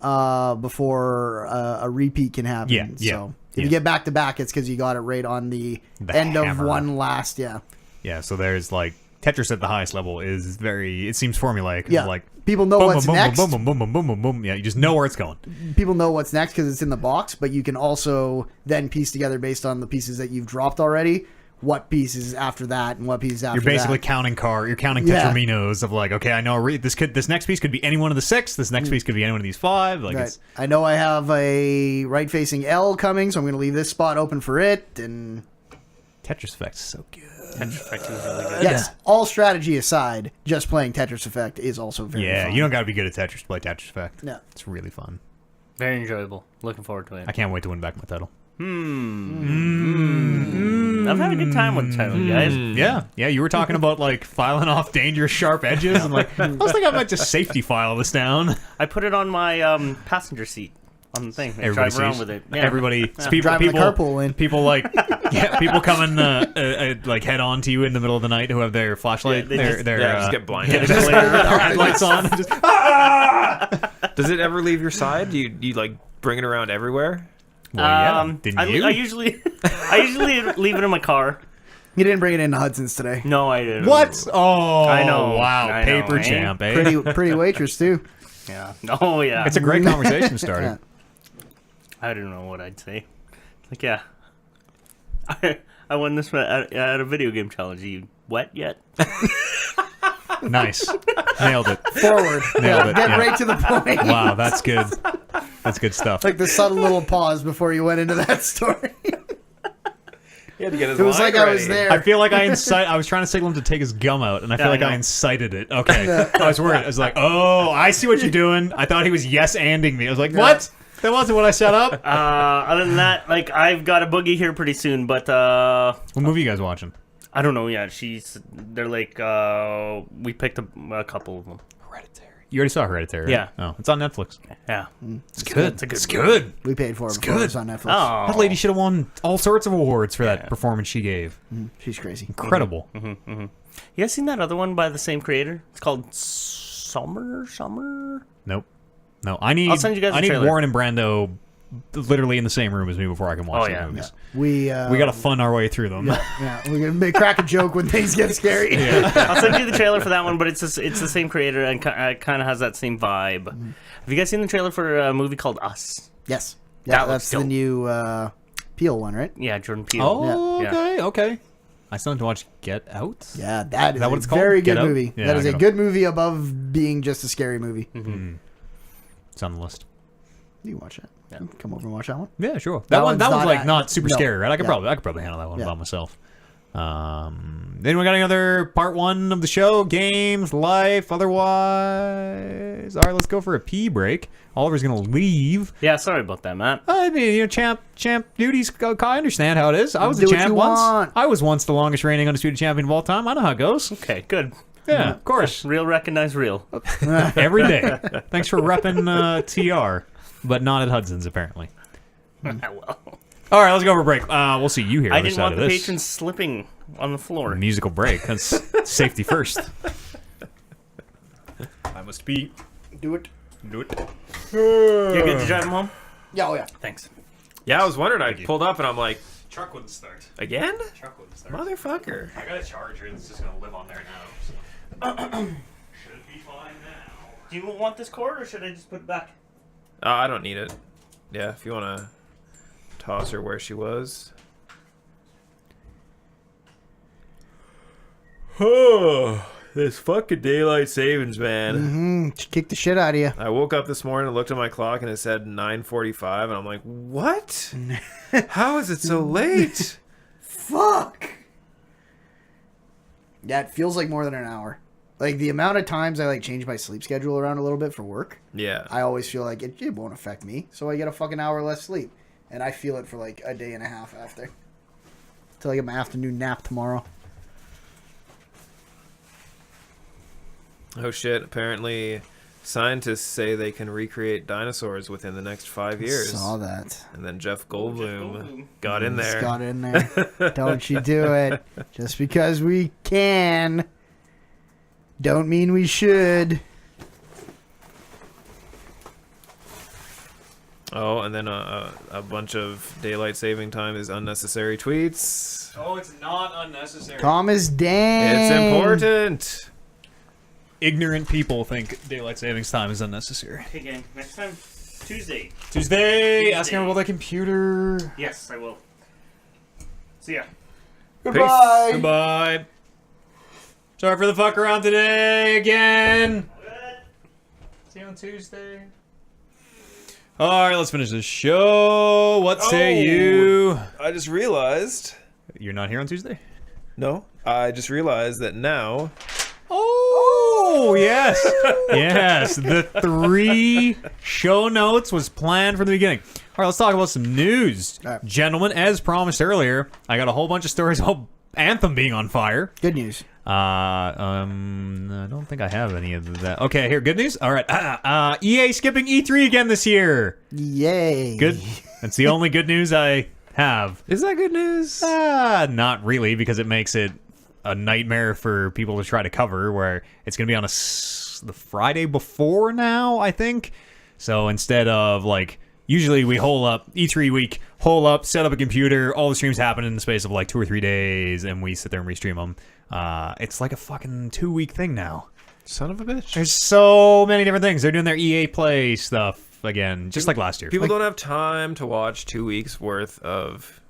[SPEAKER 3] before a repeat can happen.
[SPEAKER 2] Yeah, yeah,
[SPEAKER 3] So if you get back to back, it's because you got it right on the end
[SPEAKER 2] hammer.
[SPEAKER 3] of one last. Yeah.
[SPEAKER 2] Yeah, so there's like Tetris at the highest level is very. It seems formulaic.
[SPEAKER 3] Yeah.
[SPEAKER 2] Like
[SPEAKER 3] People know
[SPEAKER 2] boom,
[SPEAKER 3] what's
[SPEAKER 2] boom,
[SPEAKER 3] next.
[SPEAKER 2] boom, boom, boom, boom, boom, boom, boom. Yeah, you just know where it's going.
[SPEAKER 3] People know what's next because it's in the box, but you can also then piece together based on the pieces that you've dropped already. What pieces after that and what pieces after
[SPEAKER 2] You're basically
[SPEAKER 3] that.
[SPEAKER 2] counting You're counting
[SPEAKER 3] Yeah.
[SPEAKER 2] tetraminos of like, okay, I know this next piece could be any one of the 6. This next piece could be any one of these 5. Like
[SPEAKER 3] Right.
[SPEAKER 2] it's
[SPEAKER 3] I know I have a right-facing L coming, so I'm going to leave this spot open for it. And
[SPEAKER 2] Tetris Effect is so good.
[SPEAKER 1] Tetris Effect is really good.
[SPEAKER 3] yes, all strategy aside, just playing Tetris Effect is also very
[SPEAKER 2] Yeah,
[SPEAKER 3] fun.
[SPEAKER 2] you don't got to be good at Tetris to play Tetris Effect.
[SPEAKER 3] Yeah.
[SPEAKER 2] It's really fun.
[SPEAKER 1] Very enjoyable. Looking forward to
[SPEAKER 2] I
[SPEAKER 1] it.
[SPEAKER 2] can't wait to win back my title.
[SPEAKER 1] I've had a good time with the title, guys.
[SPEAKER 2] Yeah. You were talking about like filing off dangerous sharp edges, and like I was thinking I might just safety file this down.
[SPEAKER 1] I put it on my passenger seat on the thing. I drive around with it. Yeah.
[SPEAKER 2] Everybody, people,
[SPEAKER 3] Driving the
[SPEAKER 2] people,
[SPEAKER 3] carpool in.
[SPEAKER 2] people like, people coming like head on to you in the middle of the night who have their flashlight,
[SPEAKER 1] Yeah, they
[SPEAKER 2] their
[SPEAKER 4] just get blinded.
[SPEAKER 2] their headlights on. And just,
[SPEAKER 4] Does it ever leave your side? Do you like bring it around everywhere?
[SPEAKER 2] well, yeah, didn't
[SPEAKER 1] I
[SPEAKER 2] you?
[SPEAKER 1] usually leave it in my car.
[SPEAKER 3] You didn't bring it into Hudson's today.
[SPEAKER 1] No, I didn't.
[SPEAKER 2] What? Oh,
[SPEAKER 1] I know.
[SPEAKER 2] Wow,
[SPEAKER 1] I know,
[SPEAKER 2] paper
[SPEAKER 1] eh?
[SPEAKER 2] champ, eh?
[SPEAKER 3] Pretty waitress, too.
[SPEAKER 1] Yeah. Oh, yeah.
[SPEAKER 2] It's a great conversation starter.
[SPEAKER 3] Yeah.
[SPEAKER 1] I don't know what I'd say. Like, yeah. I won this at a video game challenge. Are you wet yet?
[SPEAKER 2] Nice, nailed it.
[SPEAKER 3] Forward.
[SPEAKER 2] Nailed it.
[SPEAKER 3] Get
[SPEAKER 2] yeah.
[SPEAKER 3] right to the point.
[SPEAKER 2] Wow, that's good. That's good stuff.
[SPEAKER 3] Like the subtle little pause before you went into that story.
[SPEAKER 4] He had to get his
[SPEAKER 3] It was
[SPEAKER 4] line
[SPEAKER 3] like I was
[SPEAKER 4] ready.
[SPEAKER 3] there.
[SPEAKER 2] I feel like I was trying to signal him to take his gum out, and I feel
[SPEAKER 1] Yeah, I
[SPEAKER 2] like I
[SPEAKER 1] know.
[SPEAKER 2] incited it. Okay. I was worried. I was like, oh, I see what you're doing. I thought he was yes-anding me. I was like, what? That wasn't what I set up.
[SPEAKER 1] Other than that, like, I've got a boogie here pretty soon, but
[SPEAKER 2] What movie you guys watching?
[SPEAKER 1] I don't know yet. They're like, we picked a couple of them.
[SPEAKER 2] Hereditary. You already saw Hereditary, right?
[SPEAKER 1] Yeah.
[SPEAKER 2] Oh, it's on Netflix.
[SPEAKER 1] Yeah.
[SPEAKER 2] It's good.
[SPEAKER 1] It's a good
[SPEAKER 2] It's
[SPEAKER 1] movie.
[SPEAKER 2] good.
[SPEAKER 3] We paid for it before
[SPEAKER 2] good.
[SPEAKER 3] it was on Netflix.
[SPEAKER 1] Oh.
[SPEAKER 2] That lady should have won all sorts of awards for that performance she gave.
[SPEAKER 3] She's crazy.
[SPEAKER 2] Incredible.
[SPEAKER 1] You guys seen that other one by the same creator? It's called Summer?
[SPEAKER 2] Nope. No, I need.
[SPEAKER 1] I'll send you guys
[SPEAKER 2] I
[SPEAKER 1] a
[SPEAKER 2] need
[SPEAKER 1] trailer.
[SPEAKER 2] Warren and Brando literally in the same room as me before I can watch
[SPEAKER 1] Oh,
[SPEAKER 2] those
[SPEAKER 1] yeah.
[SPEAKER 2] movies.
[SPEAKER 3] We
[SPEAKER 2] We got to fund our way through them.
[SPEAKER 3] yeah, we're gonna crack a joke when things get scary.
[SPEAKER 1] I'll send you the trailer for that one, but it's the same creator and it kind of has that same vibe. Have you guys seen the trailer for a movie called Us?
[SPEAKER 3] Yes. Yeah,
[SPEAKER 1] That looks
[SPEAKER 3] that's the
[SPEAKER 1] dope.
[SPEAKER 3] new Peel one, right?
[SPEAKER 1] Yeah, Jordan Peele.
[SPEAKER 2] Oh,
[SPEAKER 1] Yeah.
[SPEAKER 2] okay, okay. I still need to watch Get Out.
[SPEAKER 3] Yeah, that is
[SPEAKER 2] that what
[SPEAKER 3] a
[SPEAKER 2] it's called?
[SPEAKER 3] very
[SPEAKER 2] Get
[SPEAKER 3] good
[SPEAKER 2] Out?
[SPEAKER 3] movie.
[SPEAKER 2] Yeah,
[SPEAKER 3] that is
[SPEAKER 2] I
[SPEAKER 3] a
[SPEAKER 2] gotta-
[SPEAKER 3] good movie above being just a scary movie.
[SPEAKER 2] It's on the list.
[SPEAKER 3] You can watch that. You can come over and watch that one.
[SPEAKER 2] Yeah, sure.
[SPEAKER 3] That
[SPEAKER 2] That one's
[SPEAKER 3] one's
[SPEAKER 2] like
[SPEAKER 3] not
[SPEAKER 2] not super
[SPEAKER 3] no.
[SPEAKER 2] scary, right? I could
[SPEAKER 3] Yeah.
[SPEAKER 2] probably handle that one
[SPEAKER 3] Yeah.
[SPEAKER 2] by myself. Anyone got any other part 1 of the show? Games, life, otherwise? All right, let's go for a pee break. Oliver's gonna leave.
[SPEAKER 1] Yeah, sorry about that, Matt.
[SPEAKER 2] I mean, champ duties. I understand how it is. I was
[SPEAKER 3] Do
[SPEAKER 2] a
[SPEAKER 3] what
[SPEAKER 2] champ
[SPEAKER 3] you
[SPEAKER 2] once.
[SPEAKER 3] want.
[SPEAKER 2] I was once the longest reigning undisputed champion of all time. I know how it goes.
[SPEAKER 1] Okay, good.
[SPEAKER 2] Yeah, of course.
[SPEAKER 1] Real recognize real.
[SPEAKER 2] Every day. Thanks for repping TR, but not at Hudson's apparently.
[SPEAKER 1] Well,
[SPEAKER 2] All right, let's go for a break. We'll see you here.
[SPEAKER 1] I
[SPEAKER 2] on the
[SPEAKER 1] didn't
[SPEAKER 2] other
[SPEAKER 1] want
[SPEAKER 2] side
[SPEAKER 1] the
[SPEAKER 2] of this.
[SPEAKER 1] patrons slipping on the floor.
[SPEAKER 2] Musical break. That's safety first. I must be.
[SPEAKER 3] Do it.
[SPEAKER 2] Do it.
[SPEAKER 1] You good to drive him home?
[SPEAKER 3] Yeah, oh yeah.
[SPEAKER 1] Thanks.
[SPEAKER 4] Yeah, I was wondering. I pulled up and I'm like,
[SPEAKER 2] Truck wouldn't start.
[SPEAKER 4] again?
[SPEAKER 2] Truck wouldn't start.
[SPEAKER 4] Motherfucker.
[SPEAKER 2] I got a charger that's just gonna live on there now. So. Should be fine now.
[SPEAKER 1] Do you want this cord or should I just put it back?
[SPEAKER 4] I don't need it. Yeah, if you want to toss her where she was. Oh, this fucking daylight savings, man.
[SPEAKER 3] Kick the shit out of you.
[SPEAKER 4] I woke up this morning and looked at my clock and it said 9:45 and I'm like, what? How is it so late?
[SPEAKER 3] Fuck. Yeah, it feels like more than an hour. Like, the amount of times I, like, change my sleep schedule around a little bit for work,
[SPEAKER 4] Yeah.
[SPEAKER 3] I always feel like it won't affect me, so I get a fucking hour less sleep. And I feel it for, like, a day and a half after. Till I get my afternoon nap tomorrow.
[SPEAKER 4] Oh, shit. Apparently, scientists say they can recreate dinosaurs within the next 5 years.
[SPEAKER 3] Saw that.
[SPEAKER 4] And then Jeff Goldblum got in there.
[SPEAKER 3] Just got in there. Don't you do it. Just because we can, don't mean we should.
[SPEAKER 4] Oh, and then a bunch of daylight saving time is unnecessary tweets.
[SPEAKER 2] Oh, it's not unnecessary.
[SPEAKER 3] Thomas Dang.
[SPEAKER 4] It's important.
[SPEAKER 2] Ignorant people think daylight savings time is unnecessary.
[SPEAKER 1] Hey, gang. Next time, Tuesday.
[SPEAKER 2] Tuesday, ask him about the computer.
[SPEAKER 1] Yes, I will. See ya.
[SPEAKER 3] Goodbye.
[SPEAKER 2] Goodbye. Sorry for the fuck around today again. See you on Tuesday. All right, let's finish this show. What say you?
[SPEAKER 4] I just realized.
[SPEAKER 2] You're not here on Tuesday?
[SPEAKER 4] No, I just realized that now.
[SPEAKER 2] Oh, yes. Yes, the 3 show notes was planned from the beginning. All right, let's talk about some news.
[SPEAKER 3] All right.
[SPEAKER 2] Gentlemen, as promised earlier, I got a whole bunch of stories about Anthem being on fire.
[SPEAKER 3] Good news.
[SPEAKER 2] I don't think I have any of that. Okay, here, good news. All right, EA skipping E3 again this year.
[SPEAKER 3] Yay.
[SPEAKER 2] Good. That's the only good news I have.
[SPEAKER 4] Is that good news?
[SPEAKER 2] Not really, because it makes it a nightmare for people to try to cover, where it's going to be on the Friday before now, I think. So instead of, like, usually we hole up, E3 week, hole up, set up a computer, all the streams happen in the space of like 2 or 3 days, and we sit there and restream them. It's like a fucking 2-week thing now.
[SPEAKER 4] Son of a bitch.
[SPEAKER 2] There's so many different things. They're doing their EA Play stuff again, just like last year.
[SPEAKER 4] People don't have time to watch 2 weeks worth of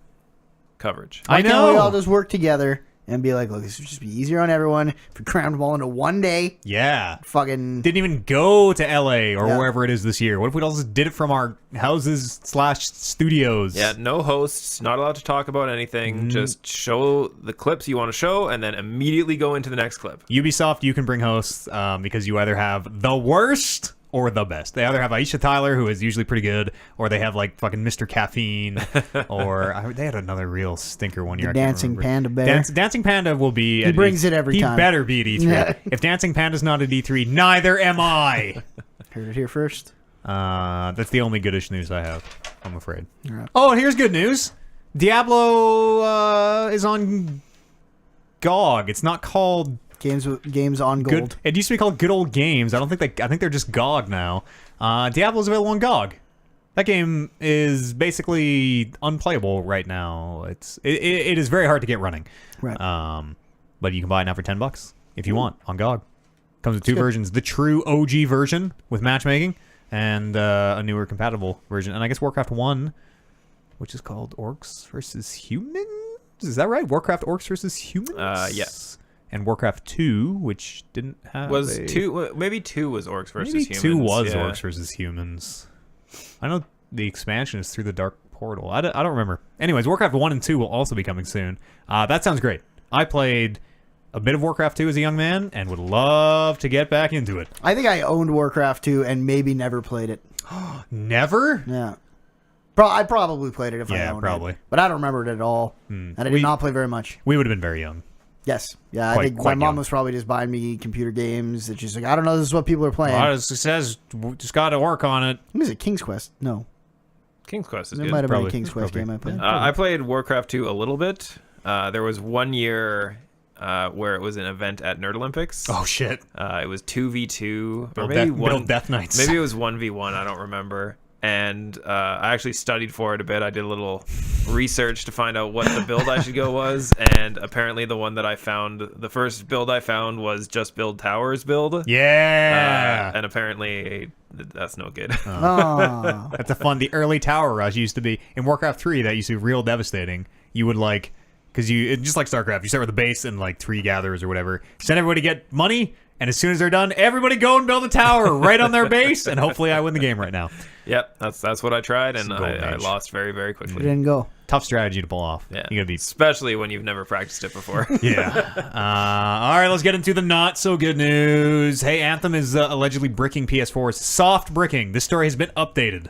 [SPEAKER 4] coverage.
[SPEAKER 3] Why
[SPEAKER 2] I
[SPEAKER 3] can't
[SPEAKER 2] know.
[SPEAKER 3] we all just work together and be like, look, this would just be easier on everyone if we crammed them all into one day?
[SPEAKER 2] Yeah.
[SPEAKER 3] Fucking.
[SPEAKER 2] Didn't even go to LA or
[SPEAKER 3] Yeah.
[SPEAKER 2] wherever it is this year. What if we all just did it from our houses / studios?
[SPEAKER 4] Yeah, no hosts, not allowed to talk about anything. Just show the clips you want to show and then immediately go into the next clip.
[SPEAKER 2] Ubisoft, you can bring hosts because you either have the worst or the best. They either have Aisha Tyler, who is usually pretty good, or they have like fucking Mr. Caffeine, or they had another real stinker one year.
[SPEAKER 3] The
[SPEAKER 2] I can't
[SPEAKER 3] Dancing
[SPEAKER 2] remember.
[SPEAKER 3] Panda Bear.
[SPEAKER 2] Dancing Panda will be.
[SPEAKER 3] He brings it every time.
[SPEAKER 2] He better be at E3.
[SPEAKER 3] Yeah.
[SPEAKER 2] If Dancing Panda's not at E3, neither am I.
[SPEAKER 3] Heard it here first.
[SPEAKER 2] That's the only goodish news I have, I'm afraid.
[SPEAKER 3] Right.
[SPEAKER 2] Oh, and here's good news. Diablo is on GOG. It's not called
[SPEAKER 3] Games on Gold.
[SPEAKER 2] Good. It used to be called Good Old Games. I think they're just GOG now. Diablo's available on GOG. That game is basically unplayable right now. It is very hard to get running.
[SPEAKER 3] Right.
[SPEAKER 2] But you can buy it now for $10 if you want on GOG. Comes with 2 versions: the true OG version with matchmaking, and a newer compatible version. And I guess Warcraft 1, which is called Orcs versus Humans. Is that right? Warcraft Orcs versus Humans.
[SPEAKER 4] Yes.
[SPEAKER 2] And Warcraft 2, which didn't have
[SPEAKER 4] Maybe 2 was Orcs versus
[SPEAKER 2] maybe
[SPEAKER 4] Humans.
[SPEAKER 2] 2 was
[SPEAKER 4] yeah.
[SPEAKER 2] Orcs versus Humans. I know the expansion is through the Dark Portal. I don't remember. Anyways, Warcraft 1 and 2 will also be coming soon. That sounds great. I played a bit of Warcraft 2 as a young man and would love to get back into it.
[SPEAKER 3] I think I owned Warcraft 2 and maybe never played it.
[SPEAKER 2] Never?
[SPEAKER 3] Yeah. I probably played it if I owned
[SPEAKER 2] probably.
[SPEAKER 3] it. But I don't remember it at all. And I did not play very much.
[SPEAKER 2] We would have been very young.
[SPEAKER 3] Yes. Yeah, I
[SPEAKER 2] Quite-
[SPEAKER 3] think my
[SPEAKER 2] quite
[SPEAKER 3] mom
[SPEAKER 2] young.
[SPEAKER 3] was probably just buying me computer games. It's just like, I don't know, this is what people are playing.
[SPEAKER 2] It says just got to work on it.
[SPEAKER 3] What is it, King's Quest? No.
[SPEAKER 4] King's Quest is
[SPEAKER 3] There
[SPEAKER 4] good.
[SPEAKER 3] might have been
[SPEAKER 2] Probably.
[SPEAKER 3] a King's Quest
[SPEAKER 2] Probably.
[SPEAKER 3] game I played.
[SPEAKER 4] I played Warcraft 2 a little bit. There was 1 year where it was an event at Nerd Olympics.
[SPEAKER 2] Oh shit!
[SPEAKER 4] It was 2v2 or
[SPEAKER 2] Little
[SPEAKER 4] maybe
[SPEAKER 2] little Death Knights.
[SPEAKER 4] Maybe it was 1v1. I don't remember. And I actually studied for it a bit. I did a little research to find out what the build I should go was, and apparently the one that I found, the first build I found was just build towers build.
[SPEAKER 2] Yeah.
[SPEAKER 4] And apparently that's no good.
[SPEAKER 3] Oh.
[SPEAKER 2] That's a fun. The early tower rush used to be in Warcraft 3. That used to be real devastating. You would like, because just like StarCraft, you start with a base and like 3 gatherers or whatever. Send everybody to get money. And as soon as they're done, everybody go and build a tower right on their base, and hopefully I win the game right now.
[SPEAKER 4] Yep, that's what I tried, and
[SPEAKER 2] Golden
[SPEAKER 4] I
[SPEAKER 2] Age.
[SPEAKER 4] lost very, very
[SPEAKER 3] It
[SPEAKER 4] quickly.
[SPEAKER 3] didn't go.
[SPEAKER 2] Tough strategy to pull off.
[SPEAKER 4] Yeah,
[SPEAKER 2] You gotta be.
[SPEAKER 4] especially when you've never practiced it before.
[SPEAKER 2] Yeah. All right, let's get into the not so good news. Hey, Anthem is allegedly bricking PS4's soft bricking. This story has been updated.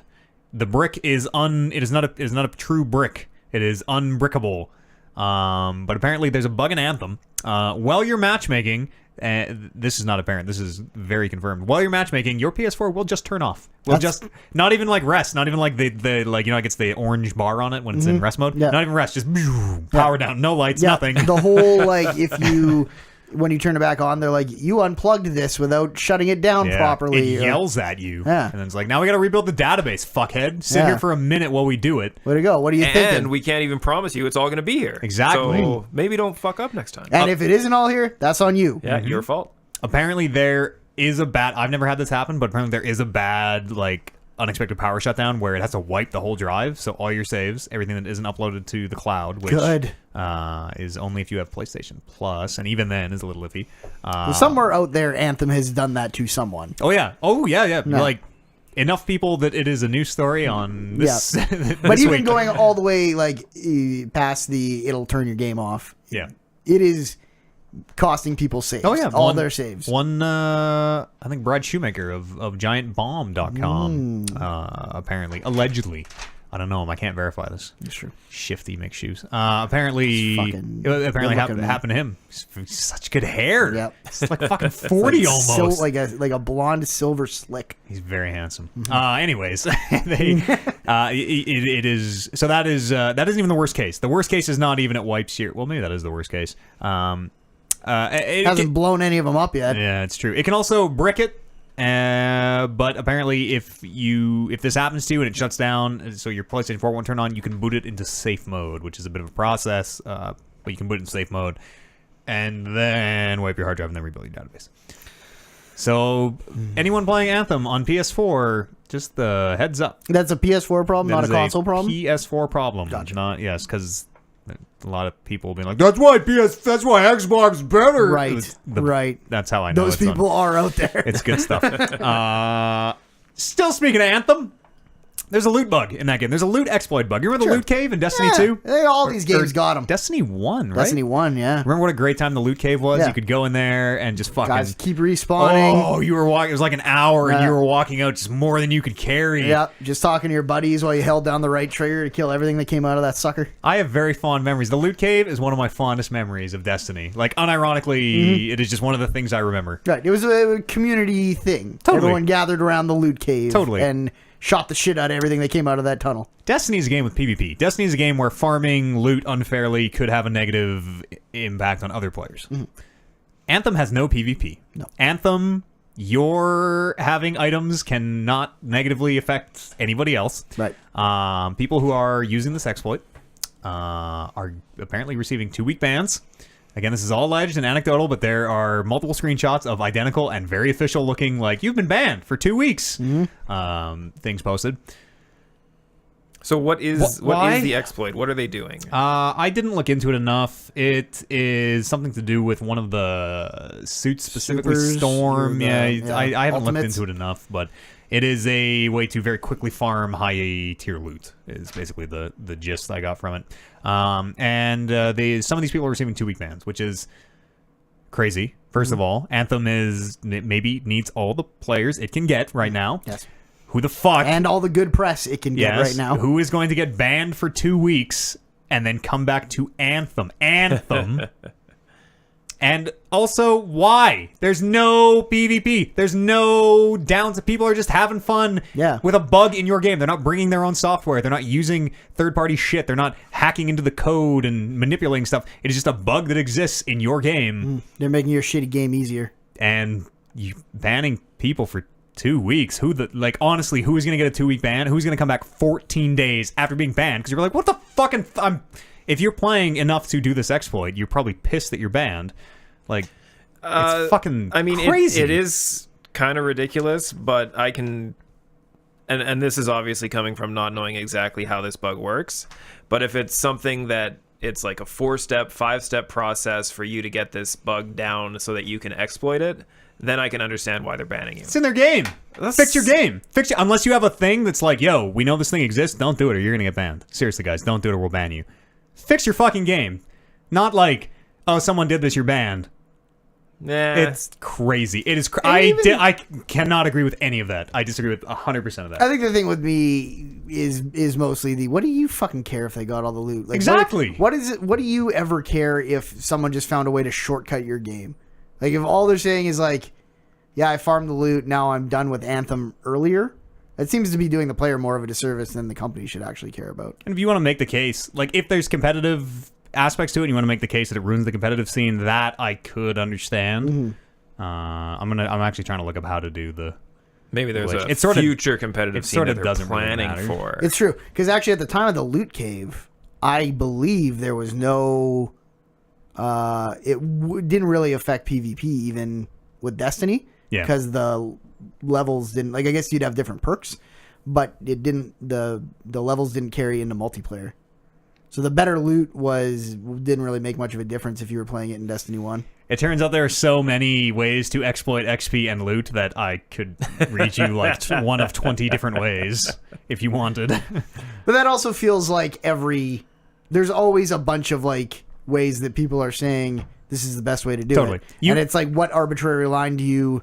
[SPEAKER 2] The brick is it is not a true brick. It is unbrickable. But apparently there's a bug in Anthem. While you're matchmaking, this is not apparent. This is very confirmed. While you're matchmaking, your PS4 will just turn off. Will just not even like rest. Not even like the like it gets the orange bar on it when it's in rest mode.
[SPEAKER 3] Yeah.
[SPEAKER 2] Not even rest. Just power down. No lights. Nothing.
[SPEAKER 3] The whole when you turn it back on, they're like, you unplugged this without shutting it down properly.
[SPEAKER 2] It yells at you.
[SPEAKER 3] Yeah.
[SPEAKER 2] And then it's like, now we got to rebuild the database, fuckhead. Sit here for a minute while we do it.
[SPEAKER 3] Way to go. What are you
[SPEAKER 4] And
[SPEAKER 3] thinking?
[SPEAKER 4] we can't even promise you it's all going to be here.
[SPEAKER 2] Exactly.
[SPEAKER 4] So maybe don't fuck up next time.
[SPEAKER 3] And if it isn't all here, that's on you.
[SPEAKER 4] Yeah, your fault.
[SPEAKER 2] Apparently there is a bad, I've never had this happen, but apparently there is a bad, like, unexpected power shutdown where it has to wipe the whole drive. So all your saves, everything that isn't uploaded to the cloud, which is only if you have PlayStation Plus, and even then is a little iffy.
[SPEAKER 3] Somewhere out there, Anthem has done that to someone.
[SPEAKER 2] Oh, yeah.
[SPEAKER 3] No.
[SPEAKER 2] Like, enough people that it is a news story on this.
[SPEAKER 3] But even
[SPEAKER 2] week.
[SPEAKER 3] going all the way past it'll turn your game off.
[SPEAKER 2] Yeah.
[SPEAKER 3] It is costing people saves.
[SPEAKER 2] Oh, yeah.
[SPEAKER 3] All their saves.
[SPEAKER 2] One, I think Brad Shoemaker of GiantBomb.com, apparently, allegedly. I don't know him. I can't verify this.
[SPEAKER 3] That's true.
[SPEAKER 2] Shifty McShoes. Apparently, happened to him. He's such good hair.
[SPEAKER 3] Yep.
[SPEAKER 2] It's like fucking 40 almost.
[SPEAKER 3] Like a blonde silver slick.
[SPEAKER 2] He's very handsome. Anyways, it is. So that isn't even the worst case. The worst case is not even it wipes your. Well, maybe that is the worst case. It
[SPEAKER 3] hasn't blown any of them up yet.
[SPEAKER 2] Yeah, it's true. It can also brick it. But apparently, if this happens to you and it shuts down, so your PlayStation 4 won't turn on, you can boot it into safe mode, which is a bit of a process. But you can boot it in safe mode, and then wipe your hard drive and then rebuild your database. So anyone playing Anthem on PS4, just the heads up.
[SPEAKER 3] That's a PS4 problem,
[SPEAKER 2] That
[SPEAKER 3] not a
[SPEAKER 2] is
[SPEAKER 3] console problem.
[SPEAKER 2] PS4 problem.
[SPEAKER 3] Gotcha.
[SPEAKER 2] Not because a lot of people being like, that's why Xbox is better.
[SPEAKER 3] Right. Right.
[SPEAKER 2] That's how I know
[SPEAKER 3] Those
[SPEAKER 2] it's on-
[SPEAKER 3] people are out there.
[SPEAKER 2] It's good stuff. Still speaking of Anthem, there's a loot bug in that game. There's a loot exploit bug. You remember the loot cave in Destiny 2?
[SPEAKER 3] All these games got them.
[SPEAKER 2] Destiny 1, right?
[SPEAKER 3] Destiny 1, yeah.
[SPEAKER 2] Remember what a great time the loot cave was?
[SPEAKER 3] Yeah.
[SPEAKER 2] You could go in there and just fucking...
[SPEAKER 3] Guys keep respawning.
[SPEAKER 2] Oh, you were walking... It was like an hour and you were walking out just more than you could carry.
[SPEAKER 3] Yeah, just talking to your buddies while you held down the right trigger to kill everything that came out of that sucker.
[SPEAKER 2] I have very fond memories. The loot cave is one of my fondest memories of Destiny. Like, unironically, it is just one of the things I remember.
[SPEAKER 3] Right, it was a community thing.
[SPEAKER 2] Totally.
[SPEAKER 3] Everyone gathered around the loot cave.
[SPEAKER 2] Totally.
[SPEAKER 3] And shot the shit out of everything that came out of that tunnel.
[SPEAKER 2] Destiny is a game with PvP. Destiny is a game where farming loot unfairly could have a negative impact on other players. Anthem has no PvP.
[SPEAKER 3] No.
[SPEAKER 2] Anthem, your having items cannot negatively affect anybody else.
[SPEAKER 3] Right.
[SPEAKER 2] People who are using this exploit are apparently receiving 2-week bans. Again, this is all alleged and anecdotal, but there are multiple screenshots of identical and very official looking, like, you've been banned for 2 weeks, things posted.
[SPEAKER 4] So what is
[SPEAKER 2] Why?
[SPEAKER 4] the exploit? What are they doing?
[SPEAKER 2] I didn't look into it enough. It is something to do with one of the suits, specifically
[SPEAKER 3] Supers,
[SPEAKER 2] Storm.
[SPEAKER 3] or the-
[SPEAKER 2] I haven't looked
[SPEAKER 3] Ultimates.
[SPEAKER 2] into it enough, but it is a way to very quickly farm high tier loot. Is basically the gist I got from it. Some of these people are receiving 2-week bans, which is crazy. First of all, Anthem maybe needs all the players it can get right now.
[SPEAKER 3] Yes.
[SPEAKER 2] Who the fuck?
[SPEAKER 3] And all the good press it can get right now.
[SPEAKER 2] Who is going to get banned for 2 weeks and then come back to Anthem? And also, why? There's no PvP. There's no downs. People are just having fun with a bug in your game. They're not bringing their own software. They're not using third-party shit. They're not hacking into the code and manipulating stuff. It is just a bug that exists in your game.
[SPEAKER 3] They're making your shitty game easier.
[SPEAKER 2] And you banning people for 2 weeks. Honestly, who is going to get a 2-week ban? Who's going to come back 14 days after being banned? Because you're like, what the fucking... If you're playing enough to do this exploit, you're probably pissed that you're banned. Like, it's fucking crazy.
[SPEAKER 4] It is kind of ridiculous, but I can... And this is obviously coming from not knowing exactly how this bug works. But if it's something that it's like a 4-step, 5-step process for you to get this bug down so that you can exploit it, then I can understand why they're banning you.
[SPEAKER 2] It's in their game. Fix your game. Unless you have a thing that's like, yo, we know this thing exists, don't do it or you're going to get banned. Seriously, guys, don't do it or we'll ban you. Fix your fucking game. Not like, oh, someone did this, you're banned.
[SPEAKER 4] Nah.
[SPEAKER 2] It's crazy. It is. I cannot agree with any of that. I disagree with 100% of that.
[SPEAKER 3] I think the thing with me is mostly the what do you fucking care if they got all the loot? Like,
[SPEAKER 2] Exactly.
[SPEAKER 3] What is it? What do you ever care if someone just found a way to shortcut your game? Like if all they're saying is like, yeah, I farmed the loot, now I'm done with Anthem earlier. It seems to be doing the player more of a disservice than the company should actually care about.
[SPEAKER 2] And if you want to make the case, like if there's competitive aspects to it and you want to make the case that it ruins the competitive scene, that I could understand. Mm-hmm. I'm actually trying to look up how to do the
[SPEAKER 4] maybe there's a
[SPEAKER 2] it's sort of,
[SPEAKER 4] future competitive scene that they're planning
[SPEAKER 2] really
[SPEAKER 4] for.
[SPEAKER 3] It's true, because actually at the time of the loot cave, I believe there was no didn't really affect PvP even with Destiny, because the levels didn't, like, I guess you'd have different perks, but it didn't, the levels didn't carry into multiplayer. So the better loot didn't really make much of a difference if you were playing it in Destiny 1.
[SPEAKER 2] It turns out there are so many ways to exploit XP and loot that I could read you like one of 20 different ways if you wanted.
[SPEAKER 3] But that also feels like there's always a bunch of like ways that people are saying this is the best way to do it. And it's like, what arbitrary line do you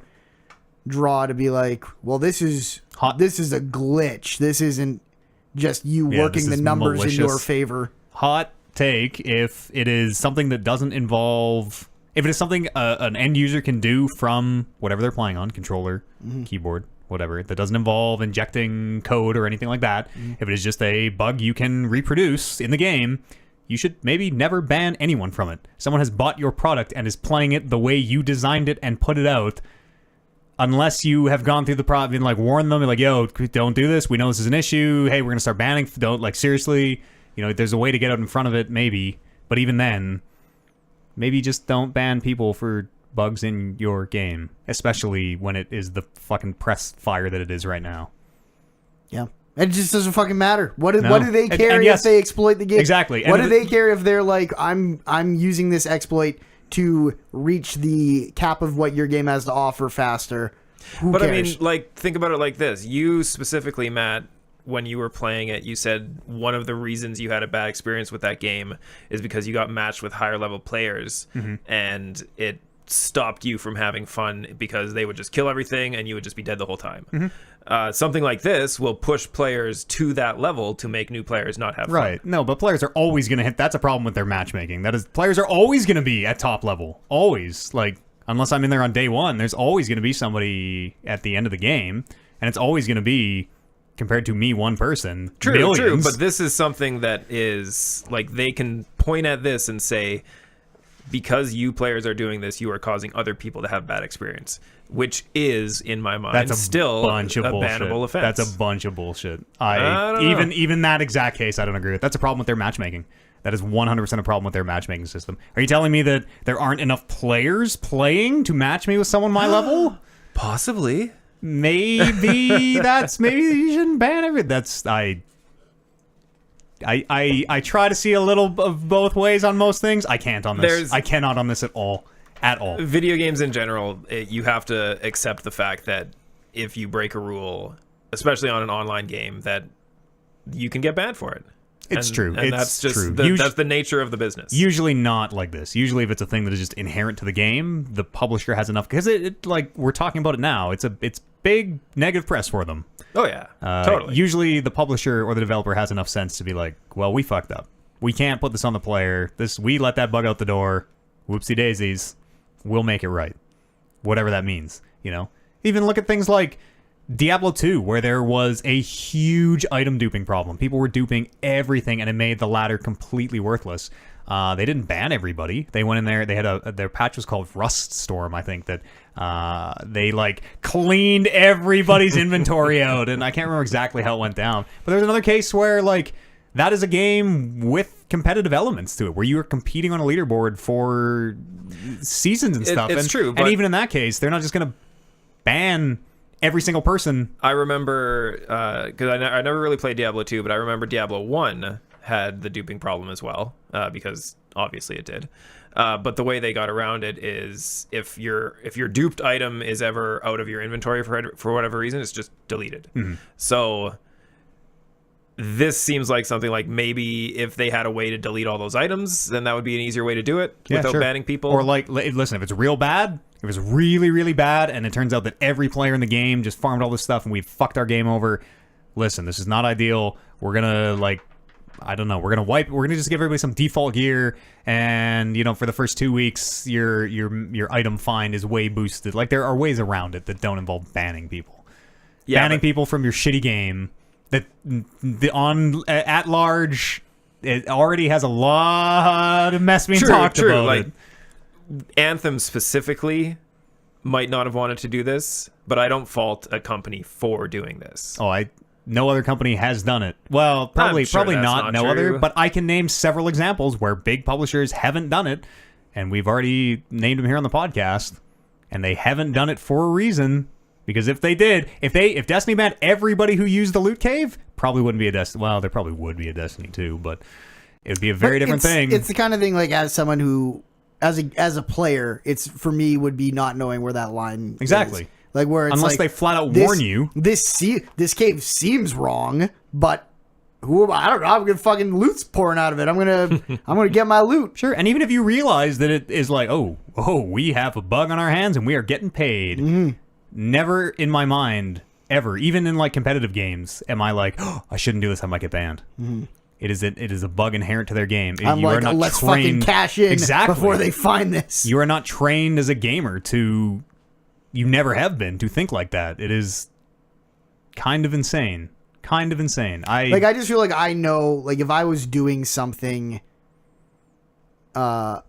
[SPEAKER 3] draw to be like, well, this is a glitch. This isn't just you working the numbers malicious. In your favor.
[SPEAKER 2] Hot take: if it is something that doesn't involve, if it is something an end user can do from whatever they're playing on, controller, keyboard, whatever, that doesn't involve injecting code or anything like that, if it is just a bug you can reproduce in the game, you should maybe never ban anyone from it. Someone has bought your product and is playing it the way you designed it and put it out. Unless you have gone through the problem and like warn them, like, yo, don't do this. We know this is an issue. Hey, we're going to start banning. Don't, like, seriously, there's a way to get out in front of it, maybe. But even then, maybe just don't ban people for bugs in your game, especially when it is the fucking press fire that it is right now.
[SPEAKER 3] Yeah. It just doesn't fucking matter. What do they care if they exploit the game?
[SPEAKER 2] Exactly.
[SPEAKER 3] What do they care if they're like, I'm using this exploit to reach the cap of what your game has to offer faster? Who cares?
[SPEAKER 4] I mean, like, think about it like this. You specifically, Matt, when you were playing it, you said one of the reasons you had a bad experience with that game is because you got matched with higher level players, and it stopped you from having fun because they would just kill everything and you would just be dead the whole time. Something like this will push players to that level to make new players not have fun.
[SPEAKER 2] Right. No, but players are always going to hit. That's a problem with their matchmaking. That is, players are always going to be at top level. Always. Like, unless I'm in there on day one, there's always going to be somebody at the end of the game, and it's always going to be, compared to me, one person.
[SPEAKER 4] True. But this is something that is, like, they can point at this and say, because you players are doing this, you are causing other people to have bad experience, which is, in my mind, still a bannable offense.
[SPEAKER 2] That's a bunch of bullshit. Even that exact case, I don't agree with. That's a problem with their matchmaking. That is 100% a problem with their matchmaking system. Are you telling me that there aren't enough players playing to match me with someone my level?
[SPEAKER 4] Possibly.
[SPEAKER 2] Maybe maybe you shouldn't ban everything. I try to see a little of both ways on most things. I can't on this. I cannot on this at all. At all.
[SPEAKER 4] Video games in general, you have to accept the fact that if you break a rule, especially on an online game, that you can get banned for it.
[SPEAKER 2] It's true.
[SPEAKER 4] And
[SPEAKER 2] that's
[SPEAKER 4] that's just
[SPEAKER 2] true.
[SPEAKER 4] That's the nature of the business.
[SPEAKER 2] Usually not like this. Usually if it's a thing that is just inherent to the game, the publisher has enough, because it like we're talking about it now. It's big negative press for them.
[SPEAKER 4] Oh yeah, totally.
[SPEAKER 2] Usually the publisher or the developer has enough sense to be like, well, we fucked up. We can't put this on the player. We let that bug out the door. Whoopsie daisies. We'll make it right. Whatever that means, Even look at things like Diablo 2, where there was a huge item duping problem. People were duping everything, and it made the ladder completely worthless. They didn't ban everybody. They went in there. They had their patch was called Rust Storm, I think, that they like cleaned everybody's inventory out, and I can't remember exactly how it went down. But there's another case where like that is a game with competitive elements to it, where you are competing on a leaderboard for seasons and stuff.
[SPEAKER 4] It's true,
[SPEAKER 2] and even in that case, they're not just going to ban every single person.
[SPEAKER 4] I remember, because I never really played Diablo 2, but I remember Diablo 1 had the duping problem as well, because obviously it did. But the way they got around it is if your duped item is ever out of your inventory for whatever reason, it's just deleted. So this seems like something like maybe if they had a way to delete all those items, then that would be an easier way to do it without banning people.
[SPEAKER 2] Or like, listen, if it's real bad, if it was really, really bad, and it turns out that every player in the game just farmed all this stuff and we fucked our game over, listen, this is not ideal. We're gonna I don't know. We're gonna just give everybody some default gear, and for the first 2 weeks, your item find is way boosted. Like, there are ways around it that don't involve banning people. Banning people from your shitty game that at large, it already has a lot of mess being talked about.
[SPEAKER 4] Like Anthem specifically might not have wanted to do this, but I don't fault a company for doing this.
[SPEAKER 2] No other company has done it. Well, probably not no
[SPEAKER 4] true.
[SPEAKER 2] other, but I can name several examples where big publishers haven't done it, and we've already named them here on the podcast, and they haven't done it for a reason, because if they did, if Destiny banned everybody who used the loot cave, probably wouldn't be a Destiny. Well, there probably would be a Destiny 2, but it would be a very different thing.
[SPEAKER 3] It's the kind of thing, like, as someone who, as a player, it's, for me, would be not knowing where that line
[SPEAKER 2] exactly.
[SPEAKER 3] is. Like, where it's
[SPEAKER 2] unless they flat out warn you.
[SPEAKER 3] This cave seems wrong, but I don't know. I'm gonna fucking loot's pouring out of it. I'm gonna get my loot.
[SPEAKER 2] Sure, and even if you realize that it is like, oh, we have a bug on our hands and we are getting paid. Never in my mind ever, even in like competitive games, am I like, oh, I shouldn't do this. I might get banned. It is a bug inherent to their game.
[SPEAKER 3] I'm
[SPEAKER 2] you
[SPEAKER 3] like,
[SPEAKER 2] are not
[SPEAKER 3] let's
[SPEAKER 2] trained,
[SPEAKER 3] fucking cash in
[SPEAKER 2] exactly.
[SPEAKER 3] before they find this.
[SPEAKER 2] You are not trained as a gamer to. You never have been to think like that. It is kind of insane. I
[SPEAKER 3] just feel like I know, like, if I was doing something, I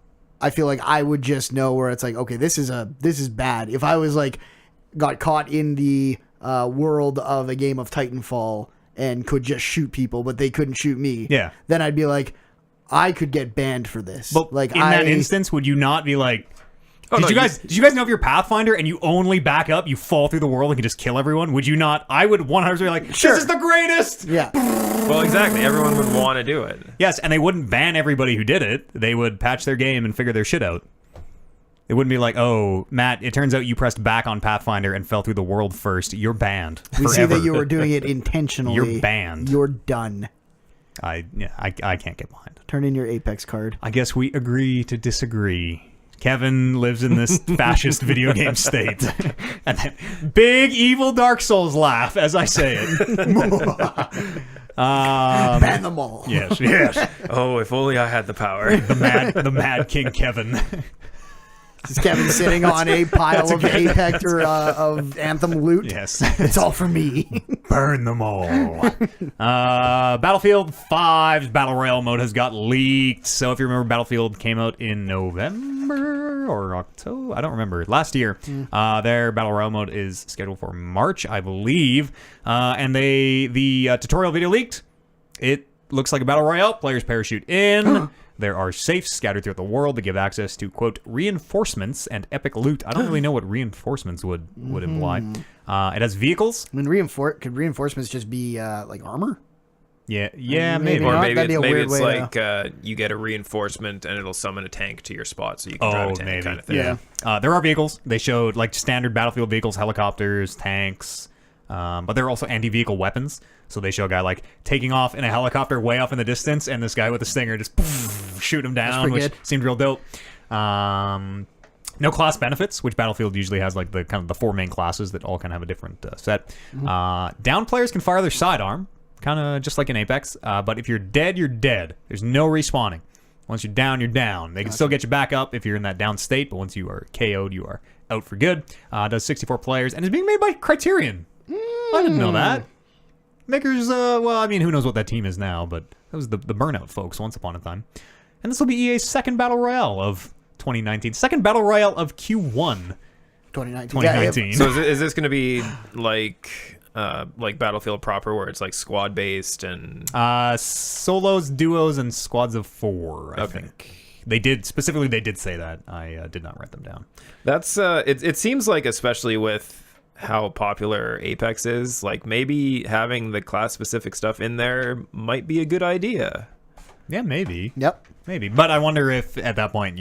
[SPEAKER 3] feel like I would just know where it's like, okay, this is bad. If I was like got caught in the world of a game of Titanfall and could just shoot people, but they couldn't shoot me, then I'd be like, I could get banned for this.
[SPEAKER 2] But
[SPEAKER 3] like,
[SPEAKER 2] in that instance, would you not be like, did you guys know if you're Pathfinder and you only back up, you fall through the world and can just kill everyone? Would you not? I would 100% be like,
[SPEAKER 3] sure.
[SPEAKER 2] This is the greatest!
[SPEAKER 4] Yeah. Well, exactly. Everyone would want to do it.
[SPEAKER 2] Yes, and they wouldn't ban everybody who did it. They would patch their game and figure their shit out. It wouldn't be like, oh, Matt, it turns out you pressed back on Pathfinder and fell through the world first. You're banned
[SPEAKER 3] We
[SPEAKER 2] forever.
[SPEAKER 3] see that you were doing it intentionally.
[SPEAKER 2] You're banned.
[SPEAKER 3] You're done.
[SPEAKER 2] I can't get behind it.
[SPEAKER 3] Turn in your Apex card.
[SPEAKER 2] I guess we agree to disagree. Kevin lives in this fascist video game state. And then big evil Dark Souls laugh as I say it.
[SPEAKER 3] Ban them all.
[SPEAKER 2] Yes.
[SPEAKER 4] Oh, if only I had the power.
[SPEAKER 2] The mad King Kevin.
[SPEAKER 3] Is Kevin sitting on a pile of Apex or of Anthem loot?
[SPEAKER 2] Yes.
[SPEAKER 3] It's all for me.
[SPEAKER 2] Burn them all. Battlefield 5's Battle Royale mode has got leaked. So if you remember, Battlefield came out in November or October. I don't remember. Last year. Their Battle Royale mode is scheduled for March, I believe. And the tutorial video leaked. It looks like a Battle Royale. Players parachute in. There are safes scattered throughout the world that give access to, quote, reinforcements and epic loot. I don't really know what reinforcements would imply. It has vehicles.
[SPEAKER 3] I mean, could reinforcements just be like armor?
[SPEAKER 2] Yeah, maybe.
[SPEAKER 4] Or
[SPEAKER 3] not.
[SPEAKER 4] maybe
[SPEAKER 3] That'd be a
[SPEAKER 4] maybe
[SPEAKER 3] weird
[SPEAKER 4] it's
[SPEAKER 3] way
[SPEAKER 4] like you get a reinforcement and it'll summon a tank to your spot so you can drive a tank kind of thing.
[SPEAKER 2] Yeah. There are vehicles. They showed like standard Battlefield vehicles, helicopters, tanks. But there are also anti-vehicle weapons. So they show a guy like taking off in a helicopter way off in the distance, and this guy with a stinger just shoot him down, which seemed real dope. No class benefits, which Battlefield usually has like the kind of the four main classes that all kind of have a different set. Down players can fire their sidearm, kind of just like in Apex. But if you're dead, you're dead. There's no respawning. Once you're down, you're down. They can still get you back up if you're in that down state, but once you are KO'd, you are out for good. Does 64 players, and is being made by Criterion. I didn't know that. Makers, well, I mean, who knows what that team is now, but that was the Burnout folks once upon a time. And this will be EA's second Battle Royale of 2019. Second Battle Royale of Q1 2019.
[SPEAKER 4] So is this going to be like Battlefield proper, where it's like squad-based and...
[SPEAKER 2] solos, duos, and squads of 4, I think. They did say that. I did not write them down.
[SPEAKER 4] That's, it seems like, especially with how popular Apex is, like maybe having the class specific stuff in there might be a good idea.
[SPEAKER 2] Yeah, maybe.
[SPEAKER 3] Yep.
[SPEAKER 2] Maybe. But I wonder if at that point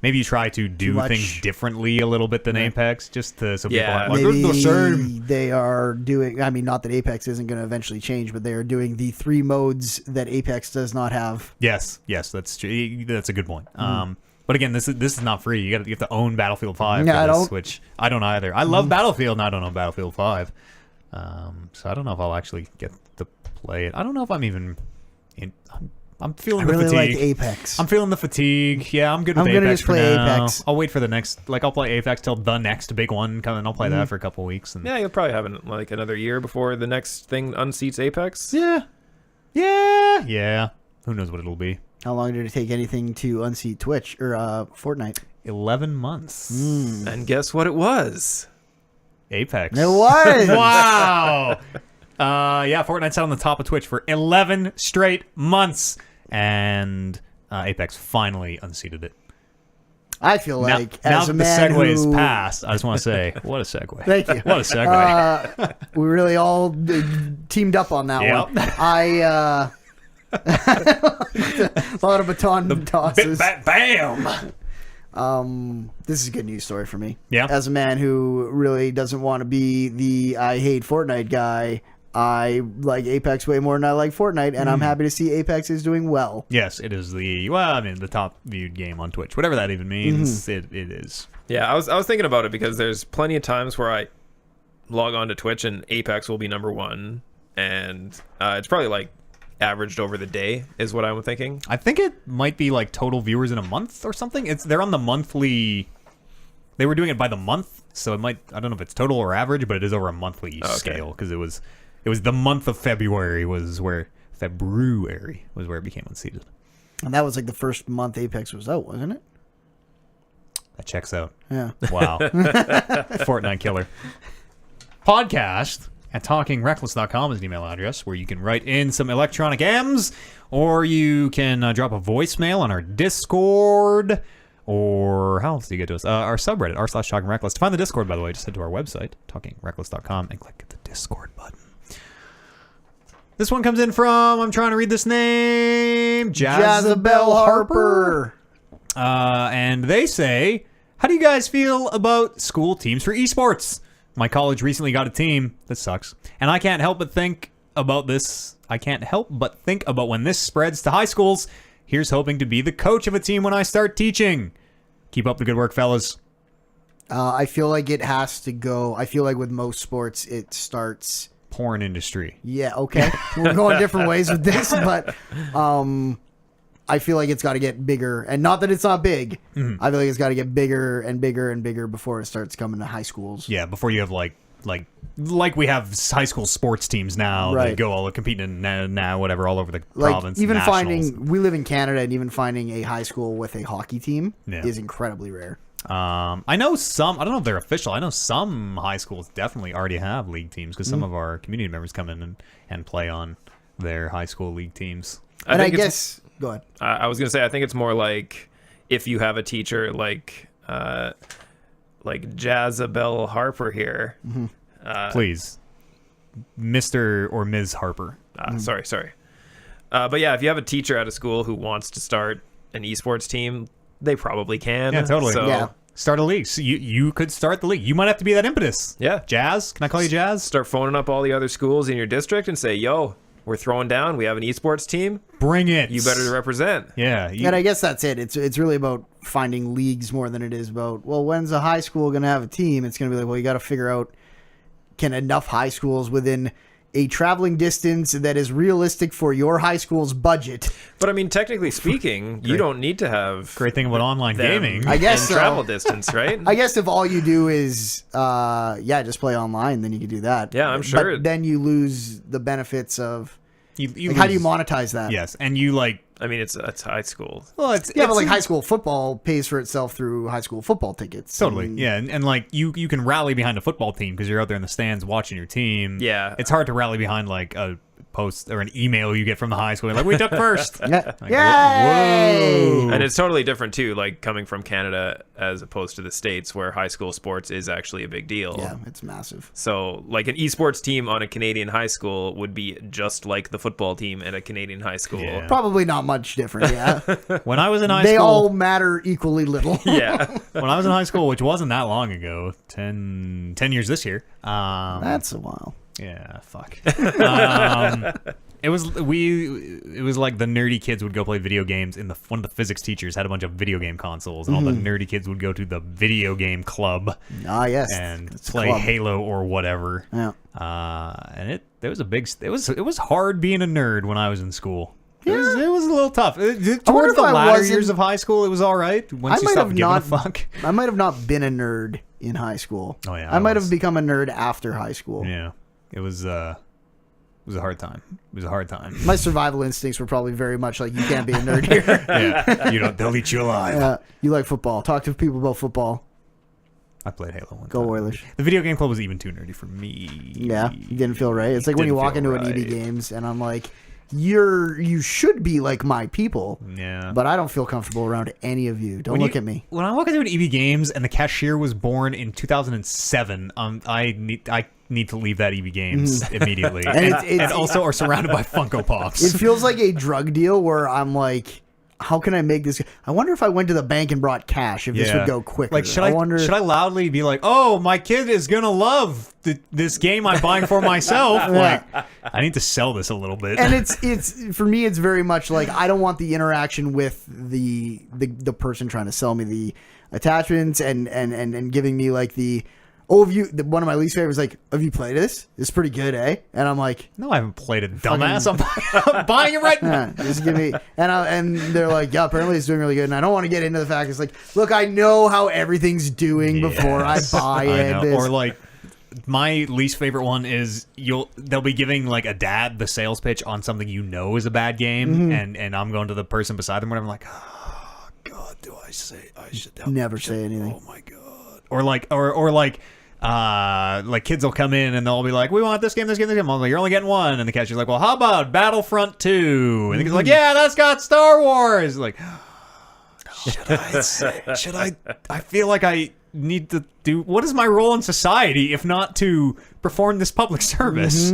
[SPEAKER 2] maybe you try to do
[SPEAKER 3] much.
[SPEAKER 2] things differently a little bit than Apex, just to so people
[SPEAKER 4] Yeah.
[SPEAKER 2] aren't like,
[SPEAKER 3] Maybe
[SPEAKER 2] "It's the same."
[SPEAKER 3] they are doing. I mean, not that Apex isn't going to eventually change, but they are doing the 3 modes that Apex does not have.
[SPEAKER 2] Yes, that's true. That's a good point. But again, this is not free. You have to own Battlefield 5
[SPEAKER 3] Yeah,
[SPEAKER 2] for
[SPEAKER 3] I
[SPEAKER 2] this,
[SPEAKER 3] don't.
[SPEAKER 2] which I don't either. I love Battlefield, and I don't know Battlefield 5. So I don't know if I'll actually get to play it. I don't know if I'm even in. I'm feeling
[SPEAKER 3] I
[SPEAKER 2] the
[SPEAKER 3] really
[SPEAKER 2] fatigue.
[SPEAKER 3] like Apex.
[SPEAKER 2] I'm feeling the fatigue. Yeah, I'm good with
[SPEAKER 3] I'm
[SPEAKER 2] Apex
[SPEAKER 3] gonna just
[SPEAKER 2] for
[SPEAKER 3] play
[SPEAKER 2] now.
[SPEAKER 3] Apex.
[SPEAKER 2] I'll wait for the next. Like, I'll play Apex till the next big one comes, and I'll play that for a couple of weeks. And
[SPEAKER 4] Yeah, you'll probably have another year before the next thing unseats Apex.
[SPEAKER 2] yeah. Who knows what it'll be?
[SPEAKER 3] How long did it take anything to unseat Twitch or Fortnite?
[SPEAKER 2] 11 months.
[SPEAKER 4] And guess what it was?
[SPEAKER 2] Apex.
[SPEAKER 3] It was.
[SPEAKER 2] Wow. Yeah, Fortnite sat on the top of Twitch for 11 straight months, and Apex finally unseated it.
[SPEAKER 3] I feel like
[SPEAKER 2] now
[SPEAKER 3] as
[SPEAKER 2] that
[SPEAKER 3] a
[SPEAKER 2] the
[SPEAKER 3] man
[SPEAKER 2] segue is
[SPEAKER 3] who,
[SPEAKER 2] past, I just want to say, what a segue.
[SPEAKER 3] Thank you.
[SPEAKER 2] What a segue.
[SPEAKER 3] We really all teamed up on that
[SPEAKER 2] Yep.
[SPEAKER 3] one. A lot of baton tosses.
[SPEAKER 2] Bam.
[SPEAKER 3] This is a good news story for me.
[SPEAKER 2] Yeah.
[SPEAKER 3] As a man who really doesn't want to be the I hate Fortnite guy, I like Apex way more than I like Fortnite, and I'm happy to see Apex is doing well.
[SPEAKER 2] Yes, it is the top viewed game on Twitch. Whatever that even means, it is.
[SPEAKER 4] Yeah, I was thinking about it because there's plenty of times where I log on to Twitch and Apex will be number 1, and it's probably like averaged over the day is what I'm thinking.
[SPEAKER 2] I think it might be like total viewers in a month or something. They're on the monthly. They were doing it by the month, so it might. I don't know if it's total or average, but it is over a monthly scale because it was the month of February was where it became unseated.
[SPEAKER 3] And that was like the first month Apex was out, wasn't it?
[SPEAKER 2] That checks out.
[SPEAKER 3] Yeah.
[SPEAKER 2] Wow. Fortnite killer. Podcast at talkingreckless.com is an email address where you can write in some electronic M's, or you can drop a voicemail on our Discord, or how else do you get to us? Our subreddit, r/talkingreckless. To find the Discord, by the way, just head to our website, talkingreckless.com, and click the Discord button. This one comes in from, I'm trying to read this name,
[SPEAKER 3] Jazabelle Harper.
[SPEAKER 2] And they say, how do you guys feel about school teams for esports? My college recently got a team. This sucks. And I can't help but think about this. I can't help but think about when this spreads to high schools. Here's hoping to be the coach of a team when I start teaching. Keep up the good work, fellas.
[SPEAKER 3] I feel like it has to go. I feel like with most sports, it starts.
[SPEAKER 2] Porn industry.
[SPEAKER 3] Yeah, okay. We're going different ways with this, but I feel like it's got to get bigger. And not that it's not big. I feel like it's got to get bigger and bigger and bigger before it starts coming to high schools.
[SPEAKER 2] Yeah, before you have like we have high school sports teams now.
[SPEAKER 3] Right.
[SPEAKER 2] They go all competing now, whatever, all over the
[SPEAKER 3] Like
[SPEAKER 2] province.
[SPEAKER 3] even
[SPEAKER 2] nationals.
[SPEAKER 3] we live in Canada, and even finding a high school with a hockey team is incredibly rare.
[SPEAKER 2] I know some. I don't know if they're official. I know some high schools definitely already have league teams because some of our community members come in and play on their high school league teams.
[SPEAKER 3] And I guess go ahead.
[SPEAKER 4] I was gonna say I think it's more like if you have a teacher like Jazabelle Harper here.
[SPEAKER 2] Please, Mr. or Ms. Harper.
[SPEAKER 4] Sorry. But yeah, if you have a teacher at a school who wants to start an esports team, they probably can.
[SPEAKER 2] Yeah, totally.
[SPEAKER 4] So,
[SPEAKER 3] Yeah.
[SPEAKER 2] Start a league. So you could start the league. You might have to be that impetus.
[SPEAKER 4] Yeah.
[SPEAKER 2] Jazz? Can I call you Jazz?
[SPEAKER 4] Start phoning up all the other schools in your district and say, yo, we're throwing down. We have an esports team.
[SPEAKER 2] Bring it.
[SPEAKER 4] You better represent.
[SPEAKER 2] Yeah.
[SPEAKER 3] And I guess that's it. It's really about finding leagues more than it is about, well, when's a high school going to have a team? It's going to be like, well, you got to figure out, can enough high schools within a traveling distance that is realistic for your high school's budget.
[SPEAKER 4] But I mean, technically speaking, you don't need to have
[SPEAKER 2] Great thing about online
[SPEAKER 4] them
[SPEAKER 2] gaming.
[SPEAKER 3] I guess
[SPEAKER 4] in
[SPEAKER 3] so.
[SPEAKER 4] travel distance, right?
[SPEAKER 3] I guess if all you do is, just play online, then you can do that.
[SPEAKER 4] Yeah, I'm sure.
[SPEAKER 3] But then you lose the benefits of,
[SPEAKER 2] You
[SPEAKER 3] how do you
[SPEAKER 2] lose-
[SPEAKER 3] monetize that?
[SPEAKER 2] Yes, and you
[SPEAKER 4] I mean, it's high school.
[SPEAKER 2] Well, it's
[SPEAKER 3] Yeah, but
[SPEAKER 2] it's-
[SPEAKER 3] like high school football pays for itself through high school football tickets.
[SPEAKER 2] Totally,
[SPEAKER 3] And-
[SPEAKER 2] yeah, and like you can rally behind a football team because you're out there in the stands watching your team.
[SPEAKER 4] Yeah.
[SPEAKER 2] it's hard to rally behind like a post or an email you get from the high school. Like, we took first.
[SPEAKER 3] Yeah.
[SPEAKER 2] Like,
[SPEAKER 3] Yay!
[SPEAKER 2] whoa.
[SPEAKER 4] And it's totally different too, like coming from Canada as opposed to the States, where high school sports is actually a big deal.
[SPEAKER 3] Yeah, it's massive.
[SPEAKER 4] So, like an esports team on a Canadian high school would be just like the football team at a Canadian high school.
[SPEAKER 2] Yeah.
[SPEAKER 3] Probably not much different. Yeah,
[SPEAKER 2] When I was in high
[SPEAKER 3] they
[SPEAKER 2] school,
[SPEAKER 3] all matter equally little.
[SPEAKER 4] Yeah.
[SPEAKER 2] when I was in high school, which wasn't that long ago, 10 years this year.
[SPEAKER 3] That's a while.
[SPEAKER 2] Yeah, fuck. It was like the nerdy kids would go play video games. One of the physics teachers had a bunch of video game consoles, and all the nerdy kids would go to the video game club
[SPEAKER 3] Yes,
[SPEAKER 2] and
[SPEAKER 3] it's a
[SPEAKER 2] play
[SPEAKER 3] club.
[SPEAKER 2] Halo or whatever.
[SPEAKER 3] Yeah.
[SPEAKER 2] And it was hard being a nerd when I was in school. It was a little tough. Towards
[SPEAKER 3] if
[SPEAKER 2] the
[SPEAKER 3] I
[SPEAKER 2] latter
[SPEAKER 3] wasn't-
[SPEAKER 2] years of high school, it was all right. Once you stopped giving a fuck.
[SPEAKER 3] I might have not been a nerd in high school.
[SPEAKER 2] Oh, yeah,
[SPEAKER 3] I might
[SPEAKER 2] was.
[SPEAKER 3] have become a nerd after high school.
[SPEAKER 2] Yeah, it was a hard time. It was a hard time.
[SPEAKER 3] My survival instincts were probably very much like, you can't be a nerd here.
[SPEAKER 2] Yeah, they'll eat you alive.
[SPEAKER 3] You like football. Talk to people about football.
[SPEAKER 2] I played Halo one
[SPEAKER 3] Go
[SPEAKER 2] time.
[SPEAKER 3] Oilers.
[SPEAKER 2] The video game club was even too nerdy for me.
[SPEAKER 3] Yeah, you didn't feel right. It's like when you
[SPEAKER 2] Didn't
[SPEAKER 3] walk
[SPEAKER 2] feel
[SPEAKER 3] into an EB
[SPEAKER 2] right.
[SPEAKER 3] Games and I'm like, you should be like my people,
[SPEAKER 2] Yeah.
[SPEAKER 3] but I don't feel comfortable around any of you. Don't look at me.
[SPEAKER 2] When I walk into an EB Games and the cashier was born in 2007, I need to leave that EB Games immediately.
[SPEAKER 3] it's-
[SPEAKER 2] also are surrounded by Funko Pops.
[SPEAKER 3] It feels like a drug deal where I'm like, how can I make this? I wonder if I went to the bank and brought cash, if this would go quicker.
[SPEAKER 2] Like, should I loudly be like, "Oh, my kid is gonna love this game I'm buying for myself"? Like, I need to sell this a little bit.
[SPEAKER 3] And it's for me, it's very much like, I don't want the interaction with the person trying to sell me the attachments and giving me like one of my least favorites, like, have you played this? It's pretty good, eh? And I'm like,
[SPEAKER 2] no, I haven't played it, dumbass. I'm buying it right now.
[SPEAKER 3] just give me, and they're like, yeah, apparently it's doing really good. And I don't want to get into the fact it's like, look, I know how everything's doing before I buy it.
[SPEAKER 2] I know. Or like, my least favorite one is they'll be giving like a dad the sales pitch on something you know is a bad game, and I'm going to the person beside them, and I'm like, oh God, do I say I should
[SPEAKER 3] Never say anything.
[SPEAKER 2] Oh my God. Or like kids will come in and they'll be like, we want this game. I'm like, you're only getting one. And the cashier's like, well, how about Battlefront 2? And the kid's like, yeah, that's got Star Wars. Like, should I feel like I need to do, what is my role in society if not to perform this public service?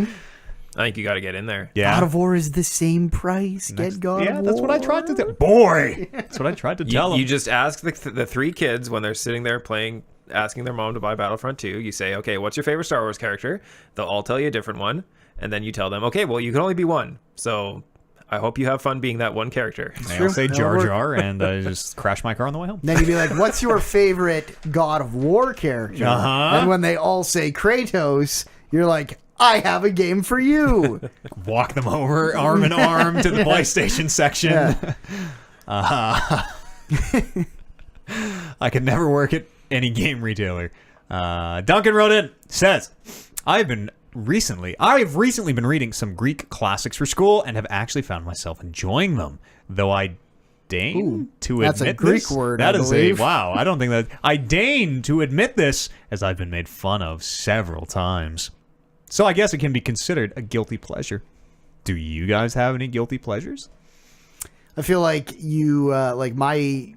[SPEAKER 4] I think you got to get in there.
[SPEAKER 2] Yeah.
[SPEAKER 3] God of War is the same price. Get God of War.
[SPEAKER 2] Yeah, that's what I tried to do. Boy, that's what I tried to tell them.
[SPEAKER 4] You just ask the three kids when they're sitting there playing, asking their mom to buy Battlefront 2. You say, okay, what's your favorite Star Wars character? They'll all tell you a different one. And then you tell them, okay, well, you can only be one. So I hope you have fun being that one character.
[SPEAKER 2] I'll say Jar Jar and I just crash my car on the way home.
[SPEAKER 3] Then you'd be like, what's your favorite God of War character? And when they all say Kratos, you're like, I have a game for you.
[SPEAKER 2] Walk them over arm in arm to the PlayStation section.
[SPEAKER 3] Yeah.
[SPEAKER 2] I could never work at any game retailer. Duncan wrote in, says, I've recently been reading some Greek classics for school and have actually found myself enjoying them, though I deign to
[SPEAKER 3] that's
[SPEAKER 2] admit
[SPEAKER 3] a Greek
[SPEAKER 2] this.
[SPEAKER 3] word,
[SPEAKER 2] That
[SPEAKER 3] I
[SPEAKER 2] is
[SPEAKER 3] believe.
[SPEAKER 2] wow. I don't think that I deign to admit this, as I've been made fun of several times. So I guess it can be considered a guilty pleasure. Do you guys have any guilty pleasures?
[SPEAKER 3] I feel like like my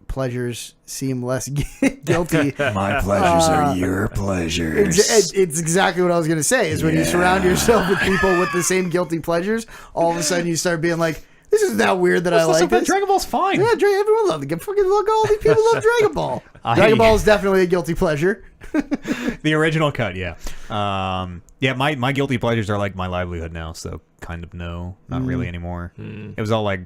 [SPEAKER 3] pleasures seem less guilty.
[SPEAKER 2] My pleasures are your pleasures.
[SPEAKER 3] It's exactly what I was going to say, is when you surround yourself with people with the same guilty pleasures, all of a sudden you start being like, this is not weird that I like this.
[SPEAKER 2] Dragon Ball's fine.
[SPEAKER 3] Yeah, everyone loves it. Fucking look, all these people love Dragon Ball. Dragon Ball is definitely a guilty pleasure.
[SPEAKER 2] The original cut, yeah. Yeah, my guilty pleasures are like my livelihood now, so kind of no, not really anymore. It was all like,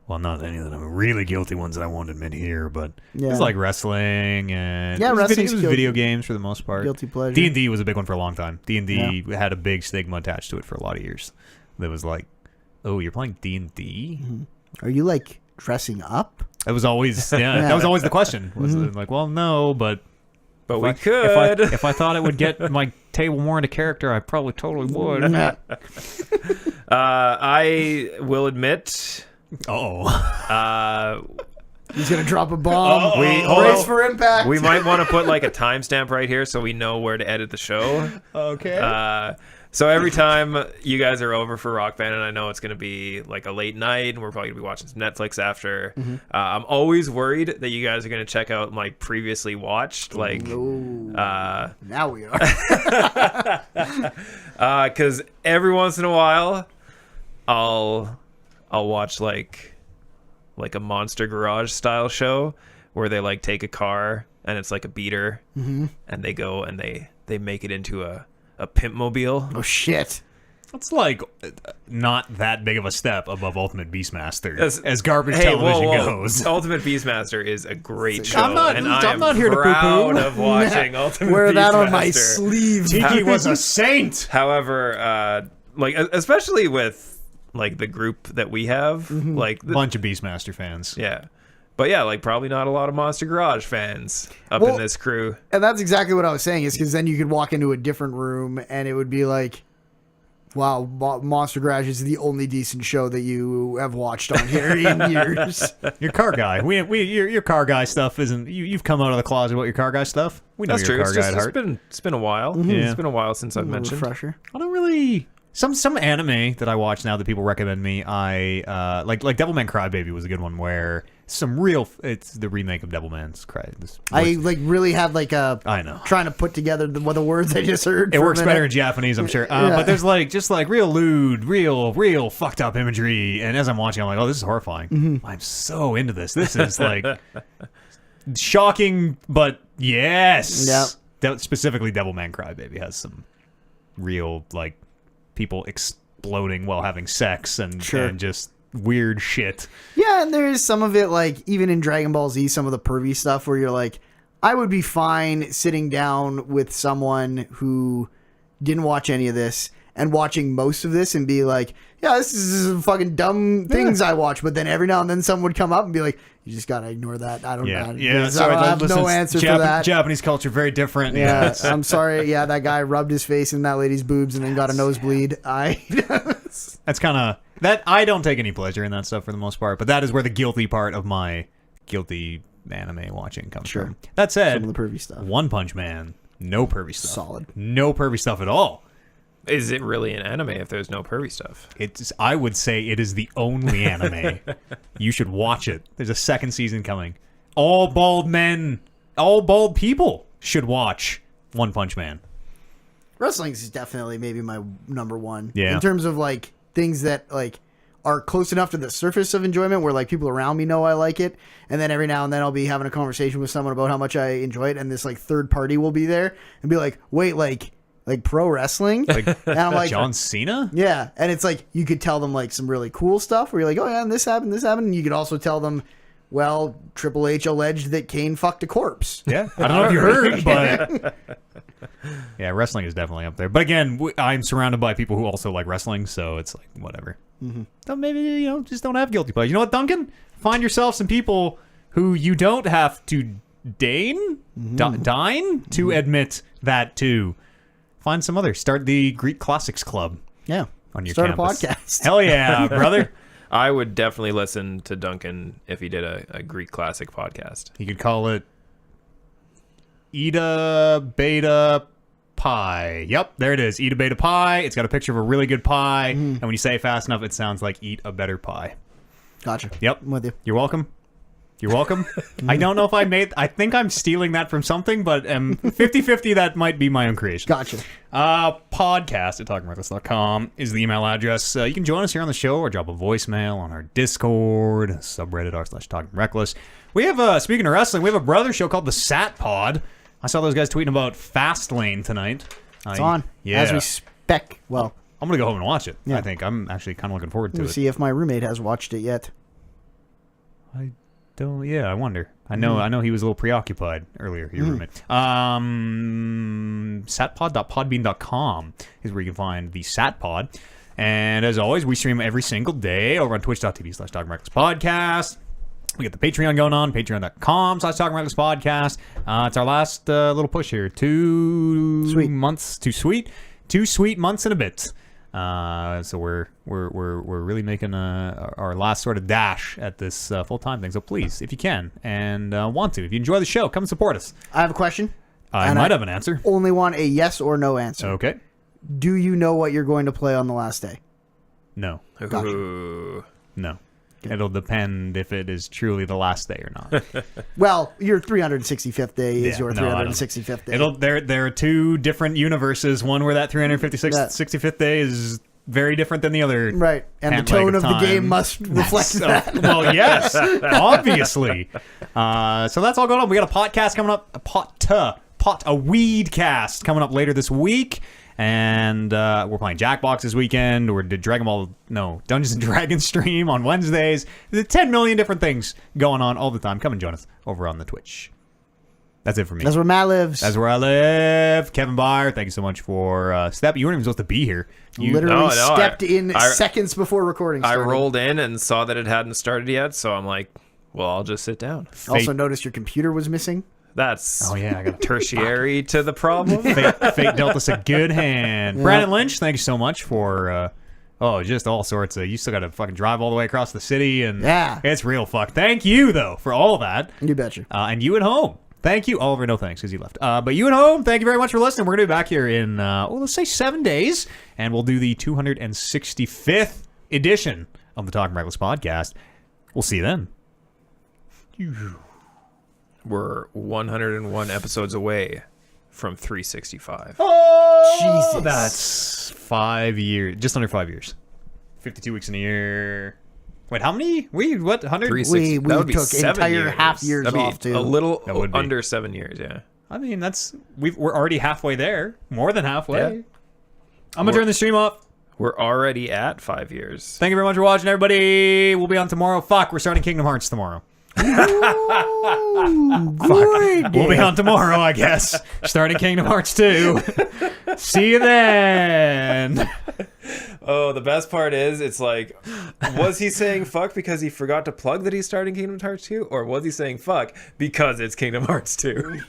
[SPEAKER 2] well, not any of them really guilty ones that I won't admit here, but it was like wrestling and it was video games for the most part.
[SPEAKER 3] Guilty pleasure.
[SPEAKER 2] D&D was a big one for a long time. D&D had a big stigma attached to it for a lot of years. That was like, oh, you're playing D&D?
[SPEAKER 3] Are you like dressing up?
[SPEAKER 2] It was always that was always the question. Was like, well, no, but
[SPEAKER 4] we could.
[SPEAKER 2] If I thought it would get my table more into character, I probably totally would.
[SPEAKER 4] I will admit.
[SPEAKER 3] He's gonna drop a bomb.
[SPEAKER 4] Brace
[SPEAKER 3] for impact.
[SPEAKER 4] We might want to put like a timestamp right here so we know where to edit the show.
[SPEAKER 3] Okay.
[SPEAKER 4] So every time you guys are over for Rock Band, and I know it's going to be like a late night, and we're probably going to be watching some Netflix after, I'm always worried that you guys are going to check out my previously watched, like...
[SPEAKER 3] now we are.
[SPEAKER 4] Because every once in a while, I'll watch like a Monster Garage style show where they like take a car and it's like a beater, and they go and they make it into a pimp mobile.
[SPEAKER 3] Oh shit!
[SPEAKER 2] It's like not that big of a step above Ultimate Beastmaster as garbage television goes.
[SPEAKER 4] Ultimate Beastmaster is a great show,
[SPEAKER 2] I'm not here to
[SPEAKER 4] proud of watching Ultimate
[SPEAKER 3] Wear
[SPEAKER 4] Beastmaster.
[SPEAKER 3] that on my sleeve.
[SPEAKER 2] Tiki was a saint.
[SPEAKER 4] However, like especially with like the group that we have, like
[SPEAKER 2] Bunch of Beastmaster fans.
[SPEAKER 4] yeah. But yeah, like probably not a lot of Monster Garage fans up in this crew.
[SPEAKER 3] And that's exactly what I was saying, is because then you could walk into a different room and it would be like, wow, Monster Garage is the only decent show that you have watched on here in years.
[SPEAKER 2] Your car guy. Your car guy stuff isn't. You've come out of the closet about your car guy stuff. We know
[SPEAKER 4] That's
[SPEAKER 2] you're
[SPEAKER 4] true.
[SPEAKER 2] a car guy at heart.
[SPEAKER 4] It's been a while.
[SPEAKER 2] Yeah.
[SPEAKER 4] It's been a while since I've mentioned.
[SPEAKER 3] Refresher.
[SPEAKER 2] I don't really. Some anime that I watch now that people recommend me. I like Devilman Crybaby was a good one where it's the remake of Devilman's Cry.
[SPEAKER 3] I like really had like a.
[SPEAKER 2] I know.
[SPEAKER 3] Trying to put together the words I just heard.
[SPEAKER 2] It
[SPEAKER 3] for a
[SPEAKER 2] works
[SPEAKER 3] minute.
[SPEAKER 2] better in Japanese, I'm sure. But there's just real lewd, real fucked up imagery. And as I'm watching, I'm like, oh, this is horrifying. I'm so into this. This is like shocking, but yes.
[SPEAKER 3] Yep.
[SPEAKER 2] Specifically, Devilman Crybaby has some real like people exploding while having sex and just weird shit.
[SPEAKER 3] Yeah, and there is some of it, like, even in Dragon Ball Z, some of the pervy stuff where you're like, I would be fine sitting down with someone who didn't watch any of this and watching most of this and be like, yeah, this is fucking dumb things I watch. But then every now and then someone would come up and be like, you just gotta ignore that. I don't know.
[SPEAKER 2] Yeah. Sorry,
[SPEAKER 3] I have no answer for that.
[SPEAKER 2] Japanese culture, very different.
[SPEAKER 3] Yeah, I'm sorry. Yeah, that guy rubbed his face in that lady's boobs and then got a nosebleed.
[SPEAKER 2] That's kind of that. I don't take any pleasure in that stuff for the most part, but that is where the guilty part of my guilty anime watching comes from. That said,
[SPEAKER 3] some of the pervy stuff.
[SPEAKER 2] One Punch Man, no pervy stuff.
[SPEAKER 3] Solid.
[SPEAKER 2] No pervy stuff at all.
[SPEAKER 4] Is it really an anime if there's no pervy stuff?
[SPEAKER 2] I would say it is the only anime. You should watch it. There's a second season coming. All bald men, all bald people should watch One Punch Man.
[SPEAKER 3] Wrestling is definitely maybe my number one.
[SPEAKER 2] Yeah.
[SPEAKER 3] In terms of like things that like are close enough to the surface of enjoyment where like people around me know I like it, and then every now and then I'll be having a conversation with someone about how much I enjoy it, and this like third party will be there and be like, wait, like pro wrestling?
[SPEAKER 2] Like,
[SPEAKER 3] and I'm like,
[SPEAKER 2] John Cena?
[SPEAKER 3] Yeah. And it's like you could tell them like some really cool stuff where you're like, oh yeah, and this happened, and you could also tell them, well, Triple H alleged that Kane fucked a corpse.
[SPEAKER 2] Yeah. I don't know if you heard, but yeah, wrestling is definitely up there. But again, I'm surrounded by people who also like wrestling, so it's like whatever. So maybe, just don't have guilty pleasure. You know what, Duncan? Find yourself some people who you don't have to dine to admit that to. Find some others. Start the Greek Classics Club.
[SPEAKER 3] Yeah.
[SPEAKER 2] On your
[SPEAKER 3] Start
[SPEAKER 2] campus.
[SPEAKER 3] a podcast.
[SPEAKER 2] Hell yeah, brother.
[SPEAKER 4] I would definitely listen to Duncan if he did a Greek classic podcast.
[SPEAKER 2] You could call it Eta Beta Pie. Yep, there it is. Eat a Beta Pie. It's got a picture of a really good pie. And when you say it fast enough, it sounds like eat a better pie.
[SPEAKER 3] Gotcha.
[SPEAKER 2] Yep.
[SPEAKER 3] I'm with you.
[SPEAKER 2] You're welcome. You're welcome. I don't know if I think I'm stealing that from something, but 50-50 that might be my own creation.
[SPEAKER 3] Gotcha.
[SPEAKER 2] Podcast at talkingreckless.com is the email address. You can join us here on the show or drop a voicemail on our Discord, subreddit r/talkingreckless. We have, speaking of wrestling, we have a brother show called the Sat Pod. I saw those guys tweeting about Fastlane tonight.
[SPEAKER 3] It's on.
[SPEAKER 2] Yeah.
[SPEAKER 3] As we spec. Well,
[SPEAKER 2] I'm going to go home and watch it.
[SPEAKER 3] Yeah.
[SPEAKER 2] I think. I'm actually kind of looking forward to
[SPEAKER 3] we'll
[SPEAKER 2] it.
[SPEAKER 3] see if my roommate has watched it yet.
[SPEAKER 2] I wonder. I know he was a little preoccupied earlier, your roommate. Satpod.podbean.com is where you can find the Satpod. And as always, we stream every single day over on twitch.tv/talkingrecklesspodcast. We got the Patreon going on, patreon.com/talkingrecklesspodcast. It's our last little push here. 2 months, too sweet. 2 sweet months and a bit. So we're really making our last sort of dash at this full-time thing. So please, if you can and want to, if you enjoy the show, come support us.
[SPEAKER 3] I have a question.
[SPEAKER 2] I might have an answer.
[SPEAKER 3] Only want a yes or no answer.
[SPEAKER 2] Okay.
[SPEAKER 3] Do you know what you're going to play on the last day?
[SPEAKER 2] No.
[SPEAKER 3] Gotcha.
[SPEAKER 4] Ooh.
[SPEAKER 2] No. It'll depend if it is truly the last day or not.
[SPEAKER 3] Well, your 365th day is your
[SPEAKER 2] no, I don't.
[SPEAKER 3] 365th day.
[SPEAKER 2] There are two different universes. One where that 65th day is very different than the other.
[SPEAKER 3] Right. And the
[SPEAKER 2] hand leg
[SPEAKER 3] tone of the
[SPEAKER 2] time.
[SPEAKER 3] game must reflect that.
[SPEAKER 2] Well, yes, obviously. So that's all going on. We got a podcast coming up, a weed cast coming up later this week. And we're playing Jackbox this weekend. We're Dungeons and Dragons stream on Wednesdays. There's 10 million different things going on all the time. Come and join us over on the Twitch. That's it for me.
[SPEAKER 3] That's where Matt lives.
[SPEAKER 2] That's where I live. Kevin Byer, thank you so much for step. You weren't even supposed to be here. You
[SPEAKER 3] Literally stepped in seconds before recording started.
[SPEAKER 4] I rolled in and saw that it hadn't started yet, so I'm like, well, I'll just sit down.
[SPEAKER 3] Also noticed your computer was missing.
[SPEAKER 4] That's
[SPEAKER 2] I got
[SPEAKER 4] tertiary to the problem.
[SPEAKER 2] Fate dealt us a good hand. Yeah. Brandon Lynch, thank you so much for just all sorts of. You still got to fucking drive all the way across the city, and it's real fuck. Thank you though for all that.
[SPEAKER 3] You betcha.
[SPEAKER 2] And you at home, thank you. Oliver, no thanks because you left. But you at home, thank you very much for listening. We're gonna be back here in let's say 7 days, and we'll do the 265th edition of the Talking Reckless podcast. We'll see you then.
[SPEAKER 4] We're 101 episodes away from 365.
[SPEAKER 2] Oh,
[SPEAKER 3] Jesus.
[SPEAKER 2] That's 5 years, just under 5 years. 52 weeks in a year. Wait, how many? What? 100?
[SPEAKER 3] We
[SPEAKER 4] that would be
[SPEAKER 3] took
[SPEAKER 4] 7
[SPEAKER 3] entire
[SPEAKER 4] years.
[SPEAKER 3] half years
[SPEAKER 4] That'd be
[SPEAKER 3] off, too.
[SPEAKER 4] A little
[SPEAKER 2] would be.
[SPEAKER 4] under 7 years, yeah.
[SPEAKER 2] I mean, we're already halfway there. More than halfway.
[SPEAKER 4] Yeah.
[SPEAKER 2] I'm going to turn the stream off.
[SPEAKER 4] We're already at 5 years.
[SPEAKER 2] Thank you very much for watching, everybody. We'll be on tomorrow. Fuck, we're starting Kingdom Hearts tomorrow.
[SPEAKER 3] Ooh, good.
[SPEAKER 2] We'll be on tomorrow, I guess. Starting Kingdom Hearts 2. See you then.
[SPEAKER 4] Oh, the best part is, it's like, was he saying fuck because he forgot to plug that he's starting Kingdom Hearts 2? Or was he saying fuck because it's Kingdom Hearts 2?